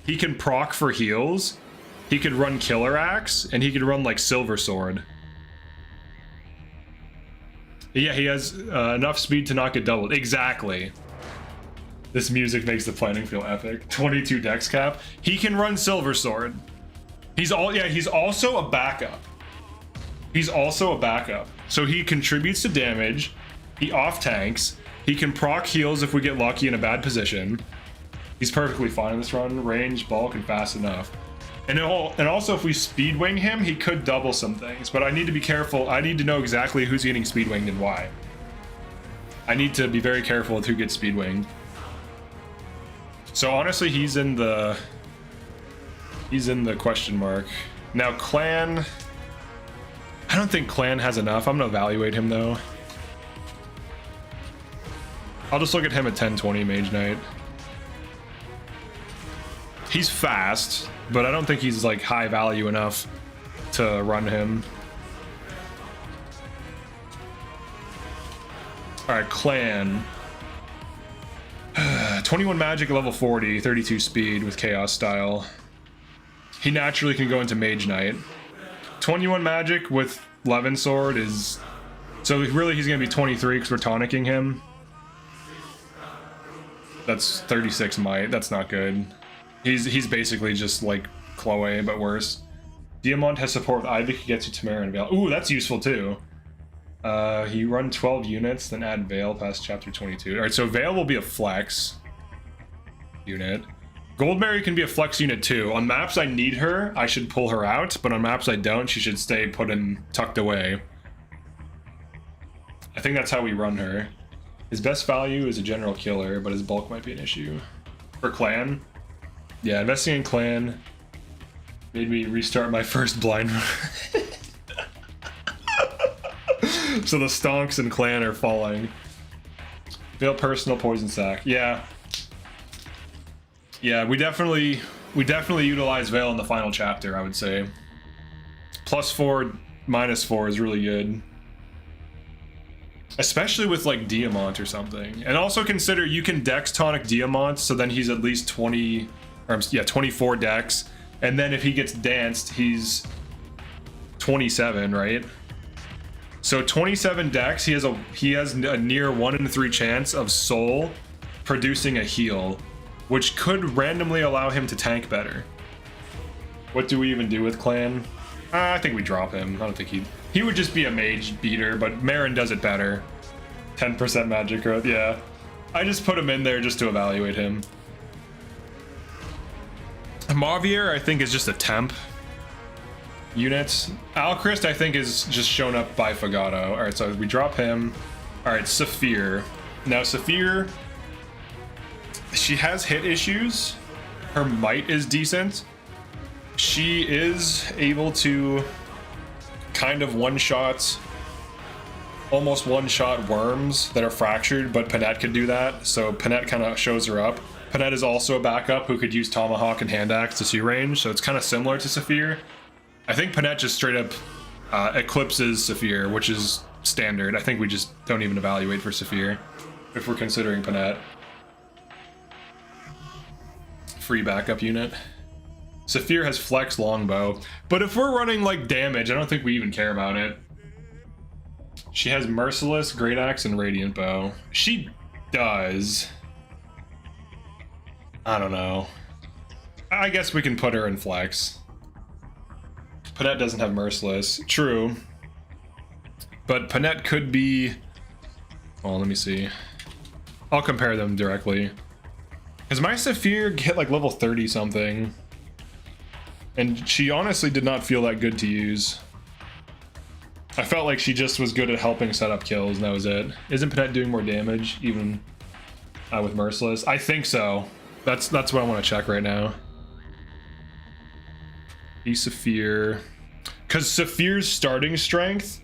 He can proc for heals. He could run killer axe, and he could run like silver sword. Yeah, he has enough speed to not get doubled. Exactly. This music makes the planning feel epic. 22 dex cap. He can run silver sword. He's also a backup. He's also a backup. So he contributes to damage. He off tanks. He can proc heals if we get lucky in a bad position. He's perfectly fine in this run. Range, bulk, and fast enough. And also if we speed wing him, he could double some things. But I need to be careful. I need to know exactly who's getting speed winged and why. I need to be very careful with who gets speed winged. So honestly, he's in the question mark. Now Clan, I don't think Clan has enough. I'm gonna evaluate him though. I'll just look at him at 1020 Mage Knight. He's fast, but I don't think he's like high value enough to run him. All right, Clan. 21 magic level 40, 32 speed with chaos style. He naturally can go into Mage Knight. 21 magic with Levin sword is... So really he's gonna be 23 because we're tonicking him. That's 36 might, that's not good. He's basically just like Chloe, but worse. Diamant has support with Ivy, can get you Tamara and Veil. Ooh, that's useful too. He run 12 units, then add Veil past chapter 22. Alright, so Veil will be a flex unit. Goldberry can be a flex unit too. On maps I need her, I should pull her out, but on maps I don't, she should stay put in tucked away. I think that's how we run her. His best value is a general killer, but his bulk might be an issue. For Clan? Yeah, investing in Clan made me restart my first blind run. So the stonks and Clan are falling. Veil personal poison sack. Yeah. Yeah, we definitely utilize Veil in the final chapter, I would say. +4, -4 is really good. Especially with like Diamant or something. And also consider you can dex tonic Diamant, so then he's at least 20 or yeah, 24 dex. And then if he gets danced, he's 27, right? So 27 dex, he has a near 1 in 3 chance of soul producing a heal, which could randomly allow him to tank better. What do we even do with Clan? I think we drop him. I don't think he would just be a mage beater, but Marin does it better. 10% magic growth, yeah. I just put him in there just to evaluate him. Mavier, I think, is just a temp unit. Alchrist, I think, is just shown up by Fagato. Alright, so we drop him. Alright, Saphir. Now, Saphir, she has hit issues. Her might is decent. She is able to kind of one-shot almost one-shot worms that are fractured, but Panette could do that, so Panette kind of shows her up. Panette is also a backup who could use Tomahawk and Hand Axe to see range, so it's kind of similar to Saphir. I think Panette just straight up eclipses Saphir, which is standard. I think we just don't even evaluate for Saphir if we're considering Panette. Free backup unit. Saphir has flex longbow, but if we're running like damage, I don't think we even care about it. She has merciless, great axe, and radiant bow. She does. I don't know. I guess we can put her in flex. Panette doesn't have merciless. True. But Panette could be... Oh, let me see. I'll compare them directly. Because my Saphir hit like level 30 something. And she honestly did not feel that good to use. I felt like she just was good at helping set up kills, and that was it. Isn't Panette doing more damage, even with merciless? I think so. That's what I want to check right now. Saphir, because Saphir's starting strength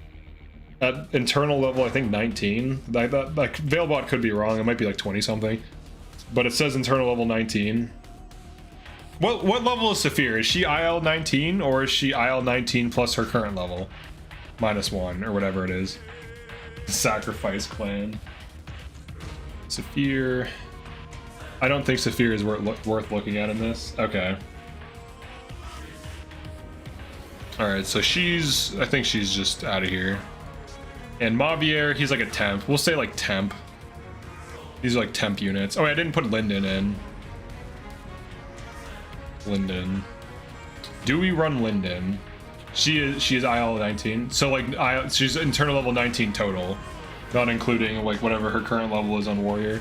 at internal level, I think 19. Like Veilbot could be wrong. It might be like 20 something, but it says internal level 19. What level is Saphir? Is she IL 19 or is she IL 19 plus her current level -1 or whatever it is? Sacrifice clan. Saphir. I don't think Saphir is worth looking at in this. Okay. Alright, so I think she's just out of here. And Mavier, he's like a temp. We'll say like temp. These are like temp units. Oh, I didn't put Linden in. Linden. Do we run Linden? She is IL 19. So like she's internal level 19 total. Not including like whatever her current level is on Warrior.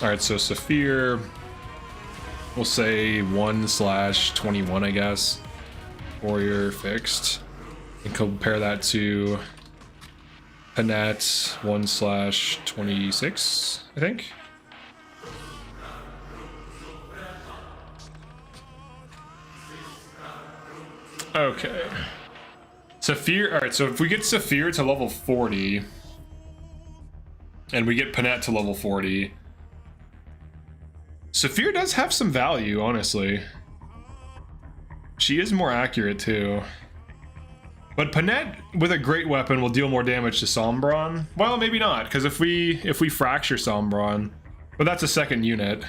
Alright, so Saphir, we'll say 1/21, I guess. Warrior fixed. And compare that to Panette 1/26, I think. Okay. Saphir, alright, so if we get Saphir to level 40, and we get Panette to level 40, Saphir does have some value, honestly. She is more accurate too. But Panette with a great weapon will deal more damage to Sombron. Well, maybe not, because if we fracture Sombron, but that's a second unit.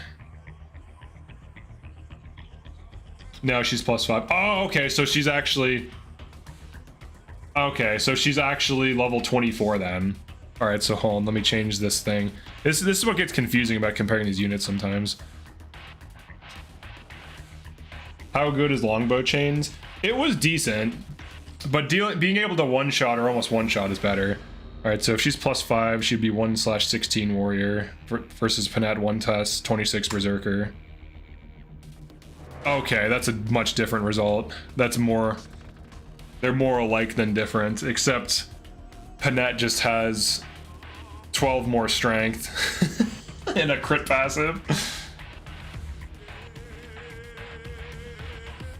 No, she's +5. Oh, okay, so she's actually... Okay, so she's actually level 24 then. Alright, so hold on, let me change this thing. This is what gets confusing about comparing these units sometimes. How good is longbow chains? It was decent, but being able to one-shot or almost one-shot is better. Alright, so if she's +5, she'd be 1/16 warrior versus Panette 1/26 berserker. Okay, that's a much different result. That's more... They're more alike than different, except Panette just has 12 more strength and a crit passive.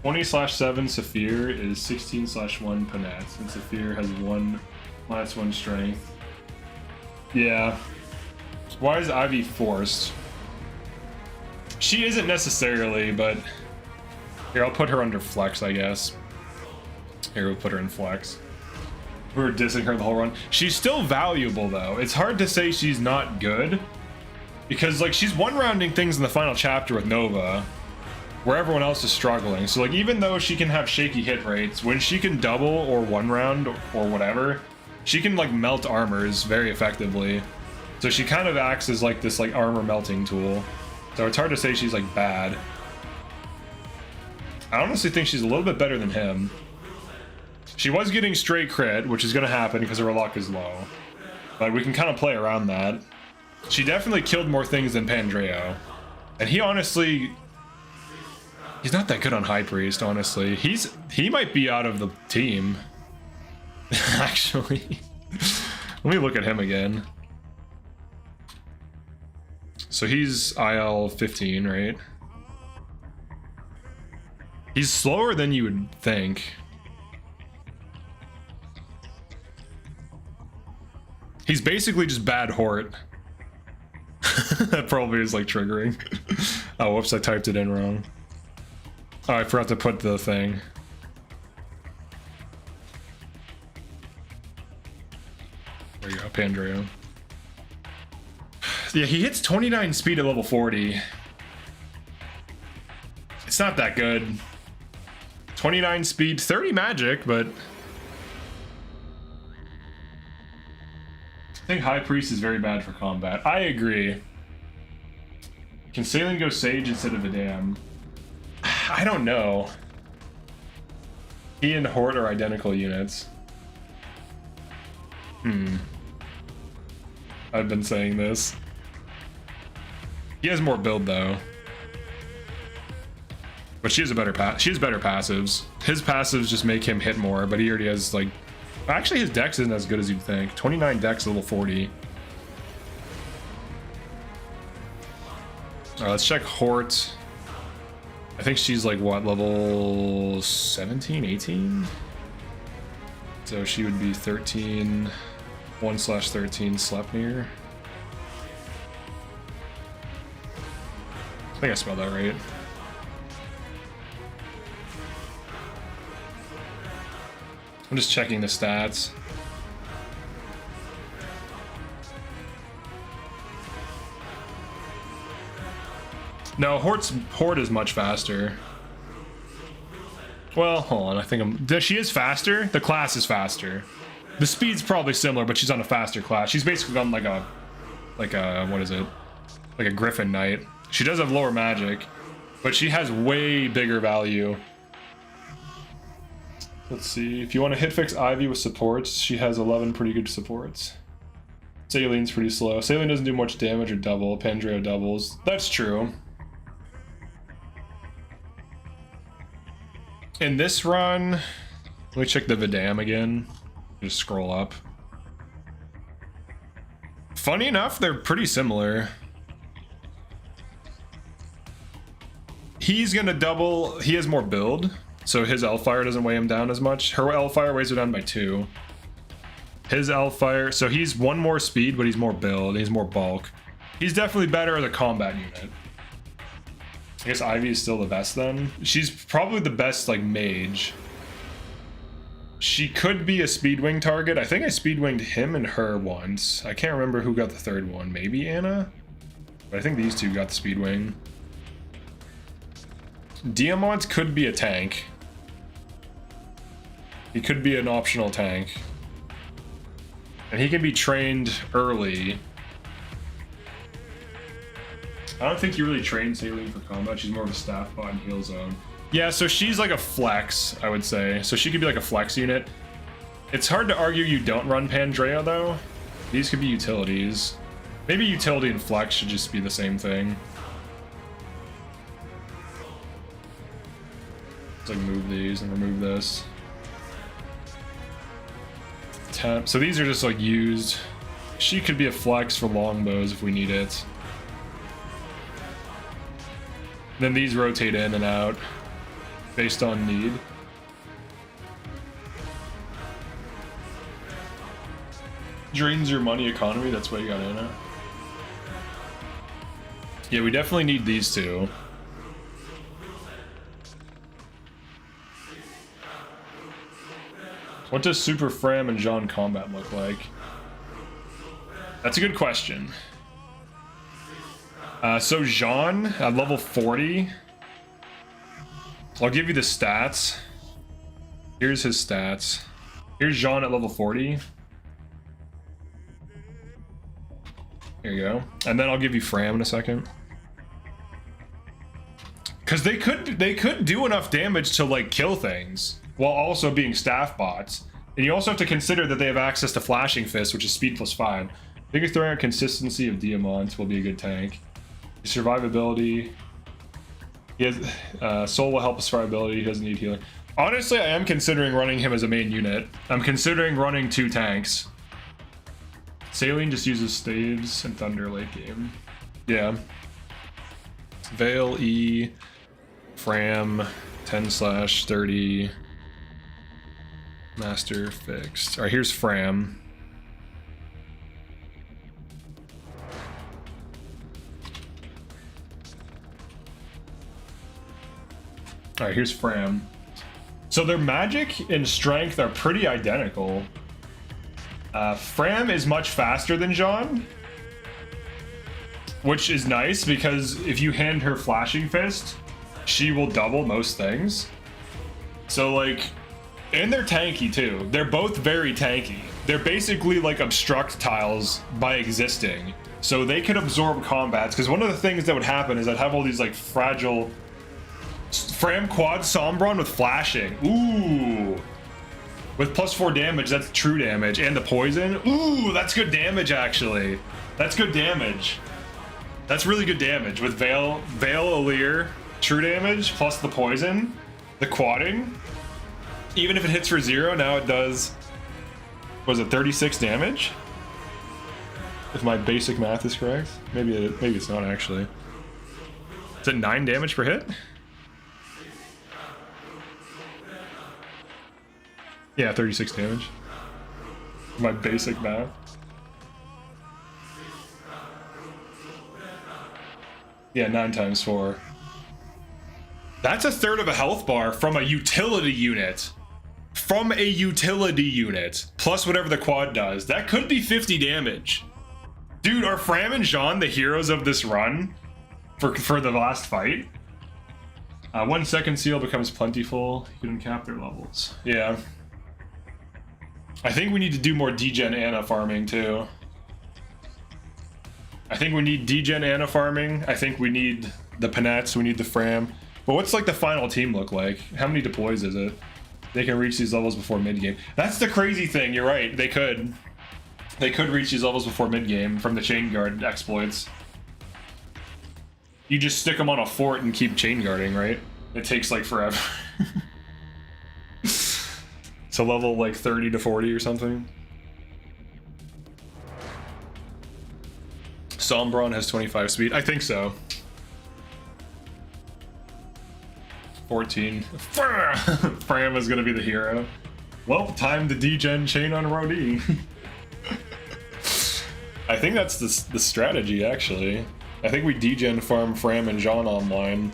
20/7 Saphir is 16/1 Panette, and Saphir has -1 strength. Yeah. Why is Ivy forced? She isn't necessarily, but... Here, I'll put her under flex, I guess. Here, we'll put her in flex. We were dissing her the whole run. She's still valuable, though. It's hard to say she's not good, because, like, she's one-rounding things in the final chapter with Nova, where everyone else is struggling. So, like, even though she can have shaky hit rates, when she can double or one-round or whatever, she can, like, melt armors very effectively. So she kind of acts as, like, this, like, armor melting tool. So it's hard to say she's, like, bad. I honestly think she's a little bit better than him. She was getting straight crit, which is going to happen because her luck is low. But we can kind of play around that. She definitely killed more things than Pandreo. And he honestly... He's not that good on High Priest, honestly. He might be out of the team. Actually. Let me look at him again. So he's IL 15, right? He's slower than you would think. He's basically just bad Hort. That probably is like triggering. Oh, whoops, I typed it in wrong. Oh, I forgot to put the thing. There you go, Pandreo. Yeah, he hits 29 speed at level 40. It's not that good. 29 speed, 30 magic, but... I think High Priest is very bad for combat. I agree. Can Sailing go Sage instead of a Dam? I don't know. He and Hort are identical units. I've been saying this. He has more build though. But she has a better she has better passives. His passives just make him hit more, but he already has like... Actually, his dex isn't as good as you'd think. 29 dex, level 40. Alright, let's check Hort. I think she's like, what, level 17, 18? So she would be 13, 1/13 Sleipnir. I think I spelled that right. I'm just checking the stats. No, Hort is much faster. Well, hold on, I think she is faster. The class is faster. The speed's probably similar, but she's on a faster class. She's basically on like a what is it? Like a Griffin Knight. She does have lower magic, but she has way bigger value. Let's see, if you want to hit fix Ivy with supports, she has 11 pretty good supports. Saline's pretty slow. Saline doesn't do much damage or double. Pandreo doubles. That's true. In this run, let me check the Vidam again. Just scroll up. Funny enough, they're pretty similar. He's gonna double, he has more build. So his Elfire doesn't weigh him down as much. Her Elfire weighs her down by 2. His Elfire, so he's 1 more speed, but he's more build, he's more bulk. He's definitely better as a combat unit. I guess Ivy is still the best then. She's probably the best, like, mage. She could be a Speedwing target. I think I Speedwinged him and her once. I can't remember who got the third one. Maybe Anna? But I think these two got the Speedwing. Diamant could be a tank. He could be an optional tank. And he can be trained early. I don't think you really train Saline for combat. She's more of a staff bot and heal zone. Yeah, so she's like a flex, I would say. So she could be like a flex unit. It's hard to argue you don't run Pandreo though. These could be utilities. Maybe utility and flex should just be the same thing. Let's like move these and remove this. Temp. So these are just like used. She could be a flex for longbows if we need it. Then these rotate in and out based on need. Drains your money economy, that's why you got in it. Yeah, we definitely need these two. What does Super Fram and Jean combat look like? That's a good question. So Jean at level 40. I'll give you the stats. Here's his stats. Here's Jean at level 40. Here you go. And then I'll give you Fram in a second. Because they could do enough damage to like kill things while also being staff bots. And you also have to consider that they have access to Flashing Fist, which is speed +5. I think if throwing out consistency of Diamant will be a good tank. Survivability. He has soul will help with survivability. He doesn't need healing. Honestly, I am considering running him as a main unit. I'm considering running 2 tanks. Saline just uses staves and thunder late game. Yeah. Veil, E, Fram, 10/30. Master fixed. All right, here's Fram. All right, here's Fram. So their magic and strength are pretty identical. Fram is much faster than Jean, which is nice because if you hand her Flashing Fist, she will double most things. So like, and they're tanky too. They're both very tanky. They're basically like obstruct tiles by existing. So they can absorb combats, because one of the things that would happen is I'd have all these like fragile Fram quad Sombron with flashing. Ooh. With +4 damage, that's true damage. And the poison. Ooh, that's good damage actually. That's good damage. That's really good damage with Veil Alir, true damage, plus the poison, the quadding. Even if it hits for 0, now it does, was it 36 damage? If my basic math is correct. Maybe it's not actually. Is it 9 damage per hit? Yeah, 36 damage. My basic math. Yeah, 9 times 4. That's a third of a health bar from a utility unit. From a utility unit. Plus whatever the quad does. That could be 50 damage. Dude, are Fram and Jean the heroes of this run? For the last fight? 1 second seal becomes plentiful. You can uncap their levels. Yeah. I think we need to do more degen Ana farming too. I think we need degen Ana farming. I think we need the Penettes, we need the Fram. But what's like the final team look like? How many deploys is it? They can reach these levels before mid-game. That's the crazy thing, you're right, they could. They could reach these levels before mid-game from the chain guard exploits. You just stick them on a fort and keep chain guarding, right? It takes like forever. So level like 30 to 40 or something. Sombron has 25 speed. I think so. 14. Fram is gonna be the hero. Well, time to degen chain on Rodin. I think that's the strategy actually. I think we degen farm Fram and Jean online.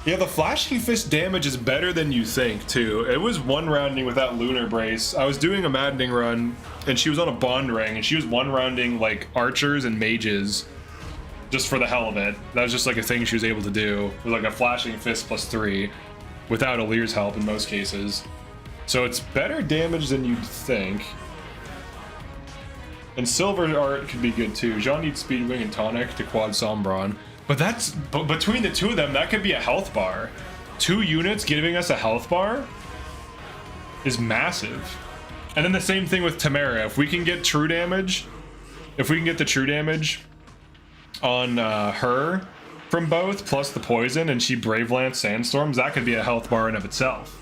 Yeah, the Flashing Fist damage is better than you think, too. It was one-rounding without Lunar Brace. I was doing a Maddening run, and she was on a Bond Ring, and she was one-rounding, like, archers and mages, just for the hell of it. That was just, like, a thing she was able to do, with, like, a Flashing Fist +3, without Alir's help in most cases. So it's better damage than you'd think. And Silver Art could be good, too. Jean needs Speed Wing and Tonic to quad Sombron. But that's, between the two of them, that could be a health bar. 2 units giving us a health bar is massive. And then the same thing with Tamara. If we can get true damage, if we can get the true damage on her from both, plus the poison, and she Brave Lance Sandstorms, that could be a health bar in of itself.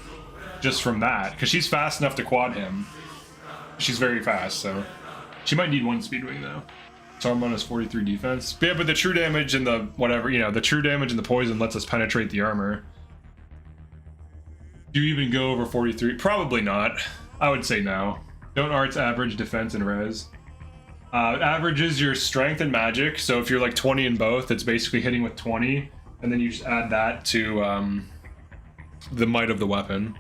Just from that, because she's fast enough to quad him. She's very fast, so. She might need 1 speed wing though. Sombron has 43 defense. But yeah, but the true damage and the whatever, you know, the true damage and the poison lets us penetrate the armor. Do you even go over 43? Probably not. I would say no. Don't arts average defense and res. Averages your strength and magic. So if you're like 20 in both, it's basically hitting with 20. And then you just add that to the might of the weapon.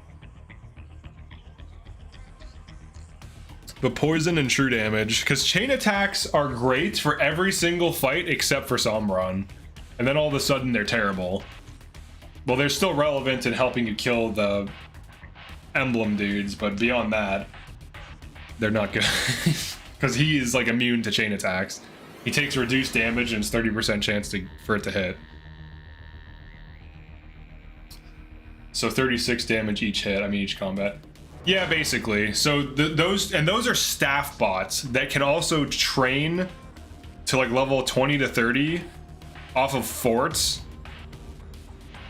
But poison and true damage, because chain attacks are great for every single fight except for Sombron. And then all of a sudden they're terrible. Well, they're still relevant in helping you kill the emblem dudes, but beyond that, they're not good. Because he is like immune to chain attacks. He takes reduced damage and it's 30% chance for it to hit. So 36 damage each hit, I mean each combat. Yeah, basically. So those are staff bots that can also train to like level 20 to 30 off of forts,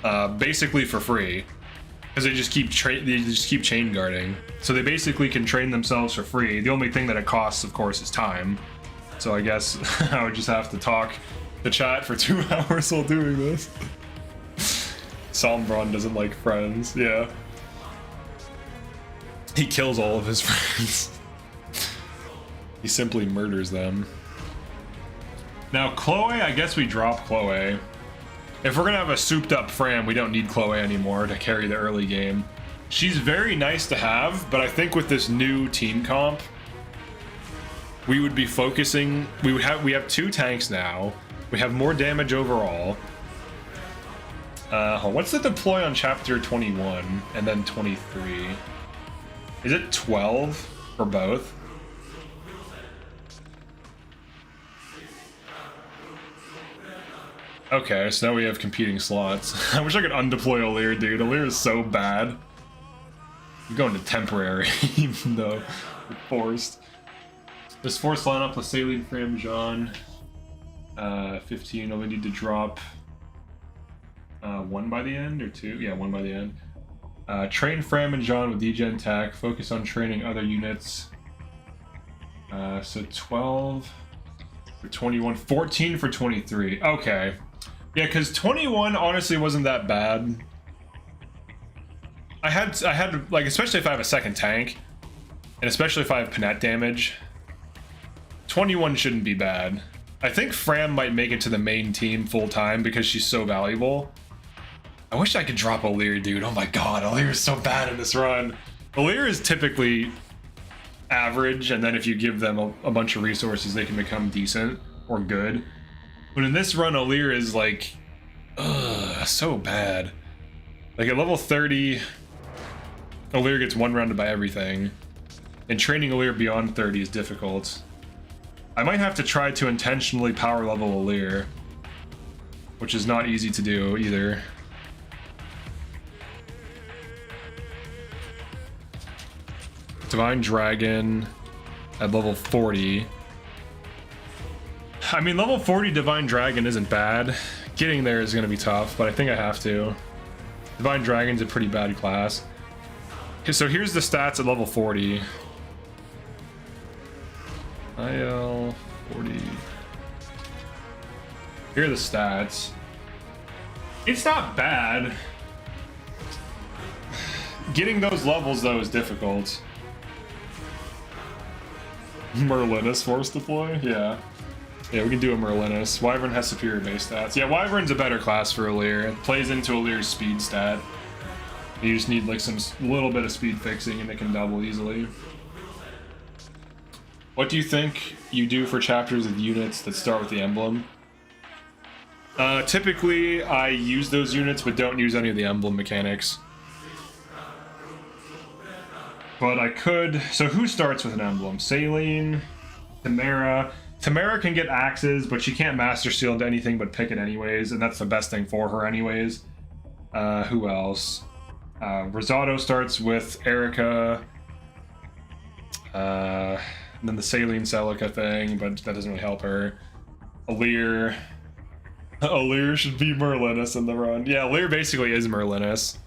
basically for free, because they just keep chain guarding. So they basically can train themselves for free. The only thing that it costs, of course, is time. So I guess I would just have to talk the chat for 2 hours while doing this. Sombron doesn't like friends, yeah. He kills all of his friends. He simply murders them. Now, Chloe, I guess we drop Chloe. If we're gonna have a souped up Fram, we don't need Chloe anymore to carry the early game. She's very nice to have, but I think with this new team comp, we would be focusing. We have 2 tanks now. We have more damage overall. What's the deploy on chapter 21 and then 23? Is it 12 for both? Okay, so now we have competing slots. I wish I could undeploy Alir, dude. Alir is so bad. I'm going to temporary, even though we're forced. This forced lineup with Saline, Fram, Jean. 15, only need to drop 1 by the end, or 2? Yeah, 1 by the end. Train Fram and Jean with degen tech. Focus on training other units. So 12 for 21, 14 for 23. Okay. Yeah, because 21 honestly wasn't that bad. I had like, especially if I have a second tank, and especially if I have Panette damage, 21 shouldn't be bad. I think Fram might make it to the main team full time because she's so valuable. I wish I could drop Alir, dude. Oh my god, Alir is so bad in this run. Alir is typically average, and then if you give them a bunch of resources, they can become decent or good. But in this run, Alir is like, so bad. Like at level 30, Alir gets 1-rounded by everything, and training Alir beyond 30 is difficult. I might have to try to intentionally power level Alir, which is not easy to do either. Divine Dragon at level 40. I mean, level 40 Divine Dragon isn't bad. Getting there is going to be tough, but I think I have to. Divine Dragon's a pretty bad class. Okay, so here's the stats at level 40. IL 40. Here are the stats. It's not bad. Getting those levels, though, is difficult. Merlinus force deploy? Yeah. Yeah, we can do a Merlinus. Wyvern has superior base stats. Yeah, Wyvern's a better class for Alir. It plays into Alir's speed stat. You just need like some little bit of speed fixing and it can double easily. What do you think you do for chapters with units that start with the emblem? Typically, I use those units but don't use any of the emblem mechanics. But I could... So who starts with an emblem? Saline, Tamara. Tamara can get axes, but she can't Master Seal into anything but pick it anyways, and that's the best thing for her anyways. Who else? Rosado starts with Erica. And then the Saline Celica thing, but that doesn't really help her. Alir. Alir should be Merlinus in the run. Yeah, Alir basically is Merlinus.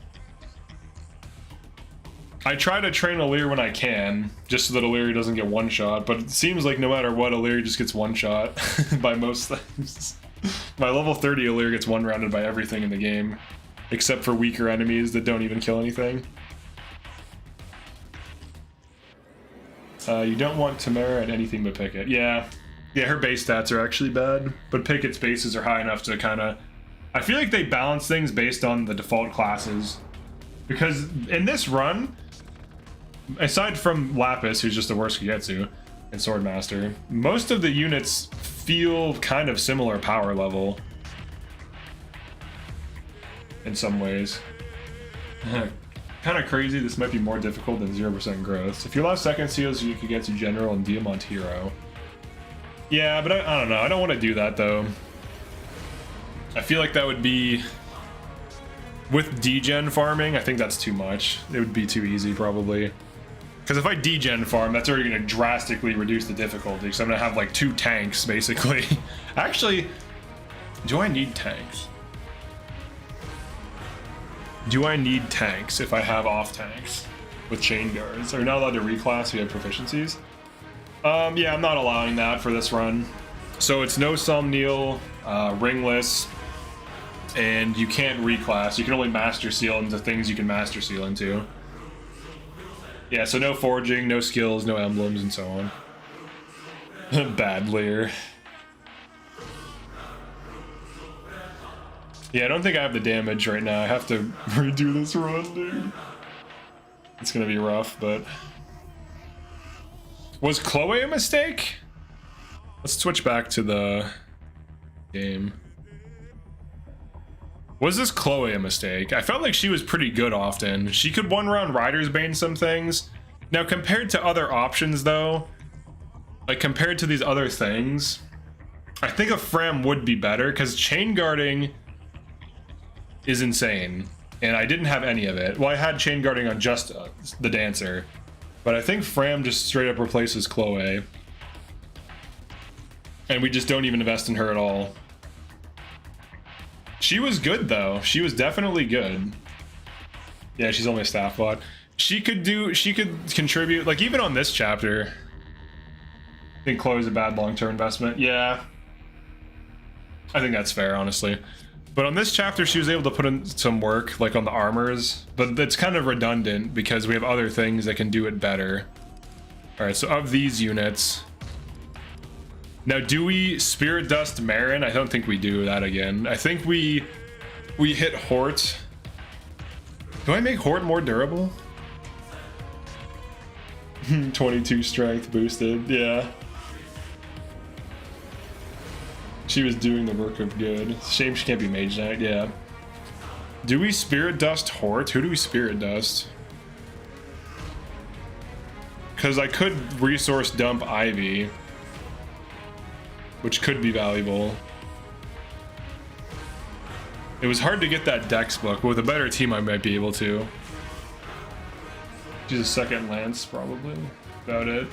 I try to train Alir when I can, just so that Alir doesn't get one-shot, but it seems like no matter what, Alir just gets one-shot by most things. My level 30 Alir gets one-rounded by everything in the game, except for weaker enemies that don't even kill anything. You don't want Tamara at anything but Picket. Yeah, her base stats are actually bad, but Picket's bases are high enough to kind of... I feel like they balance things based on the default classes. Because in this run, aside from Lapis, who's just the worst Kagetsu, and Swordmaster, most of the units feel kind of similar power level. In some ways. Kind of crazy, this might be more difficult than 0% growth. If you allow second seals, you could get to General and Diamant Hero. Yeah, but I don't know. I don't want to do that, though. I feel like that would be... With degen farming, I think that's too much. It would be too easy, probably. Because if I degen farm, that's already going to drastically reduce the difficulty. So I'm going to have, like, 2 tanks, basically. Actually, do I need tanks? Do I need tanks if I have off tanks with chain guards? Are we not allowed to reclass if you have proficiencies? Yeah, I'm not allowing that for this run. So it's no Somniel, ringless, and you can't reclass. You can only master seal into things you can master seal into. Yeah, so no forging, no skills, no emblems, and so on. Bad Lear. Yeah, I don't think I have the damage right now. I have to redo this run, dude. It's gonna be rough, but... Was Chloe a mistake? Let's switch back to the game. Was this Chloe a mistake? I felt like she was pretty good often. She could one-round Rider's Bane some things. Now, compared to other options, though, like compared to these other things, I think a Fram would be better, because chain guarding is insane, and I didn't have any of it. Well, I had chain guarding on just the Dancer, but I think Fram just straight up replaces Chloe, and we just don't even invest in her at all. She was good, though. She was definitely good. Yeah, she's only a staff bot. She could contribute, like, even on this chapter. I think Chloe's a bad long-term investment. Yeah. I think that's fair, honestly. But on this chapter, she was able to put in some work, like on the armors. But it's kind of redundant because we have other things that can do it better. Alright, so of these units... Now, do we Spirit Dust Marin? I don't think we do that again. I think we hit Hort. Do I make Hort more durable? 22 strength boosted, yeah. She was doing the work of good. Shame she can't be Mage Knight, yeah. Do we Spirit Dust Hort? Who do we Spirit Dust? Because I could resource dump Ivy, which could be valuable. It was hard to get that Dex book, but with a better team I might be able to. She's a second Lance, probably. About it.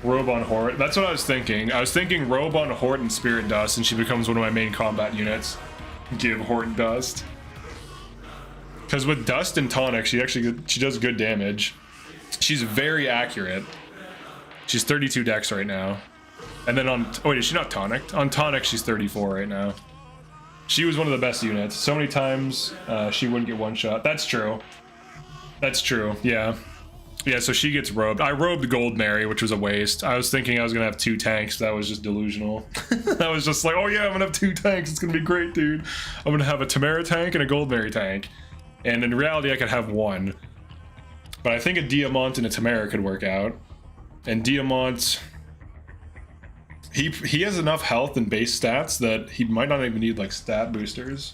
Robe on Hort. That's what I was thinking. I was thinking Robe on Hort and Spirit Dust, and she becomes one of my main combat units. Give Hort Dust. Because with Dust and Tonic, she does good damage. She's very accurate. She's 32 Dex right now. And then on... Oh wait, is she not Tonic? On Tonic, she's 34 right now. She was one of the best units. So many times she wouldn't get one shot. That's true. That's true, yeah. Yeah, so she gets robed. I robed Gold Mary, which was a waste. I was thinking I was gonna have 2 tanks. That was just delusional. I was just like, oh yeah, I'm gonna have 2 tanks. It's gonna be great, dude. I'm gonna have a Tamara tank and a Gold Mary tank. And in reality, I could have 1. But I think a Diamant and a Tamara could work out. And Diamant... He has enough health and base stats that he might not even need, like, stat boosters.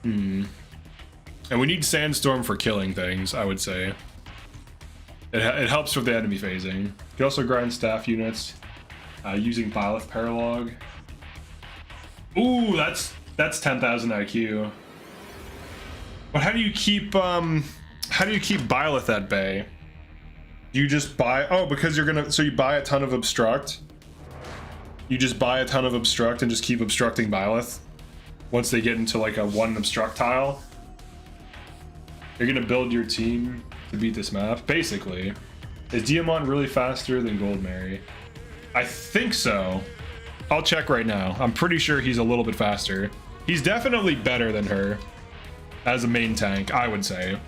And we need Sandstorm for killing things, I would say. It helps with the enemy phasing. You can also grind staff units using Byleth Paralogue. Ooh, that's 10,000 IQ. But how do you keep Byleth at bay? You just buy... Oh, because you're gonna... So you buy a ton of Obstruct? You just buy a ton of Obstruct and just keep obstructing Byleth? Once they get into like a 1 Obstruct tile? You're gonna build your team to beat this map? Basically. Is Diamant really faster than Gold Mary? I think so. I'll check right now. I'm pretty sure he's a little bit faster. He's definitely better than her. As a main tank, I would say.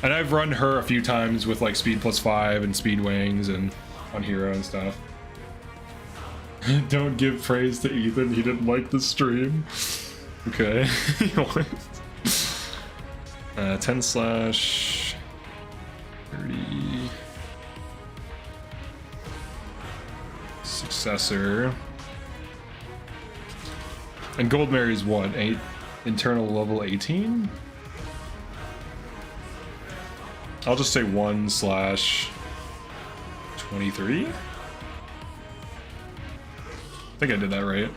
And I've run her a few times with like speed +5 and speed wings and on hero and stuff. Don't give praise to Ethan, he didn't like the stream. Okay. 10/30. Successor. And Gold Mary's what? 8 internal level 18? I'll just say 1/23. I think I did that right.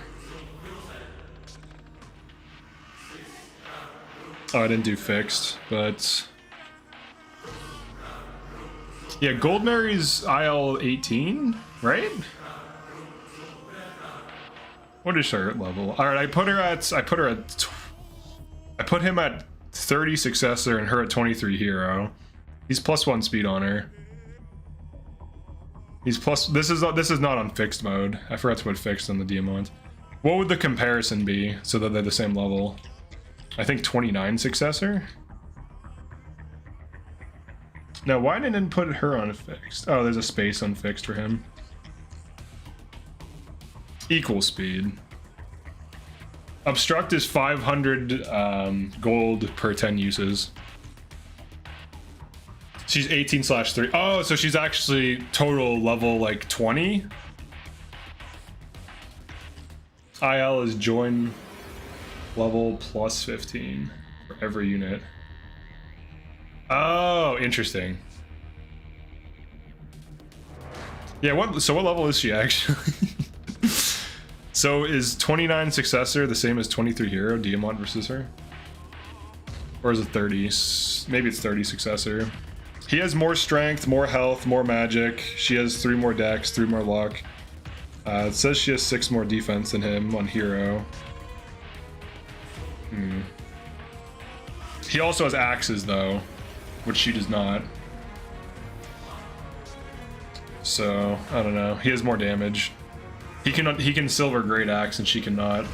Oh, I didn't do fixed, but yeah, Gold Mary's IL 18, right? What is her level? All right, I put him at 30 successor and her at 23 hero. He's +1 speed on her. He's plus. This is not on fixed mode. I forgot to put fixed on the Diamant. What would the comparison be so that they're the same level? I think 29 successor. Now, why didn't it put her on fixed? Oh, there's a space on fixed for him. Equal speed. Obstruct is 500 gold per 10 uses. She's 18/3. Oh, so she's actually total level like 20. IL is join level plus 15 for every unit. Oh, interesting. Yeah, so what level is she actually? So is 29 successor the same as 23 hero, Diamant versus her? Or is it 30? Maybe it's 30 successor. He has more strength, more health, more magic. She has 3 more dex, 3 more luck. It says she has 6 more defense than him on hero. He also has axes though, which she does not. So I don't know. He has more damage. He can silver great axe and she cannot.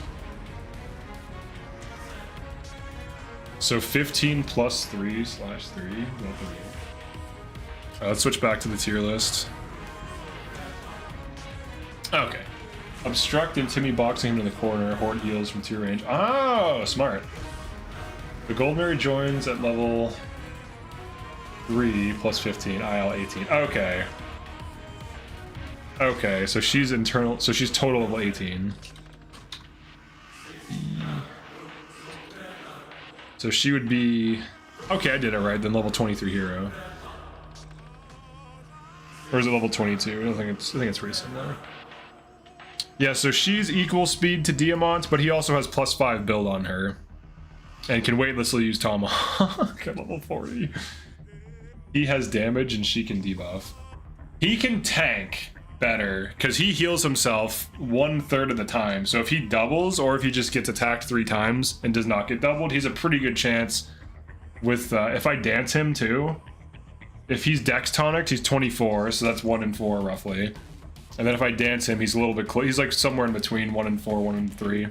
So 15 plus 3/3. Let's switch back to the tier list. Okay. Obstruct and Timmy boxing him in the corner. Horde heals from tier range. Oh, smart. The Goldberry joins at level 3 plus 15. IL 18. Okay. Okay, so she's internal. So she's total level 18. So she would be. Okay, I did it right. Then level 23 hero. Or is it level 22? I think it's pretty similar. Yeah, so she's equal speed to Diamant, but he also has plus 5 build on her. And can weightlessly use Tomahawk at level 40. He has damage and she can debuff. He can tank better, because he heals himself 1/3 of the time. So if he doubles, or if he just gets attacked 3 times and does not get doubled, he's a pretty good chance with, if I dance him too. If he's dex tonicked, he's 24, so that's 1 in 4 roughly. And then if I dance him, he's a little bit close. He's like somewhere in between 1 in 4, 1 in 3.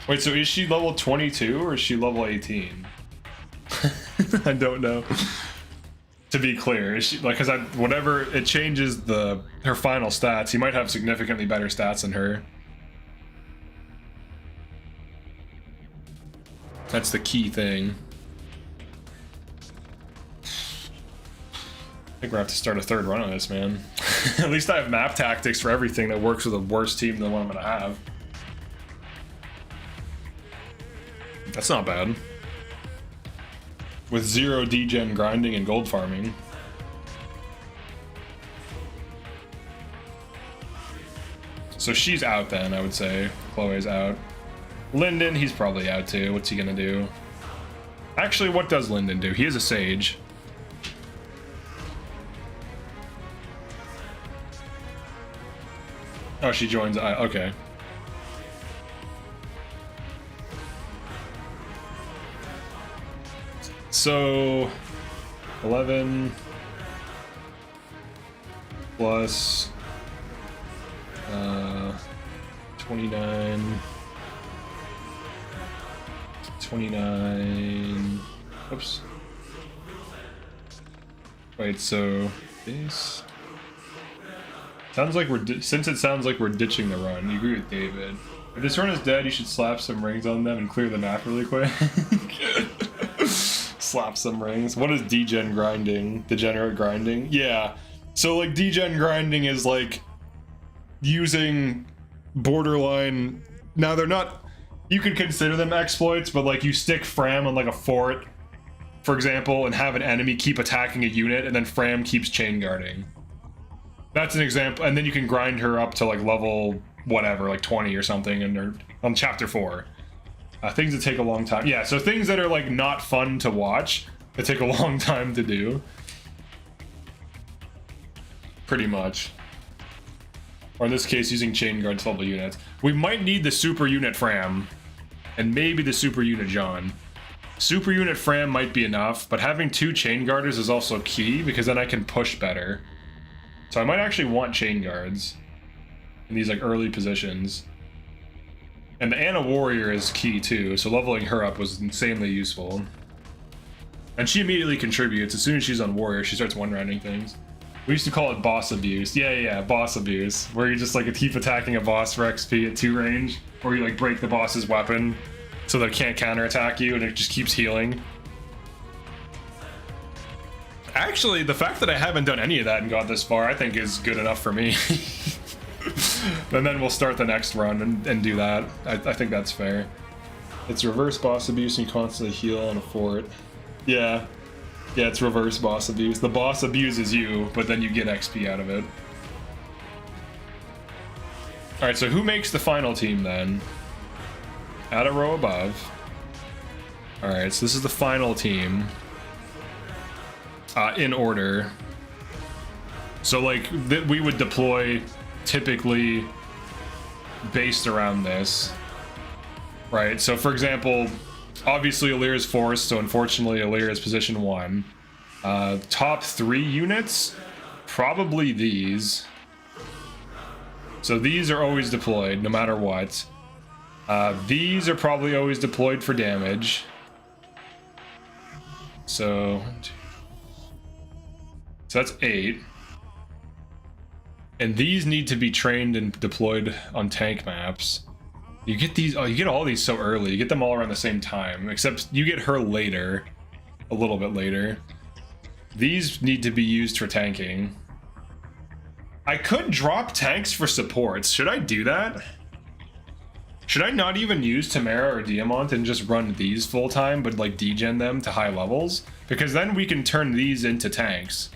Wait, so is she level 22 or is she level 18? I don't know. To be clear, is she like, because whatever it changes her final stats, he might have significantly better stats than her. That's the key thing. I think we're gonna have to start a 3rd run on this, man. At least I have map tactics for everything that works with a worse team than what I'm gonna have. That's not bad. With 0 degen grinding and gold farming. So she's out then, I would say. Chloe's out. Lyndon, he's probably out too. What's he gonna do? Actually, what does Lyndon do? He is a sage. Oh, she joins. Okay. So 11 plus 29. Oops. Wait, so this sounds like since it sounds like we're ditching the run. You agree with David? If this run is dead, you should slap some rings on them and clear the map really quick. Slap some rings. What is degen grinding? Degenerate grinding? Yeah. So like degen grinding is like using borderline. Now they're not. You could consider them exploits, but like you stick Fram on like a fort, for example, and have an enemy keep attacking a unit, and then Fram keeps chain guarding. That's an example, and then you can grind her up to like level whatever, like 20 or something, and they're on chapter 4. Things that take a long time. Yeah, so things that are like not fun to watch, that take a long time to do. Pretty much. Or in this case, using chain guard to level units. We might need the super unit Fram, and maybe the super unit John. Super unit Fram might be enough, but having 2 chain guarders is also key because then I can push better. So I might actually want chain guards in these like early positions. And the Anna Warrior is key too, so leveling her up was insanely useful. And she immediately contributes. As soon as she's on Warrior, she starts one-rounding things. We used to call it boss abuse. Yeah, boss abuse. Where you just like keep attacking a boss for XP at 2 range, or you like break the boss's weapon so that it can't counterattack you and it just keeps healing. Actually, the fact that I haven't done any of that and got this far, I think is good enough for me. And then we'll start the next run and do that. I think that's fair. It's reverse boss abuse and you constantly heal on a fort. Yeah, it's reverse boss abuse. The boss abuses you, but then you get XP out of it. Alright, so who makes the final team then? Add a row above. Alright, so this is the final team. In order. So like, we would deploy typically based around this. Right, so for example, obviously Alira's forced, so unfortunately Alira is position 1. Top 3 units, probably these. So these are always deployed, no matter what. These are probably always deployed for damage. So that's 8. And these need to be trained and deployed on tank maps. You get these, you get all these so early. You get them all around the same time, except you get her later, a little bit later. These need to be used for tanking. I could drop tanks for supports. Should I do that? Should I not even use Tamara or Diamant and just run these full time, but like degen them to high levels? Because then we can turn these into tanks.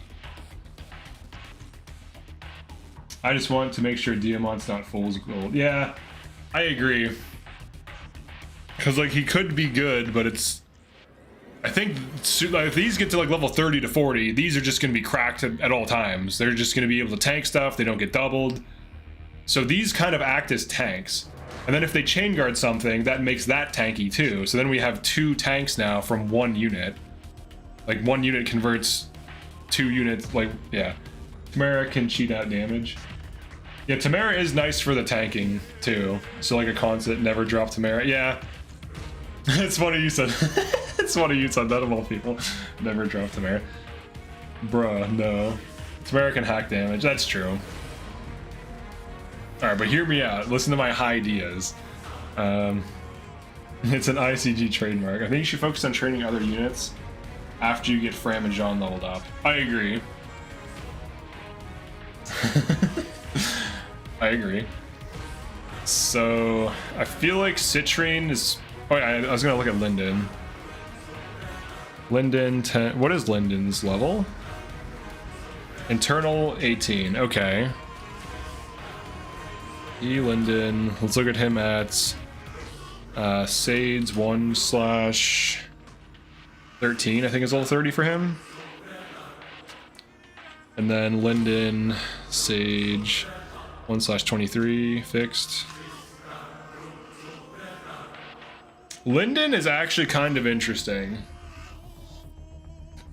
I just want to make sure Diamant's not fool's gold. Yeah, I agree. Because like he could be good, but it's... I think like, if these get to like level 30 to 40, these are just going to be cracked at all times. They're just going to be able to tank stuff. They don't get doubled. So these kind of act as tanks. And then if they chain guard something, that makes that tanky too. So then we have 2 tanks now from 1 unit. Like 1 unit converts 2 units, like, yeah. Tamara can cheat out damage. Yeah, Tamara is nice for the tanking too. So like a constant never drop Tamara. Yeah. It's funny you said it's funny you said that of all people. Never drop Tamara. Bruh, no. Tamara can hack damage, that's true. Alright, but hear me out. Listen to my ideas. It's an ICG trademark. I think you should focus on training other units after you get Fram and Jean leveled up. I agree. I agree. So I feel like Citrine is... Oh yeah, I was gonna look at Linden. Linden 10... What is Linden's level? Internal 18. Okay. Linden. Let's look at him at Sades 1/13. I think is level 30 for him. And then Linden, Sage 1/23 fixed. Linden is actually kind of interesting.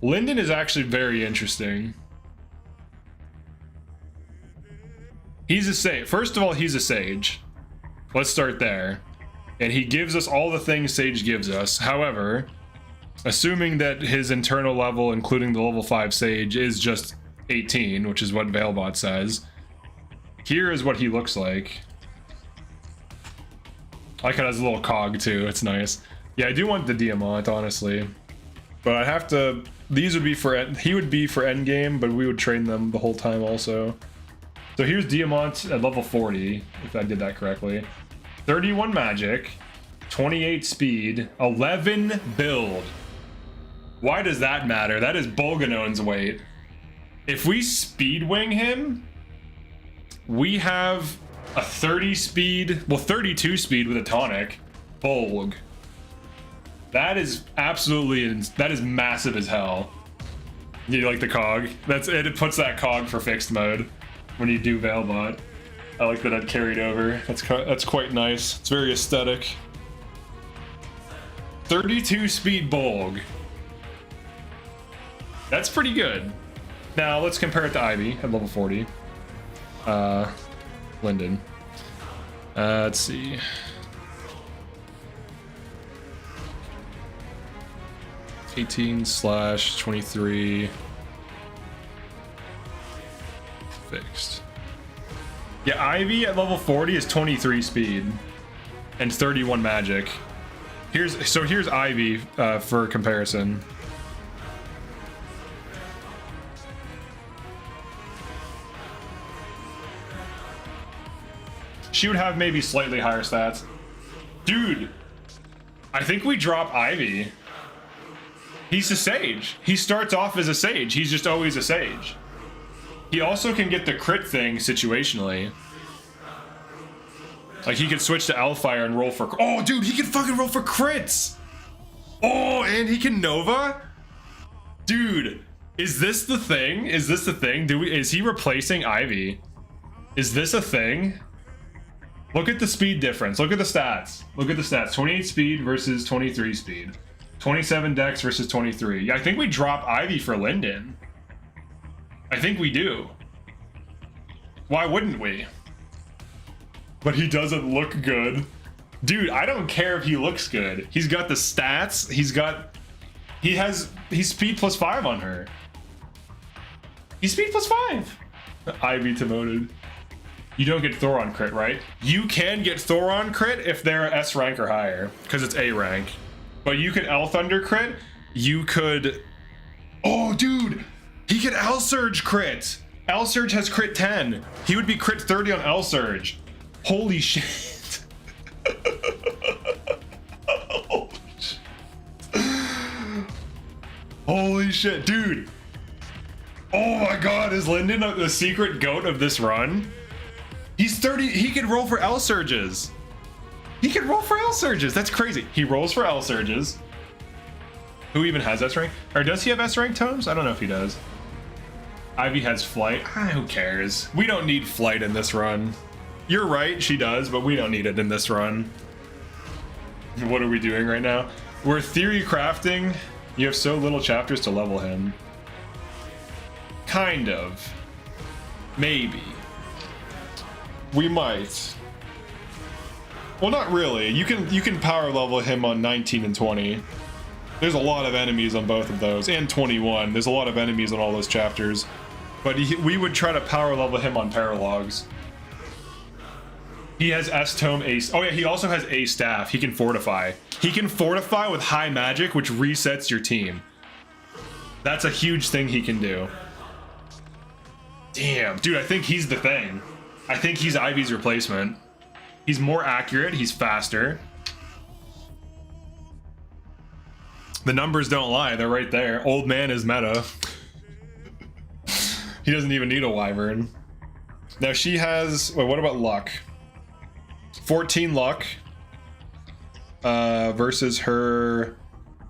Linden is actually very interesting. He's a sage. First of all, he's a sage. Let's start there. And he gives us all the things Sage gives us. However, assuming that his internal level, including the level 5 Sage, is just 18, which is what Veilbot says. Here is what he looks like. I like it has a little cog too, it's nice. Yeah, I do want the Diamant, honestly. But I have to... These would be for... He would be for endgame, but we would train them the whole time also. So here's Diamant at level 40, if I did that correctly. 31 magic, 28 speed, 11 build. Why does that matter? That is Bolganone's weight. If we speed wing him, we have a 30 speed, well 32 speed with a tonic, Bolg. That is absolutely, that is massive as hell. You like the cog? That's it, it puts that cog for fixed mode when you do Veilbot. I like that it carried over. That's quite nice. It's very aesthetic. 32 speed Bolg. That's pretty good. Now let's compare it to Ivy at level 40. Linden. Let's see. (18/23) fixed. Yeah, Ivy at level 40 is 23 speed and 31 magic. Here's Ivy for comparison. She would have maybe slightly higher stats. Dude, I think we drop Ivy. He's a sage. He starts off as a sage. He's just always a sage. He also can get the crit thing situationally. Like he could switch to Elfire and roll for. Oh, dude, he can fucking roll for crits. Oh, and he can Nova. Dude, is this the thing? Is this the thing? Is he replacing Ivy? Is this a thing? Look at the speed difference. Look at the stats. Look at the stats. 28 speed versus 23 speed. 27 dex versus 23. Yeah, I think we drop Ivy for Linden. I think we do. Why wouldn't we? But he doesn't look good. Dude, I don't care if he looks good. He's got the stats. He's speed +5 on her. He's speed +5. Ivy demoted. You don't get Thoron crit, right? You can get Thoron crit if they're S rank or higher, because it's A rank. But you could L Thunder crit. You could. Oh, dude, he could L Surge crit. L Surge has crit 10. He would be crit 30 on L Surge. Holy shit. Holy shit, dude. Oh my god, is Linden the secret goat of this run? He's 30. He can roll for L Surges. He can roll for L Surges. That's crazy. He rolls for L Surges. Who even has S rank? Or does he have S rank tomes? I don't know if he does. Ivy has flight. Who cares? We don't need flight in this run. You're right, she does, but we don't need it in this run. What are we doing right now? We're theory crafting. You have so little chapters to level him. Kind of. Maybe. We might. Well, not really. You can power level him on 19 and 20. There's a lot of enemies on both of those, and 21. There's a lot of enemies on all those chapters. But we would try to power level him on paralogues. He has S-Tome Ace. Oh yeah, he also has A Staff. He can fortify. He can fortify with high magic, which resets your team. That's a huge thing he can do. Damn, dude, I think he's the thing. I think he's Ivy's replacement. He's more accurate, he's faster. The numbers don't lie, they're right there. Old man is meta. He doesn't even need a wyvern. Now she has, wait, what about luck? 14 luck versus her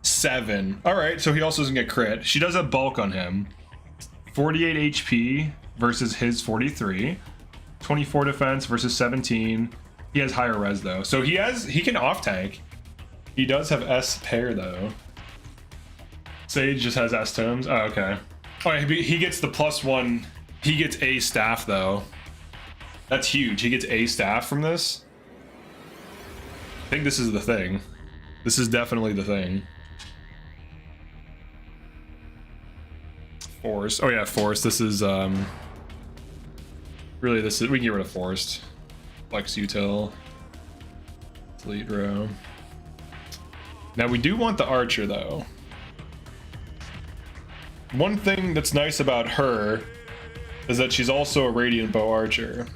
7. All right, so he also doesn't get crit. She does have bulk on him. 48 HP versus his 43. 24 defense versus 17. He has higher res though, so he can off tank. He does have S pair though. Sage just has S tomes. Oh, okay. Oh, he gets the +1. He gets A staff though. That's huge. He gets A staff from this. I think this is the thing. This is definitely the thing. Forest. Oh yeah, Forest. This is really this is, we can get rid of Forest. Flex Util. Delete row. Now we do want the Archer though. One thing that's nice about her is that she's also a Radiant Bow Archer.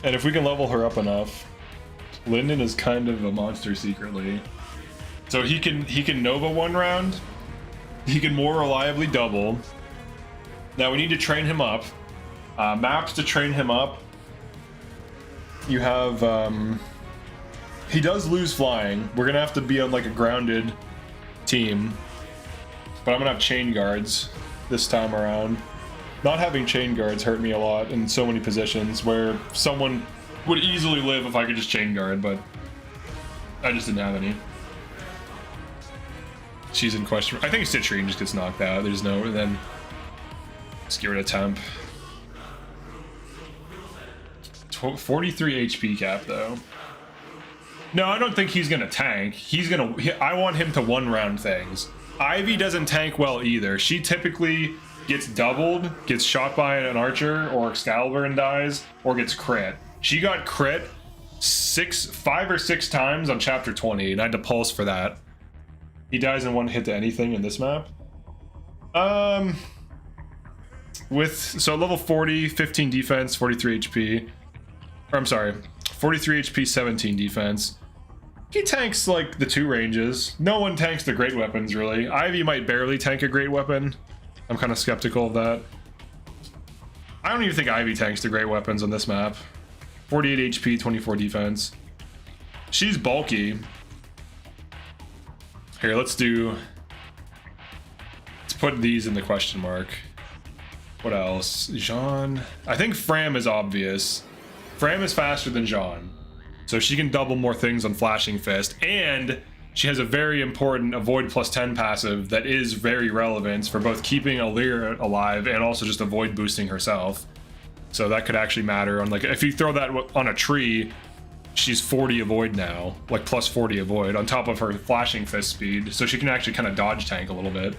And if we can level her up enough, Linden is kind of a monster secretly. So he can Nova one round. He can more reliably double. Now we need to train him up. Maps to train him up. You have he does lose flying. We're gonna have to be on like a grounded team. But I'm gonna have chain guards this time around. Not having chain guards hurt me a lot in so many positions where someone would easily live if I could just chain guard, but I just didn't have any. She's in question. I think Citrine just gets knocked out. There's no, and then let's get rid of temp. 43 HP cap though. No, I don't think he's gonna tank. I want him to one round things. Ivy doesn't tank well either. She typically gets doubled, gets shot by an archer or Excalibur and dies, or gets crit. She got crit 5 or 6 times on chapter 20, and I had to pulse for that. He dies in one hit to anything in this map. So level 40, 15 defense, 43 HP. Or I'm sorry, 43 HP, 17 defense. He tanks like the 2 ranges. No one tanks the great weapons really. Ivy might barely tank a great weapon. I'm kind of skeptical of that. I don't even think Ivy tanks the great weapons on this map. 48 HP, 24 defense. She's bulky. Here, let's put these in the question mark. What else? Jean. I think Fram is obvious. Fram is faster than Jean. So she can double more things on Flashing Fist, and she has a very important avoid +10 passive that is very relevant for both keeping Alir alive and also just avoid boosting herself. So that could actually matter on, like, if you throw that on a tree, she's 40 avoid now, like plus 40 avoid on top of her Flashing Fist speed, so she can actually kind of dodge tank a little bit,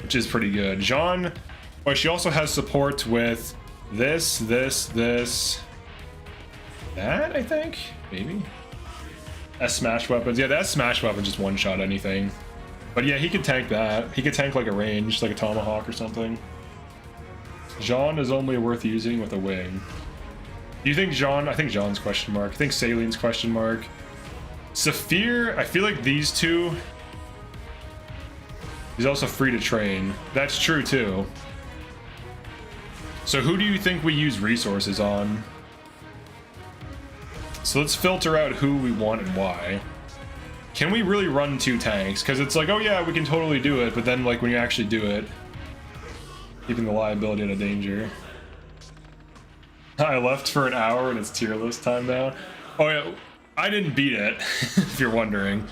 which is pretty good. Jean, but she also has support with this, that, I think, maybe. S smash weapons. Yeah, that smash weapon just one-shot anything. But yeah, he could tank that. He could tank like a range, like a tomahawk or something. Jean is only worth using with a wing. Do you think Jean? I think Jean's question mark. I think Saline's question mark. Saphir, I feel like these two. He's also free to train. That's true too. So who do you think we use resources on? So let's filter out who we want and why. Can we really run 2 tanks? Because it's like, oh yeah, we can totally do it, but then like when you actually do it, keeping the liability out of danger. I left for an hour and it's tier list time now. Oh yeah, I didn't beat it, if you're wondering.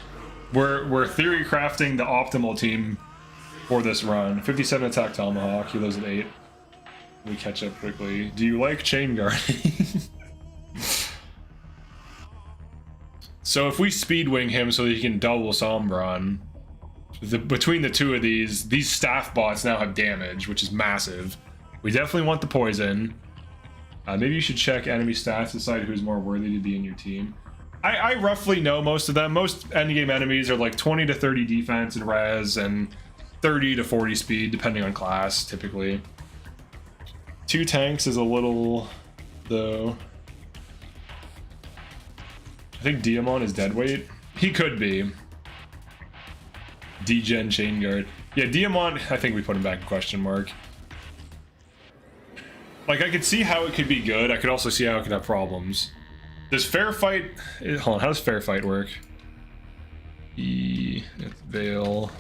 We're theory crafting the optimal team for this run. 57 attack tomahawk, he lives at 8. We catch up quickly. Do you like chain guarding? So if we speed wing him so that he can double sombron, between the 2 of these staff bots now have damage, which is massive. We definitely want the poison. Maybe you should check enemy stats to decide who's more worthy to be in your team. I roughly know most of them. Most endgame enemies are like 20 to 30 defense and res and 30 to 40 speed, depending on class, typically. 2 tanks is a little, though. I think Diamond is dead weight. He could be. Degen chain guard. Yeah, Diamond, I think we put him back in question mark. Like, I could see how it could be good. I could also see how it could have problems. Does fair fight... Hold on, how does fair fight work? Veil...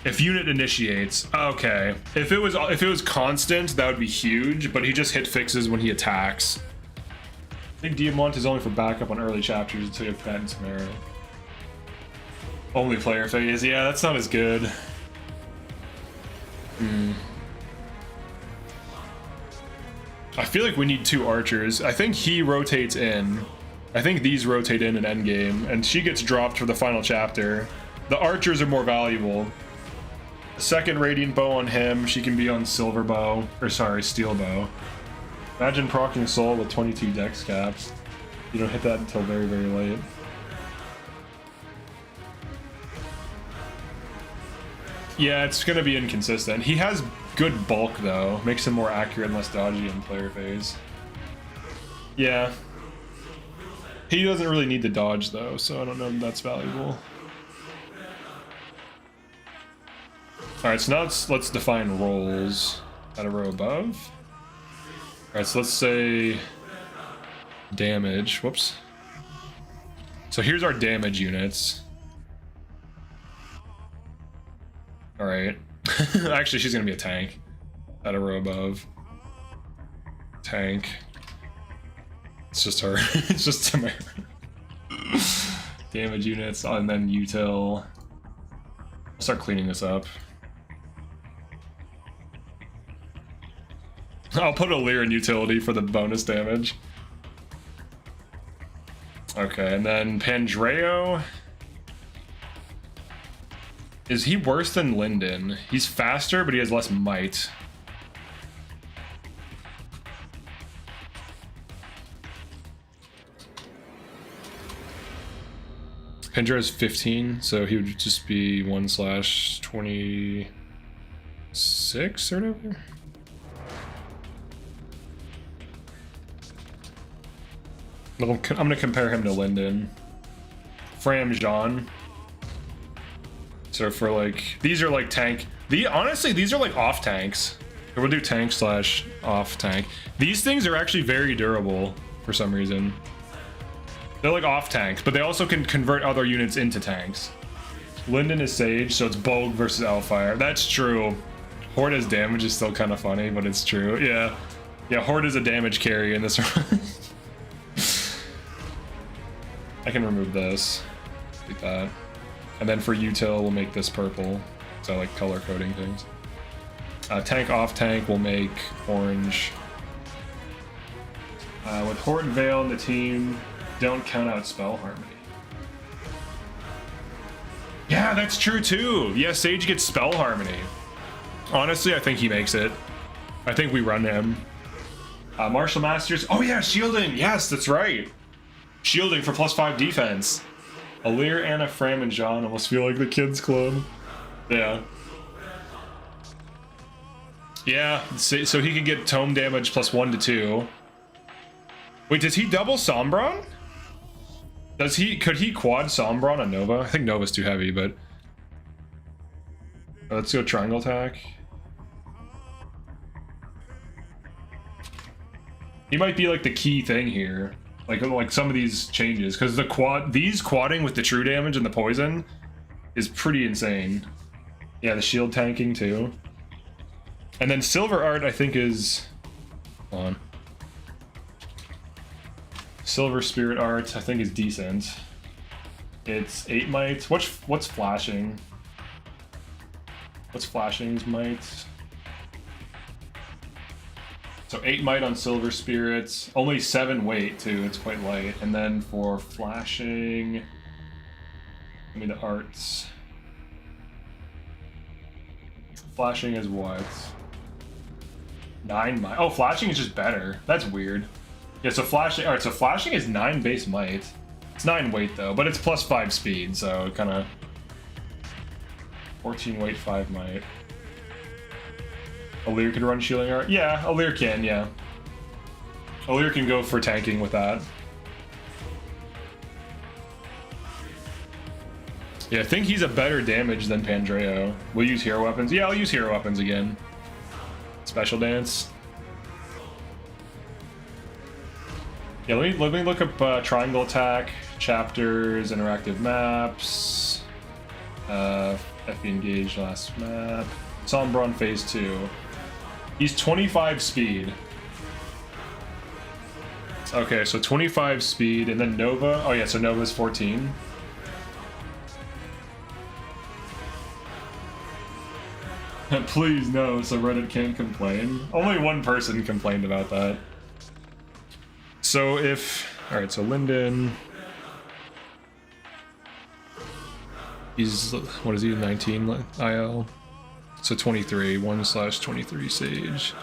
If unit initiates, okay. If it was constant, that would be huge, but he just hit fixes when he attacks. I think Diamant is only for backup on early chapters until you have Pat and Samara. Only player phase, yeah, that's not as good. I feel like we need 2 archers. I think he rotates in. I think these rotate in endgame, and she gets dropped for the final chapter. The archers are more valuable. Second radiant bow on him, she can be on silver bow, or sorry, steel bow. Imagine proccing soul with 22 dex caps. You don't hit that until very, very late. Yeah, it's gonna be inconsistent. He has good bulk though, makes him more accurate and less dodgy in player phase. Yeah. He doesn't really need to dodge though, so I don't know if that's valuable. Alright, so now let's define roles at a row above. Alright, so let's say damage. Whoops. So here's our damage units. Alright. Actually, she's gonna be a tank at a row above. tank. It's just her. It's just Tamara. Damage units, and then util. I'll start cleaning this up. I'll put a Lear in utility for the bonus damage. Okay, and then Pandreo. Is he worse than Linden? He's faster, but he has less might. Pandreo's 15, so he would just be 1/26 or whatever. I'm gonna compare him to Linden. Fram Jean. So for like, these are like tank. Honestly, these are like off tanks. We'll do tank slash off tank. These things are actually very durable for some reason. They're like off tanks, but they also can convert other units into tanks. Linden is Sage, so it's Bogue versus Elfire. That's true. Horde as damage is still kind of funny, but it's true. Yeah. Yeah, Horde is a damage carry in this run. I can remove this. Like that. And then for util, we'll make this purple. So I like color coding things. Tank off tank, we'll make orange. With Horde and Veil in the team, don't count out spell harmony. Yeah, that's true too. Yeah, Sage gets spell harmony. Honestly, I think he makes it. I think we run him. Martial Masters. Oh yeah, shielding. Yes, that's right. Shielding for +5 defense. Alir, Anna, Fram, and Jean almost feel like the kids club. Yeah. Yeah, so he can get tome damage +1 to 2. Wait, does he double Sombron? Could he quad Sombron on Nova? I think Nova's too heavy, but let's go triangle attack. He might be like the key thing here. Like some of these changes, because these quadding with the true damage and the poison is pretty insane. Yeah, the shield tanking too. And then Silver Art, I think is, hold on. Silver Spirit Art, I think is decent. It's 8 might. What's flashing? What's flashing's might? So 8 might on Silver Spirits, only 7 weight too, it's quite light. And then for flashing, give me the arts. Flashing is what? 9 might. Oh, flashing is just better. That's weird. Yeah, so flashing, alright, so flashing is 9 base might. It's 9 weight though, but it's +5 speed, so it kinda 14 weight, 5 might. Alir could run shielding art? Yeah, Alir can, yeah. Alir can go for tanking with that. Yeah, I think he's a better damage than Pandreo. We'll use hero weapons. Yeah, I'll use hero weapons again. Special dance. Yeah, let me look up triangle attack, chapters, interactive maps, FB engaged last map, Sombron phase 2. He's 25 speed. Okay, so 25 speed, and then Nova. Oh yeah, so Nova's 14. Please no, so Reddit can't complain. Only one person complained about that. So if, all right, so Linden, he's, what is he, 19 IL? So 23, 1/23 Sage.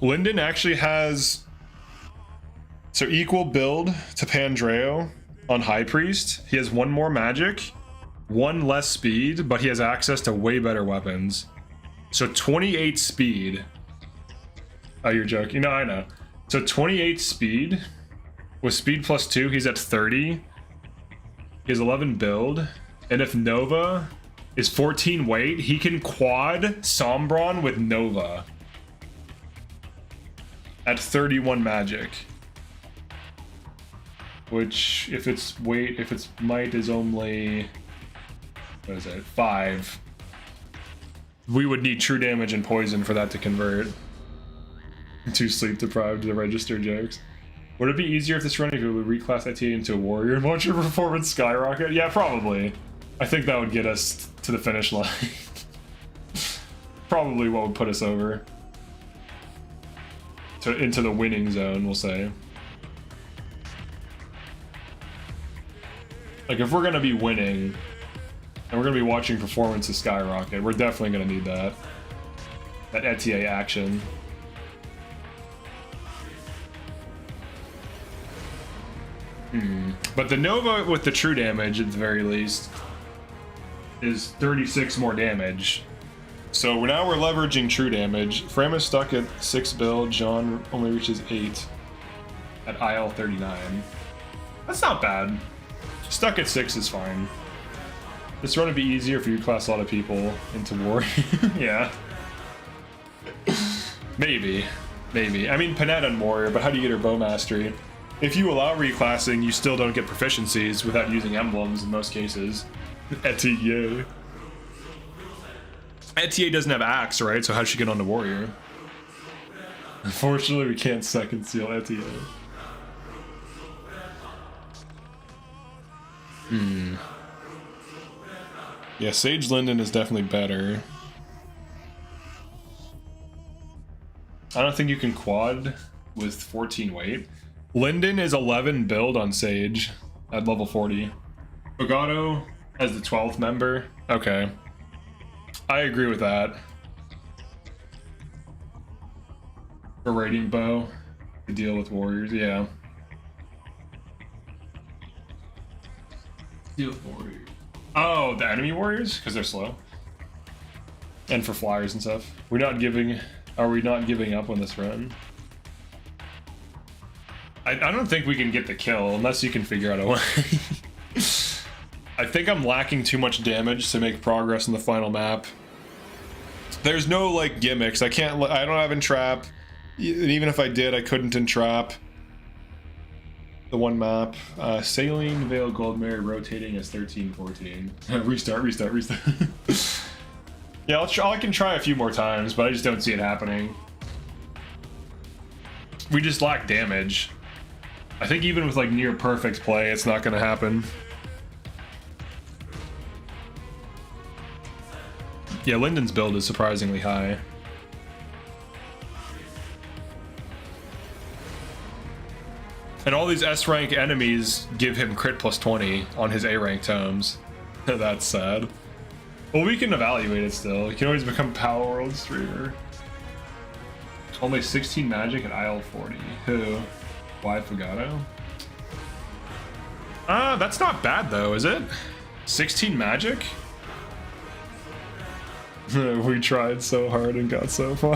Linden actually has, so equal build to Pandreo on High Priest. He has 1 more magic, 1 less speed, but he has access to way better weapons. So 28 speed. Oh, you're joking. No, I know. So 28 speed. With speed +2, he's at 30. He has 11 build. And if Nova is 14 weight, he can quad Sombron with Nova. At 31 magic. Which, if its weight, if its might is only, what is it, 5. we would need true damage and poison for that to convert. Too sleep deprived to register jokes. Would it be easier if this run could reclass ITA into a warrior and watch your performance skyrocket? Yeah, probably. I think that would get us to the finish line. Probably what would put us over. Into the winning zone, we'll say. Like, if we're gonna be winning, and we're gonna be watching performances skyrocket, we're definitely gonna need that. That ETA action. But the Nova with the true damage, at the very least, is 36 more damage. So now we're leveraging true damage. Fram is stuck at 6 build, Jean only reaches 8 at IL 39. That's not bad. Stuck at 6 is fine. This run would be easier if you class a lot of people into war. Yeah. Maybe. Maybe. I mean, Panetta and Warrior, but how do you get her bow mastery? If you allow reclassing, you still don't get proficiencies without using emblems in most cases. ETA. ETA doesn't have axe, right? So how'd she get onto Warrior? Unfortunately, we can't second seal ETA. Yeah, Sage Linden is definitely better. I don't think you can quad with 14 weight. Linden is 11 build on Sage at level 40. Bogato as the 12th member. Okay. I agree with that. For Radiant Bow to deal with warriors, yeah. Deal with warriors. Oh, the enemy warriors? Because they're slow. And for flyers and stuff. Are we not giving up on this run? I don't think we can get the kill unless you can figure out a way. I think I'm lacking too much damage to make progress in the final map. There's no like gimmicks. I don't have entrap. Even if I did, I couldn't entrap the one map. Saline, Veil, Goldmere, rotating as 13, 14. Restart. Yeah, I can try a few more times, but I just don't see it happening. We just lack damage. I think even with like near perfect play, it's not gonna happen. Yeah, Linden's build is surprisingly high. And all these S rank enemies give him crit plus 20 on his A rank tomes. That's sad. Well, we can evaluate it still. You can always become Power World streamer. Only 16 magic at IL 40. Who? Why Fugato? That's not bad though, is it? 16 magic? We tried so hard and got so far.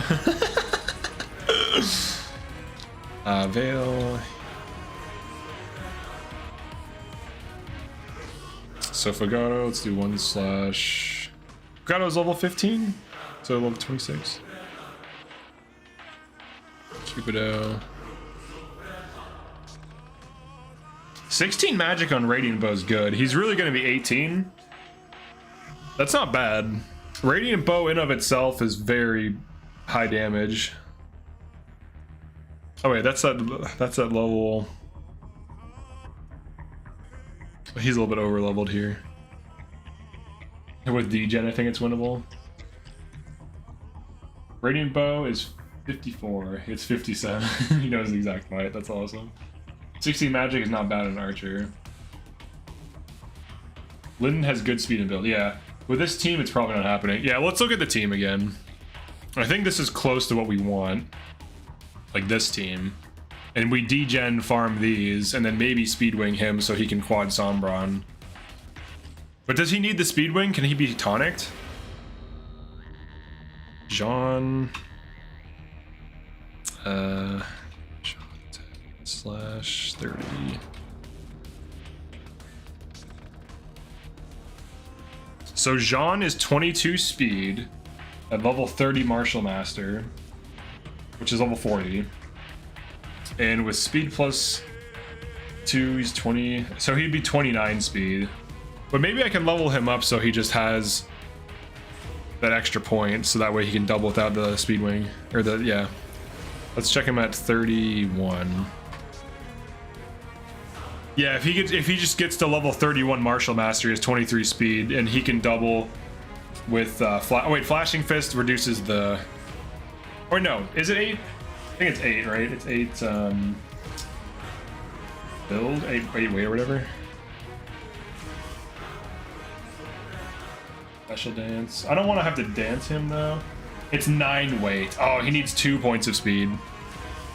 Veil. So Fugato, let's do 1 slash. Fugato's level 15, so level 26. Cupido. 16 magic on Radiant Bow is good. He's really going to be 18. That's not bad. Radiant Bow in of itself is very high damage. Oh wait, that's that level. He's a little bit over leveled here. With D-Gen, I think it's winnable. Radiant Bow is 54. It's 57. He knows the exact fight. That's awesome. 16 magic is not bad in Archer. Linden has good speed and build. Yeah. With this team, it's probably not happening. Yeah, let's look at the team again. I think this is close to what we want. Like this team. And we degen farm these, and then maybe speedwing him so he can quad Sombron. But does he need the speedwing? Can he be tonicked? Jean... slash 30. So Jean is 22 speed at level 30 Martial Master, which is level 40. And with speed plus 2, he's 20. So he'd be 29 speed. But maybe I can level him up so he just has that extra point, so that way he can double without the speed wing, or the, yeah. Let's check him at 31. Yeah, if he just gets to level 31 martial mastery, has 23 speed, and he can double with flashing fist reduces the, or no, is it 8? I think it's 8, right? It's 8 build, 8 weight or whatever. Special dance. I don't want to have to dance him though. It's 9 weight. Oh, he needs 2 points of speed.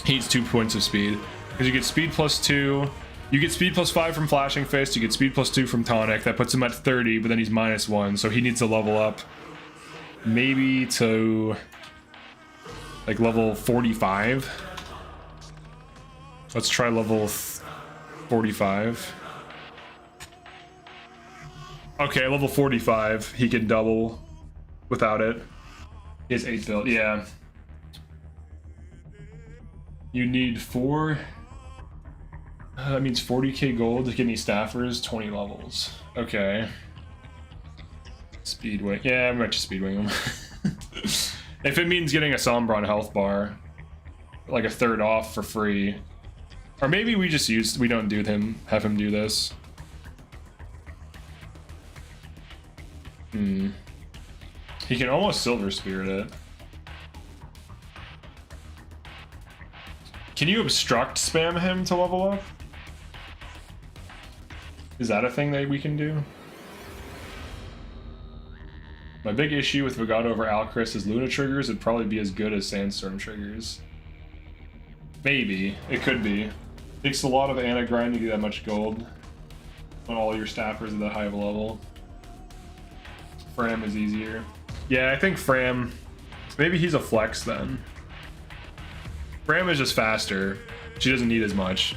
He needs 2 points of speed because you get speed +2. You get speed +5 from flashing fist. You get speed +2 from tonic. That puts him at 30, but then he's -1, so he needs to level up. Maybe to like level 45. Let's try level 45. Okay, level 45, he can double without it. He has 8 build, yeah. You need 4. That means 40k gold to get any staffers, 20 levels. Okay. Speedway. Yeah, I'm going to speedwing him. If it means getting a sombron health bar, like a third off for free. Or maybe we just we don't do him, have him do this. He can almost silver spirit it. Can you obstruct spam him to level up? Is that a thing that we can do? My big issue with Vegado over Alcris is Luna triggers would probably be as good as Sandstorm triggers. Maybe. It could be. Takes a lot of ana grind to get that much gold when all your staffers at that high of a level. Fram is easier. Yeah, I think Fram... Maybe he's a flex then. Fram is just faster. She doesn't need as much.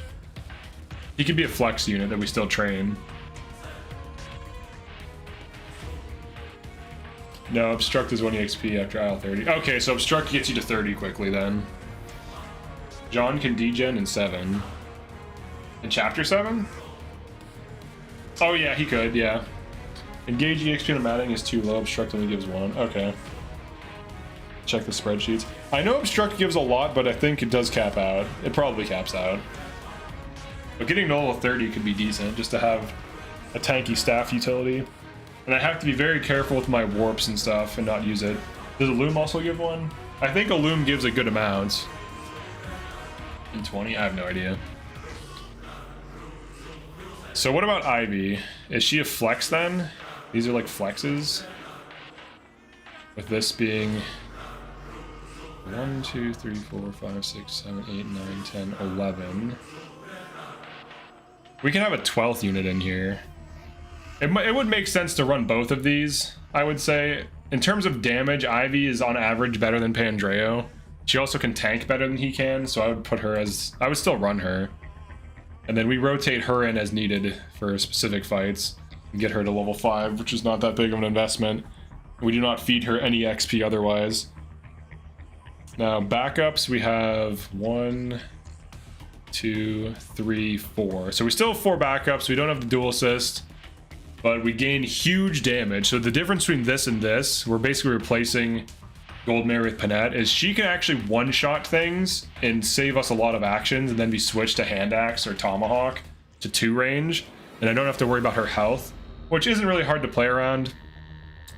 He could be a flex unit that we still train. No, obstruct is 1 EXP after IL 30. Okay, so obstruct gets you to 30 quickly then. John can degen in 7. In chapter 7? Oh yeah, he could, yeah. Engage EXP on Maddening is too low, obstruct only gives 1. Okay. Check the spreadsheets. I know obstruct gives a lot, but I think it does cap out. It probably caps out. But getting to level 30 could be decent, just to have a tanky staff utility. And I have to be very careful with my warps and stuff and not use it. Does a loom also give 1? I think a loom gives a good amount. In 20? I have no idea. So what about Ivy? Is she a flex then? These are like flexes. With this being 1, 2, 3, 4, 5, 6, 7, 8, 9, 10, 11. We can have a 12th unit in here. It would make sense to run both of these, I would say. In terms of damage, Ivy is on average better than Pandreo. She also can tank better than he can, so I would put her as... I would still run her. And then we rotate her in as needed for specific fights. And get her to level 5, which is not that big of an investment. We do not feed her any XP otherwise. Now, backups, we have 1, 2, 3, 4. So we still have 4 backups. We don't have the dual assist, but we gain huge damage. So the difference between this and this, we're basically replacing Goldmary with Panette, is she can actually one-shot things and save us a lot of actions and then be switched to Hand Axe or Tomahawk to 2 range. And I don't have to worry about her health, which isn't really hard to play around.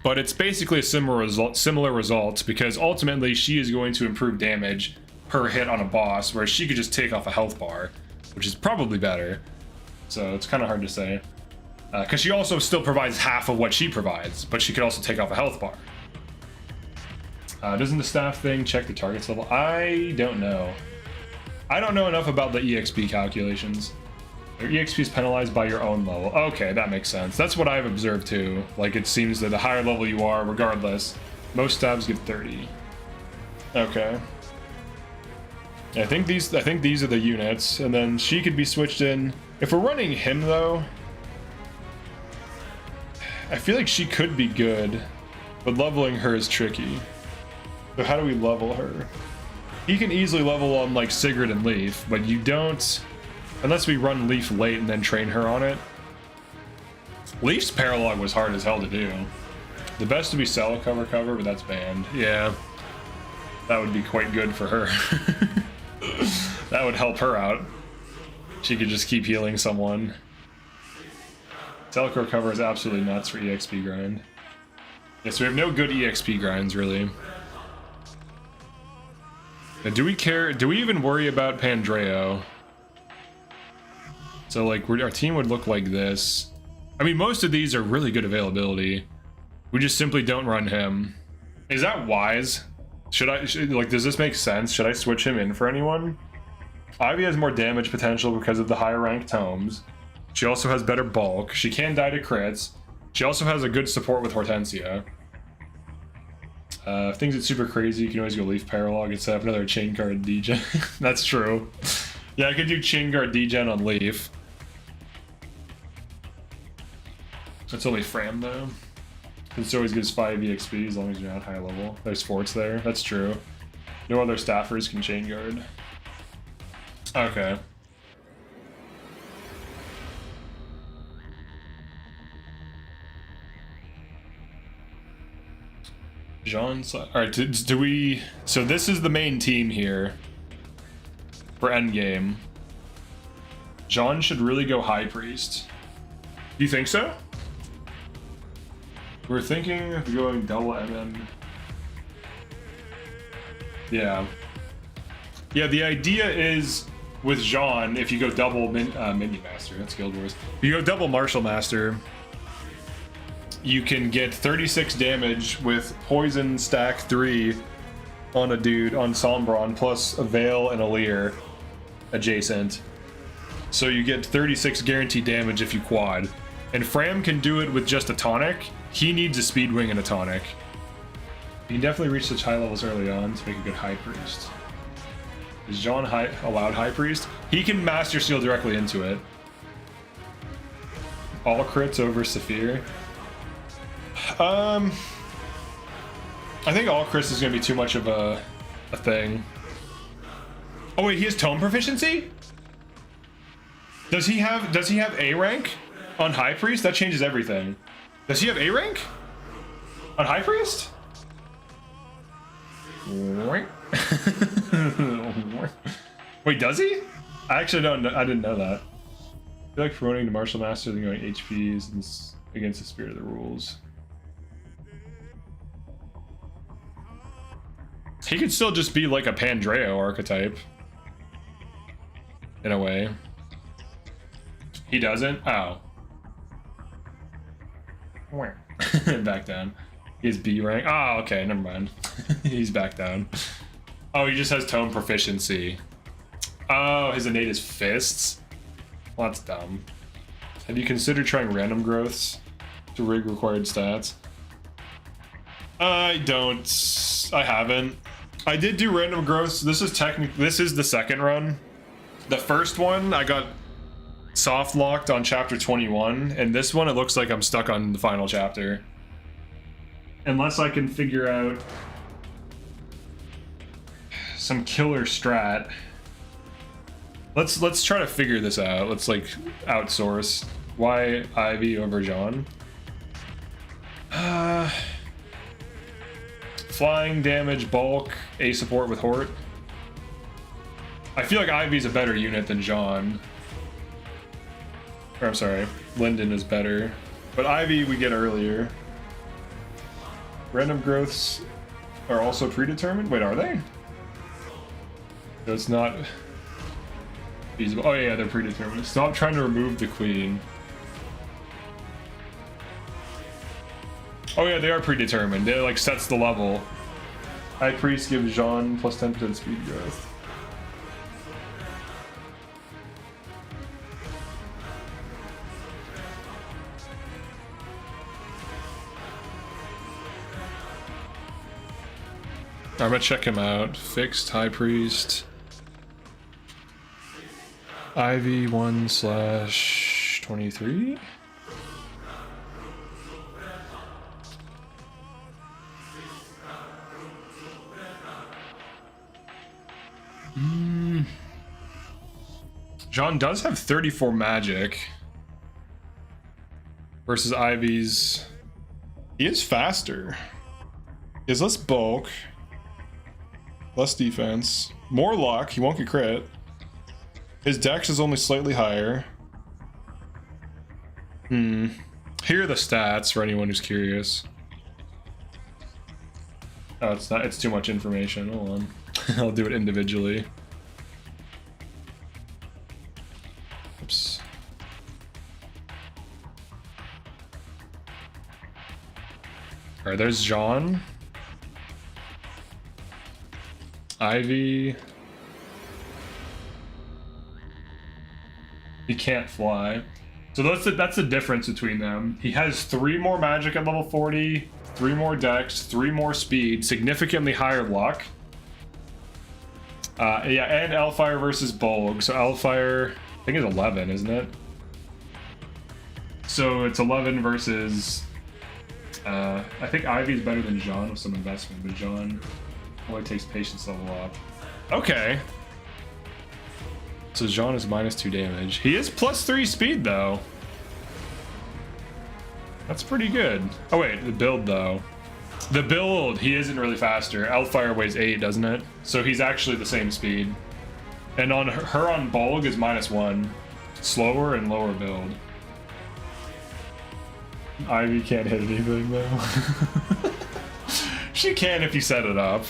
But it's basically a similar result because ultimately she is going to improve damage per hit on a boss, whereas she could just take off a health bar, which is probably better. So it's kind of hard to say. Because she also still provides half of what she provides, but she could also take off a health bar. Doesn't the staff thing check the target's level? I don't know. I don't know enough about the EXP calculations. Your EXP is penalized by your own level. Okay, that makes sense. That's what I've observed too. Like, it seems that the higher level you are, regardless, most stabs give 30. Okay. I think these are the units, and then she could be switched in. If we're running him though, I feel like she could be good, but leveling her is tricky. So how do we level her? He can easily level on like Sigurd and Leaf, but you don't, unless we run Leaf late and then train her on it. Leaf's paralogue was hard as hell to do. The best would be cell cover, but that's banned. Yeah. That would be quite good for her. That would help her out. She could just keep healing someone. Cell cover is absolutely nuts for EXP grind. Yeah, so we have no good EXP grinds, really. Now, do we care? Do we even worry about Pandreo? So, like, our team would look like this. I mean, most of these are really good availability. We just simply don't run him. Is that wise? Like, does this make sense? Should I switch him in for anyone? Ivy has more damage potential because of the higher rank tomes. She also has better bulk. She can die to crits. She also has a good support with Hortensia. If things get super crazy, you can always go Leaf Paralogue and set up another chain guard degen. That's true. Yeah, I could do chain guard degen on Leaf. That's only Fram though. It always gives 5 EXP as long as you're not high level. There's forts there. That's true. No other staffers can chain guard. Okay. Jean's. Alright, do we. So this is the main team here for endgame. Jean should really go High Priest. Do you think so? We're thinking of going double MM. Yeah. Yeah, the idea is with Jean, if you go double Minion Master, that's Guild Wars. If you go double Martial Master, you can get 36 damage with Poison stack 3 on a dude on Sombron, plus a Veil and a Leer adjacent. So you get 36 guaranteed damage if you quad. And Fram can do it with just a tonic. He needs a speed wing and a tonic. You can definitely reach such high levels early on to make a good High Priest. Is Jean allowed High Priest? He can Master Seal directly into it. All crits over Saphir. I think all crits is gonna be too much of a thing. Oh wait, he has tome proficiency? Does he have A rank on High Priest? That changes everything. Does he have A rank on High Priest? Wait, does he? I actually don't know. I didn't know that. I feel like promoting the Martial Master than going HPs against the spirit of the rules. He could still just be like a Pandreo archetype. In a way. He doesn't? Oh. Back down. He has B rank. Oh, okay, never mind. He's back down. Oh, he just has tome proficiency. Oh, his innate is fists? Well, that's dumb. Have you considered trying random growths to rig required stats? I haven't. I did do random growths. This is the second run. The first one I got soft locked on chapter 21, and this one it looks like I'm stuck on the final chapter. Unless I can figure out some killer strat. Let's try to figure this out. Let's like outsource. Why Ivy over John? Flying damage, bulk, A support with Hort. I feel like Ivy's a better unit than John. Or I'm sorry, Linden is better. But Ivy we get earlier. Random growths are also predetermined? Wait, are they? So it's not feasible. Oh yeah, they're predetermined. Stop trying to remove the queen. Oh yeah, they are predetermined. It like sets the level. High Priest gives Jean plus 10% speed growth. I'm gonna check him out. Fixed High Priest. Ivy 1/23. John does have 34 magic versus Ivy's He is faster. He has less bulk, less defense, more luck. He won't get crit. His dex is only slightly higher. Here are the stats for anyone who's curious. Oh, it's not. It's too much information. Hold on. I'll do it individually. Oops. All right, there's John. Ivy. He can't fly. So that's the difference between them. He has 3 more magic at level 40, 3 more dex, 3 more speed, significantly higher luck. Yeah, and Elfire versus Bolg. So Elfire, I think, is 11, isn't it? So it's 11 versus... I think Ivy's better than Jean with some investment, but Jean only takes patience level up. Okay. So Jean is -2 damage. He is +3 speed, though. That's pretty good. Oh, wait, the build, though. The build, he isn't really faster. Elfire weighs 8, doesn't it? So he's actually the same speed. And on her on Bolg is -1. Slower and lower build. Ivy can't hit anything, though. She can if you set it up.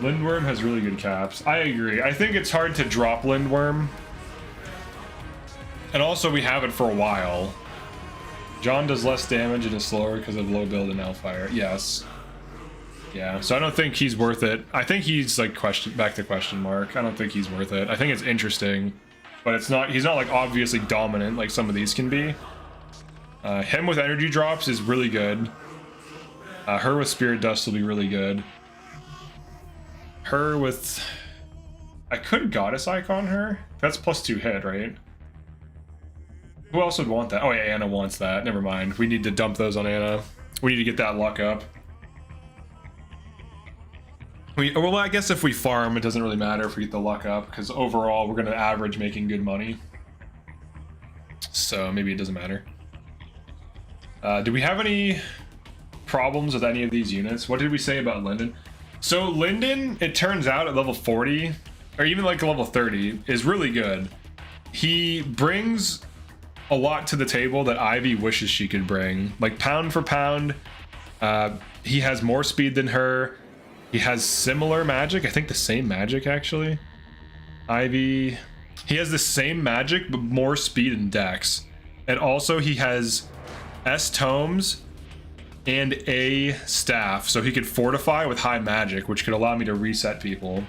Lindworm has really good caps. I agree. I think it's hard to drop Lindworm. And also we have it for a while. John does less damage and is slower because of low build and Elfire. Yes. Yeah, so I don't think he's worth it. I think he's like back to question mark. I don't think he's worth it. I think it's interesting, but it's not. He's not like obviously dominant like some of these can be. Him with energy drops is really good. Her with Spirit Dust will be really good. Her with... I could Goddess Icon her. That's +2 hit, right? Who else would want that? Oh yeah, Anna wants that. Never mind. We need to dump those on Anna. We need to get that luck up. Well, I guess if we farm, it doesn't really matter if we get the luck up, because overall we're going to average making good money. So maybe it doesn't matter. Do we have any problems with any of these units? What did we say about Linden? So Linden, it turns out at level 40, or even like level 30, is really good. He brings a lot to the table that Ivy wishes she could bring. Like pound for pound, he has more speed than her. He has similar magic. I think the same magic, actually. Ivy, he has the same magic, but more speed and dex. And also he has S tomes and a staff, so he could fortify with high magic, which could allow me to reset people.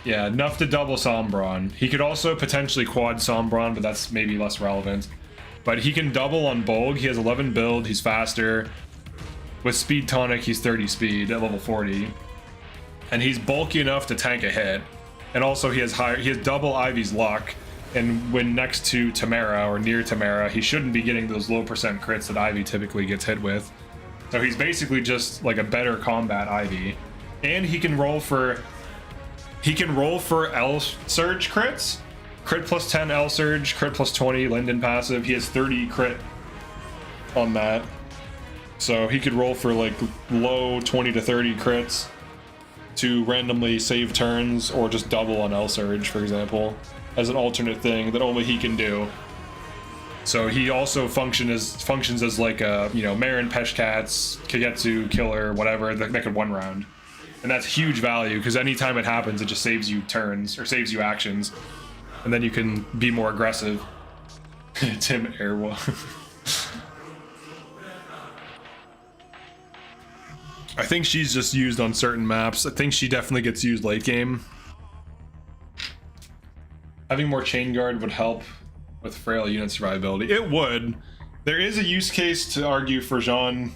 Yeah, enough to double Sombron. He could also potentially quad Sombron, but that's maybe less relevant. But he can double on Bolg. He has 11 build, he's faster. With Speed Tonic, he's 30 speed at level 40. And he's bulky enough to tank a hit. And also he has double Ivy's luck. And when next to Tamara or near Tamara, he shouldn't be getting those low percent crits that Ivy typically gets hit with. So he's basically just like a better combat Ivy. And he can roll for L Surge crits. Crit +10 L Surge, crit +20 Linden passive. He has 30 crit on that. So he could roll for like low 20 to 30 crits to randomly save turns, or just double on L Surge, for example, as an alternate thing that only he can do. So he also functions as like a, you know, Marin, Peshkats, Kagetsu, Killer, whatever, that could one round. And that's huge value, because anytime it happens, it just saves you turns, or saves you actions. And then you can be more aggressive. Tim Airwolf. I think she's just used on certain maps. I think she definitely gets used late game. Having more chain guard would help with frail unit survivability. It would. There is a use case to argue for Jean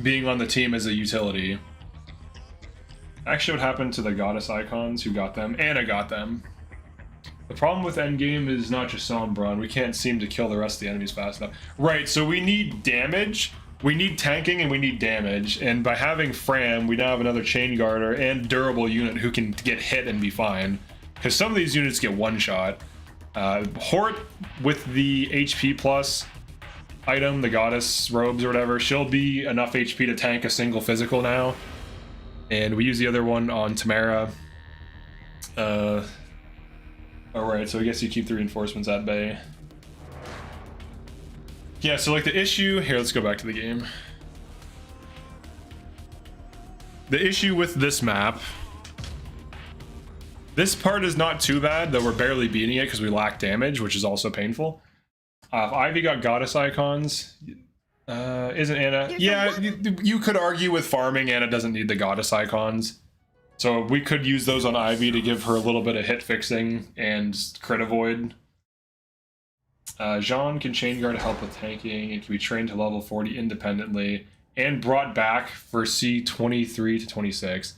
being on the team as a utility. Actually, what happened to the goddess icons who got them? Anna got them. The problem with endgame is not just Sombron. We can't seem to kill the rest of the enemies fast enough. Right, so we need damage. We need tanking and we need damage. And by having Fram, we now have another chain guarder and durable unit who can get hit and be fine. Because some of these units get one shot. Hort with the HP plus item, the goddess robes or whatever, she'll be enough HP to tank a single physical now. And we use the other one on Tamara. Alright, so I guess you keep the reinforcements at bay. Yeah, so like the issue, here, let's go back to the game. The issue with this map, this part is not too bad, though we're barely beating it because we lack damage, which is also painful. If Ivy got goddess icons, isn't Anna? Yeah, you could argue with farming, Anna doesn't need the goddess icons. So we could use those on Ivy to give her a little bit of hit fixing and crit avoid. Jean can chain guard to help with tanking. It can be trained to level 40 independently and brought back for C23 to 26.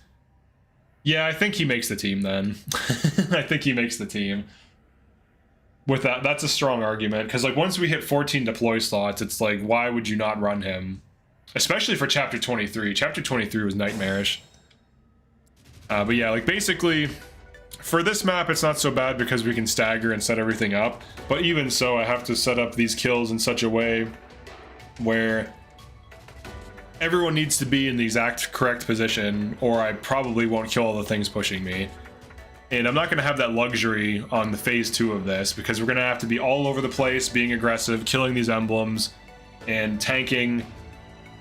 Yeah, I think he makes the team then. I think he makes the team. With that, that's a strong argument, because like once we hit 14 deploy slots, it's like, why would you not run him? Especially for chapter 23. Chapter 23 was nightmarish. But yeah, like basically, for this map, it's not so bad because we can stagger and set everything up. But even so, I have to set up these kills in such a way where everyone needs to be in the exact correct position, or I probably won't kill all the things pushing me. And I'm not going to have that luxury on the phase 2 of this, because we're going to have to be all over the place, being aggressive, killing these emblems, and tanking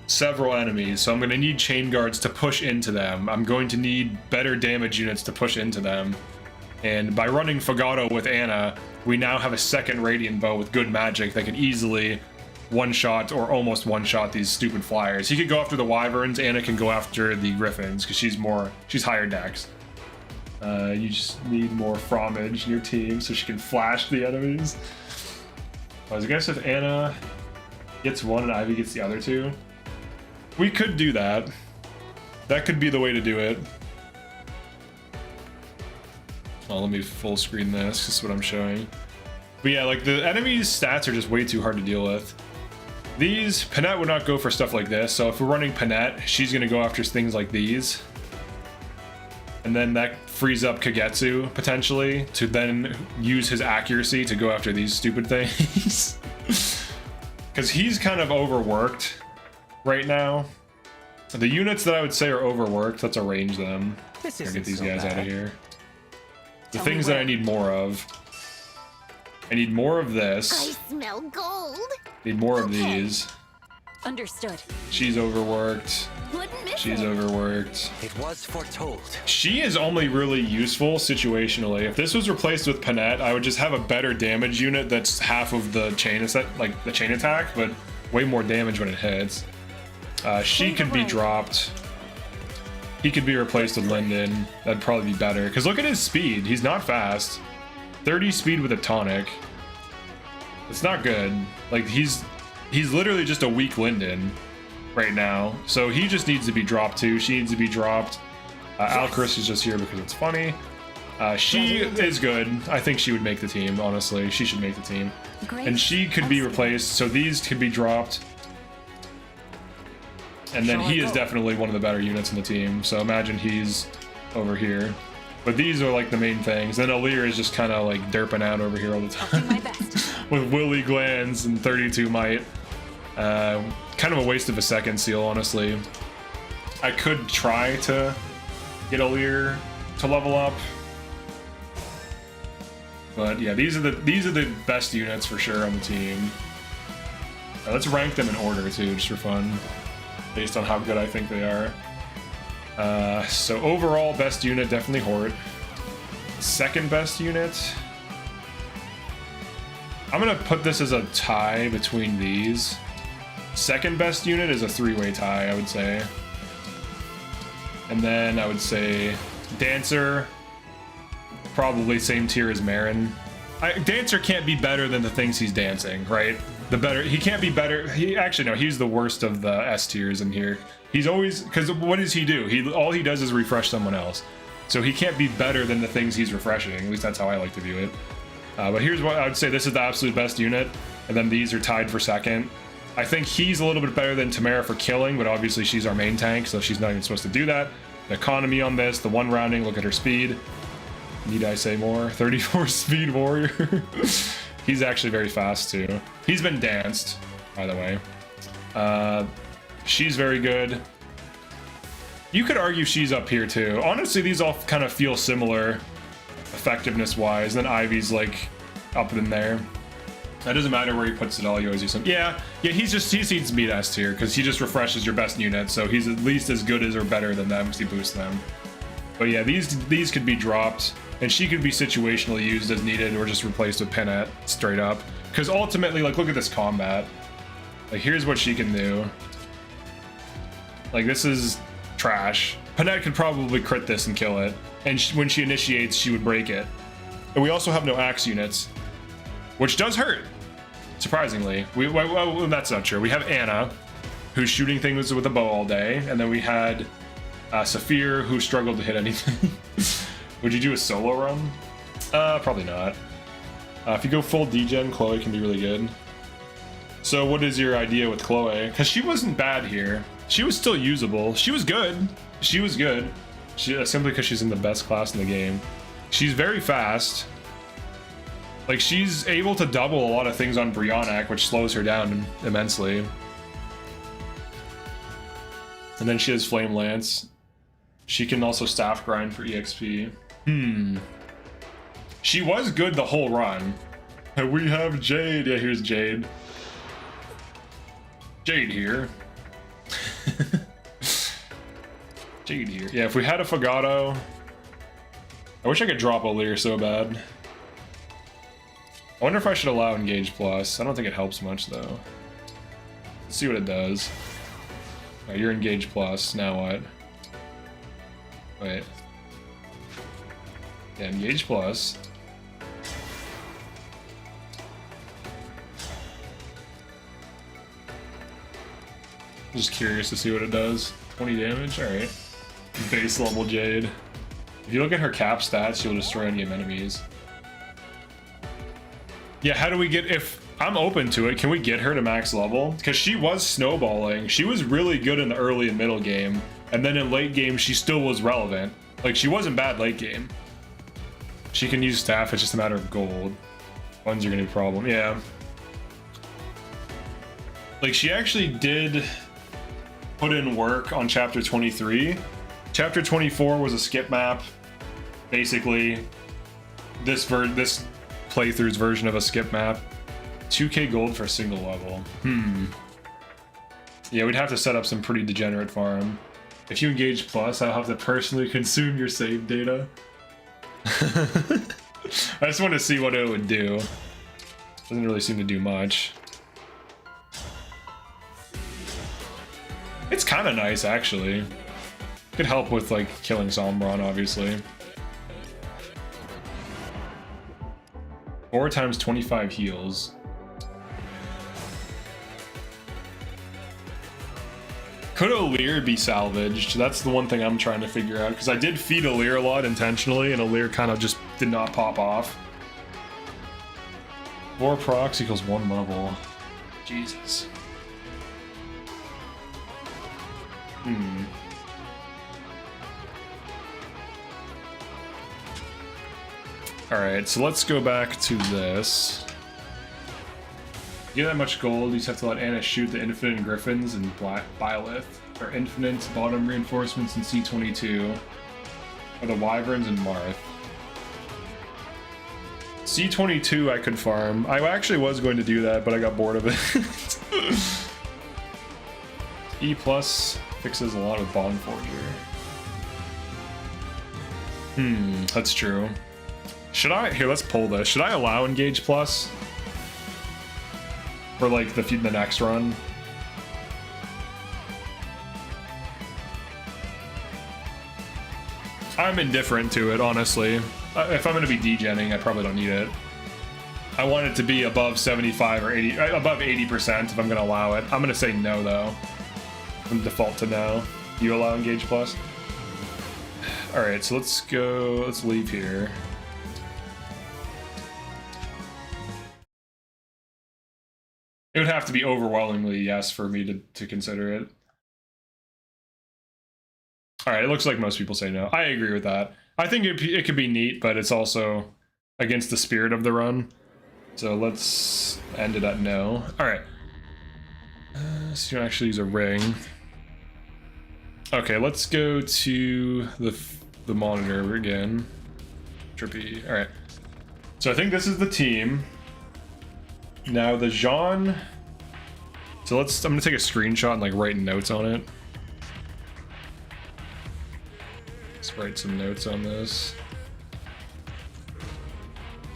several enemies. So I'm going to need chain guards to push into them. I'm going to need better damage units to push into them. And by running Fagato with Anna, we now have a second Radiant Bow with good magic that can easily one-shot or almost one-shot these stupid flyers. He could go after the Wyverns, Anna can go after the Griffins, because she's higher dex. You just need more fromage in your team so she can flash the enemies. I guess if Anna gets one and Ivy gets the other two, we could do that. That could be the way to do it. Oh, let me full screen this. This is what I'm showing. But yeah, like the enemy's stats are just way too hard to deal with. These, Panette would not go for stuff like this. So if we're running Panette, she's going to go after things like these. And then that frees up Kagetsu, potentially, to then use his accuracy to go after these stupid things. Because he's kind of overworked right now. The units that I would say are overworked, let's arrange them. Get these guys out of here. The things that I need more of. I need more of this. I smell gold. Need more of these. Understood. She's overworked. Wouldn't miss She's it. overworked. It was foretold. She is only really useful situationally. If this was replaced with Panette, I would just have a better damage unit that's half of the chain like the chain attack, but way more damage when it hits. She could be dropped. He could be replaced with Linden. That'd probably be better. Because look at his speed. He's not fast. 30 speed with a tonic. It's not good. Like he's literally just a weak Linden right now. So he just needs to be dropped too. She needs to be dropped. Alchris is just here because it's funny. She is good. I think she would make the team, honestly. She should make the team. Great. And she could be replaced. So these could be dropped. And then he is definitely one of the better units in the team. So imagine he's over here. But these are like the main things. Then Alir is just kind of like derping out over here all the I'll do my time. best. With Willy Glands and 32 might. Kind of a waste of a second seal, honestly. I could try to get Alir to level up. But yeah, these are the best units for sure on the team. Let's rank them in order too, just for fun. Based on how good I think they are. So overall, best unit, definitely Hort. Second best unit, I'm gonna put this as a tie between these. Second best unit is a three-way tie, I would say. And then I would say Dancer, probably same tier as Marin. Dancer can't be better than the things he's dancing, right? He can't be better. He's the worst of the S tiers in here. He's always, because what does he do? All he does is refresh someone else. So he can't be better than the things he's refreshing. At least that's how I like to view it. But here's what I would say. This is the absolute best unit. And then these are tied for second. I think he's a little bit better than Tamara for killing, but obviously she's our main tank, so she's not even supposed to do that. The economy on this, the one rounding, look at her speed. Need I say more? 34 speed warrior. He's actually very fast too. He's been danced. by the way. She's very good. You could argue she's up here too. Honestly, these all kind of feel similar effectiveness-wise. Then Ivy's like up in there. That doesn't matter where he puts it all. You always do something. Yeah, he needs to beat S tier because he just refreshes your best unit. So he's at least as good as or better than them because he boosts them. But yeah, these could be dropped, and she could be situationally used as needed or just replaced with Pinette straight up. Because ultimately, like, look at this combat. Like, here's what she can do. Like, this is trash. Pinette could probably crit this and kill it. And when she initiates, she would break it. And we also have no axe units, which does hurt, surprisingly. Well, that's not true. We have Anna, who's shooting things with a bow all day. And then we had Saphir, who struggled to hit anything. Would you do a solo run? Probably not. If you go full degen, Chloe can be really good. So what is your idea with Chloe? Because she wasn't bad here. She was still usable. She was good. She was good. Simply because she's in the best class in the game. She's very fast. Like, she's able to double a lot of things on Brionac, which slows her down immensely. And then she has Flame Lance. She can also staff grind for EXP. She was good the whole run. We have Jade. Yeah, here's Jade. Jade here. Jade here. Yeah, if we had a Fagato... I wish I could drop a Leer so bad. I wonder if I should allow Engage Plus. I don't think it helps much, though. Let's see what it does. Oh, you're Engage Plus. Now what? Wait. Yeah, Engage Plus. Just curious to see what it does. 20 damage? Alright. Base level Jade. If you look at her cap stats, she'll destroy any enemies. Yeah, how do we get... If I'm open to it, can we get her to max level? Because she was snowballing. She was really good in the early and middle game. And then in late game, she still was relevant. Like, she wasn't bad late game. She can use staff, it's just a matter of gold. Funds are gonna be a problem, yeah. Like, she actually did put in work on chapter 23. Chapter 24 was a skip map. Basically, this playthrough's version of a skip map. 2k gold for a single level. Yeah, we'd have to set up some pretty degenerate farm. If you engage plus, I'll have to personally consume your save data. I just want to see what it would do. Doesn't really seem to do much. It's kind of nice, actually. Could help with, like, killing Sombron, obviously. 4 times 25 heals. Could a Leer be salvaged? That's the one thing I'm trying to figure out, because I did feed a Leer a lot intentionally, and a Leer kind of just did not pop off. 4 procs equals 1 level. Jesus. Alright, so let's go back to this. To get that much gold, you just have to let Anna shoot the Infinite Griffins and Byleth, or Infinite Bottom Reinforcements in C22, or the Wyverns and Marth. C22 I could farm. I actually was going to do that, but I got bored of it. E plus fixes a lot of Bond Forger. That's true. Should I... Here, let's pull this. Should I allow Engage Plus? For, like, the next run? I'm indifferent to it, honestly. If I'm going to be degenning, I probably don't need it. I want it to be above 75 or 80... Above 80% if I'm going to allow it. I'm going to say no, though. I'm going to default to no. You allow Engage Plus? Alright, so let's go... Let's leave here. It would have to be overwhelmingly yes for me to consider it. Alright, it looks like most people say no. I agree with that. I think it could be neat, but it's also against the spirit of the run. So let's end it at no. Alright. So you can actually use a ring. Okay, let's go to the monitor again. Trippy. All right. So I think this is the team. Now the Jean. So I'm gonna take a screenshot and like write notes on it. Let's write some notes on this.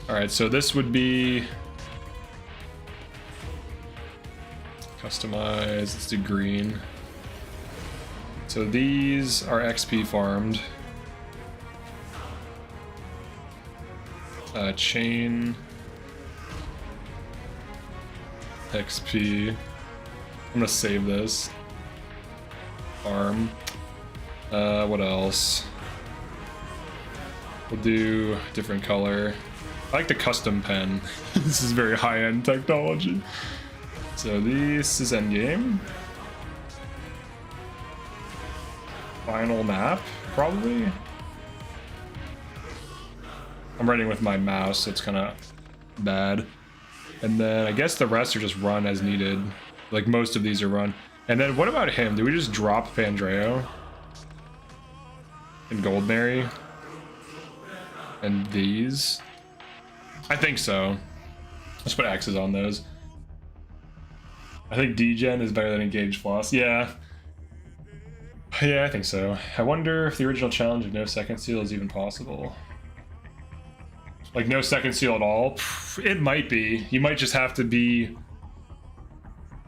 All right, so this would be customize. Let's do green. So these are XP farmed. Chain XP. I'm gonna save this. Farm. What else? We'll do different color. I like the custom pen. This is very high-end technology. So this is endgame. Final map, probably. I'm writing with my mouse, so it's kind of bad. And then I guess the rest are just run as needed. Like most of these are run. And then what about him? Do we just drop Vandreo? And Goldberry? And these? I think so. Let's put X's on those. I think D-Gen is better than Engage Floss. Yeah. Yeah, I think so. I wonder if the original challenge of no second seal is even possible. Like no second seal at all? It might be. You might just have to be...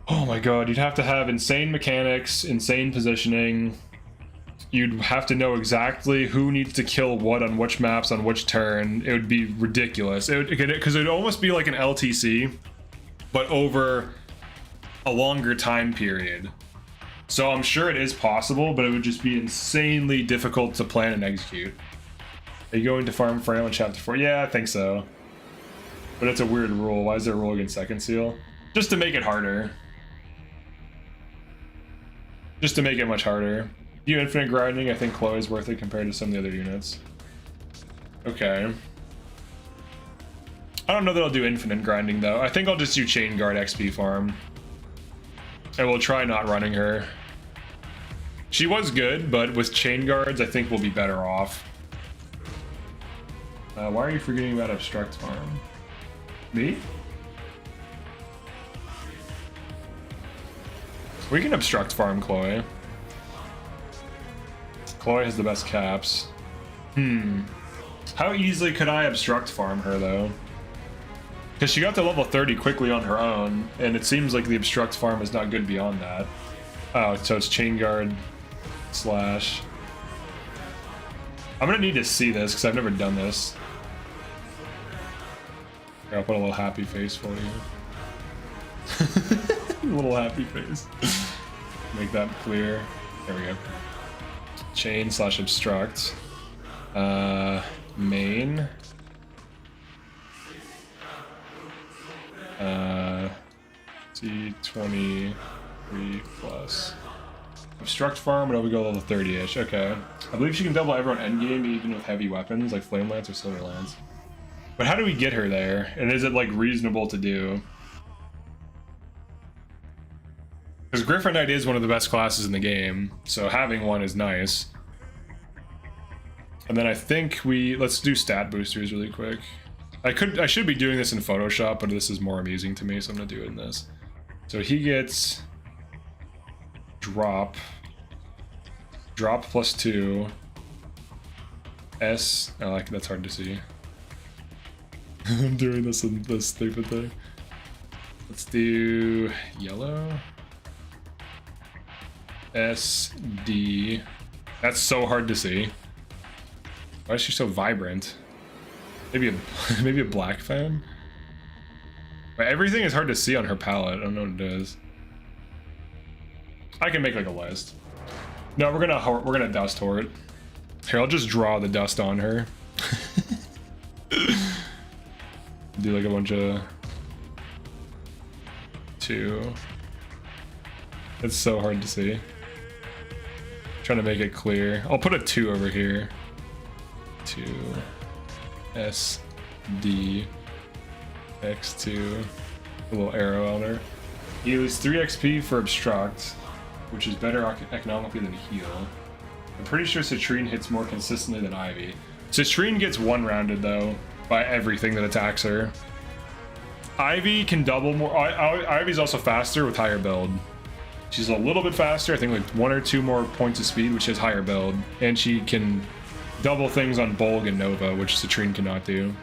Oh my god, you'd have to have insane mechanics, insane positioning. You'd have to know exactly who needs to kill what on which maps on which turn. It would be ridiculous. Because it would almost be like an LTC, but over a longer time period. So I'm sure it is possible, but it would just be insanely difficult to plan and execute. Are you going to farm frail in chapter 4? Yeah, I think so. But it's a weird rule. Why is there a rule against second seal? Just to make it harder. Just to make it much harder. Do infinite grinding? I think Chloe's worth it compared to some of the other units. Okay. I don't know that I'll do infinite grinding though. I think I'll just do chain guard XP farm. And we'll try not running her. She was good, but with chain guards, I think we'll be better off. Why are you forgetting about obstruct farm? Me? We can obstruct farm Chloe. Chloe has the best caps. How easily could I obstruct farm her though? Because she got to level 30 quickly on her own, and it seems like the obstruct farm is not good beyond that. Oh, so it's chain guard slash. I'm gonna need to see this because I've never done this. Here, I'll put a little happy face for you. A little happy face. Make that clear. There we go. Chain slash obstruct. Main. C23 plus. Obstruct farm, but we go level 30-ish. Okay. I believe she can double everyone endgame even with heavy weapons like Flame Lance or Silver Lance. But how do we get her there? And is it like reasonable to do? Because Griffin Knight is one of the best classes in the game, so having one is nice. And then I think let's do stat boosters really quick. I should be doing this in Photoshop, but this is more amusing to me, so I'm gonna do it in this. So he gets drop +2. S, oh, like that's hard to see. I'm doing this in this stupid thing. Let's do yellow. SD. That's so hard to see. Why is she so vibrant? Maybe a black fan? But everything is hard to see on her palette. I don't know what it is. I can make like a list. No, we're gonna dust horde. Here, I'll just draw the dust on her. Do like a bunch of 2. It's so hard to see. Trying to make it clear. I'll put a 2 over here. 2 SD X2. A little arrow on her. Heals 3 XP for obstruct, which is better economically than heal. I'm pretty sure Citrine hits more consistently than Ivy. Citrine gets one-rounded though by everything that attacks her. Ivy can double more. Ivy's also faster with higher build. She's a little bit faster, I think like 1 or 2 more points of speed, which is higher build. And she can double things on Bolg and Nova, which Citrine cannot do.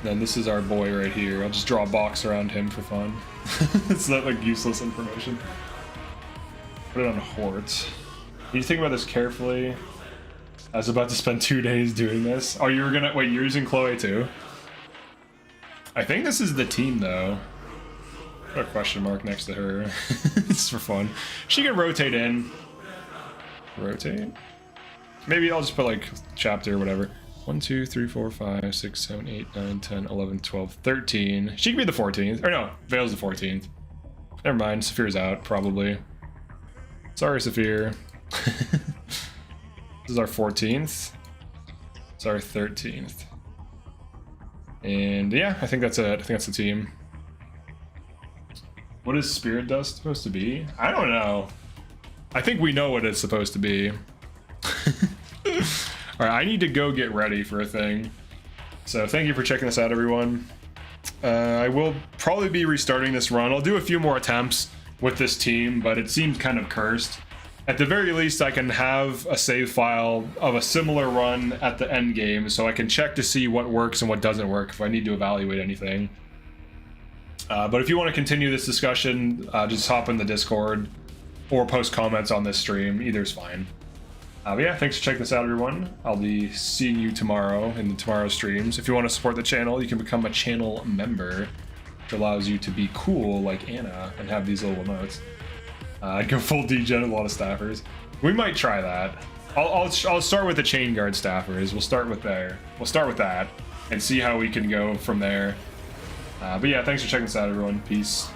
Then this is our boy right here. I'll just draw a box around him for fun. It's not like useless information. Put it on Hort. You think about this carefully. I was about to spend 2 days doing this. Oh, you were gonna wait, you're using Chloe too? I think this is the team though. Put a question mark next to her. It's for fun. She can rotate in. Rotate? Maybe I'll just put like chapter or whatever. 1, 2, 3, 4, 5, 6, 7, 8, 9, 10, 11, 12, 13. She could be the 14th. Or no, Vale's the 14th. Never mind, Saphir's out, probably. Sorry, Saphir. This is our 14th. It's our 13th. And yeah, I think that's it. I think that's the team. What is Spirit Dust supposed to be? I don't know. I think we know what it's supposed to be. Alright, I need to go get ready for a thing. So thank you for checking this out, everyone. I will probably be restarting this run. I'll do a few more attempts with this team, but it seems kind of cursed. At the very least, I can have a save file of a similar run at the end game, so I can check to see what works and what doesn't work if I need to evaluate anything. But if you want to continue this discussion, just hop in the Discord or post comments on this stream. Either's fine. But yeah, thanks for checking this out, everyone. I'll be seeing you tomorrow in tomorrow's streams. If you want to support the channel, you can become a channel member, which allows you to be cool like Anna and have these little emotes. I'd go full degen with a lot of staffers. We might try that. I'll start with the chain guard staffers. We'll start with there. We'll start with that and see how we can go from there. But yeah, thanks for checking this out, everyone. Peace.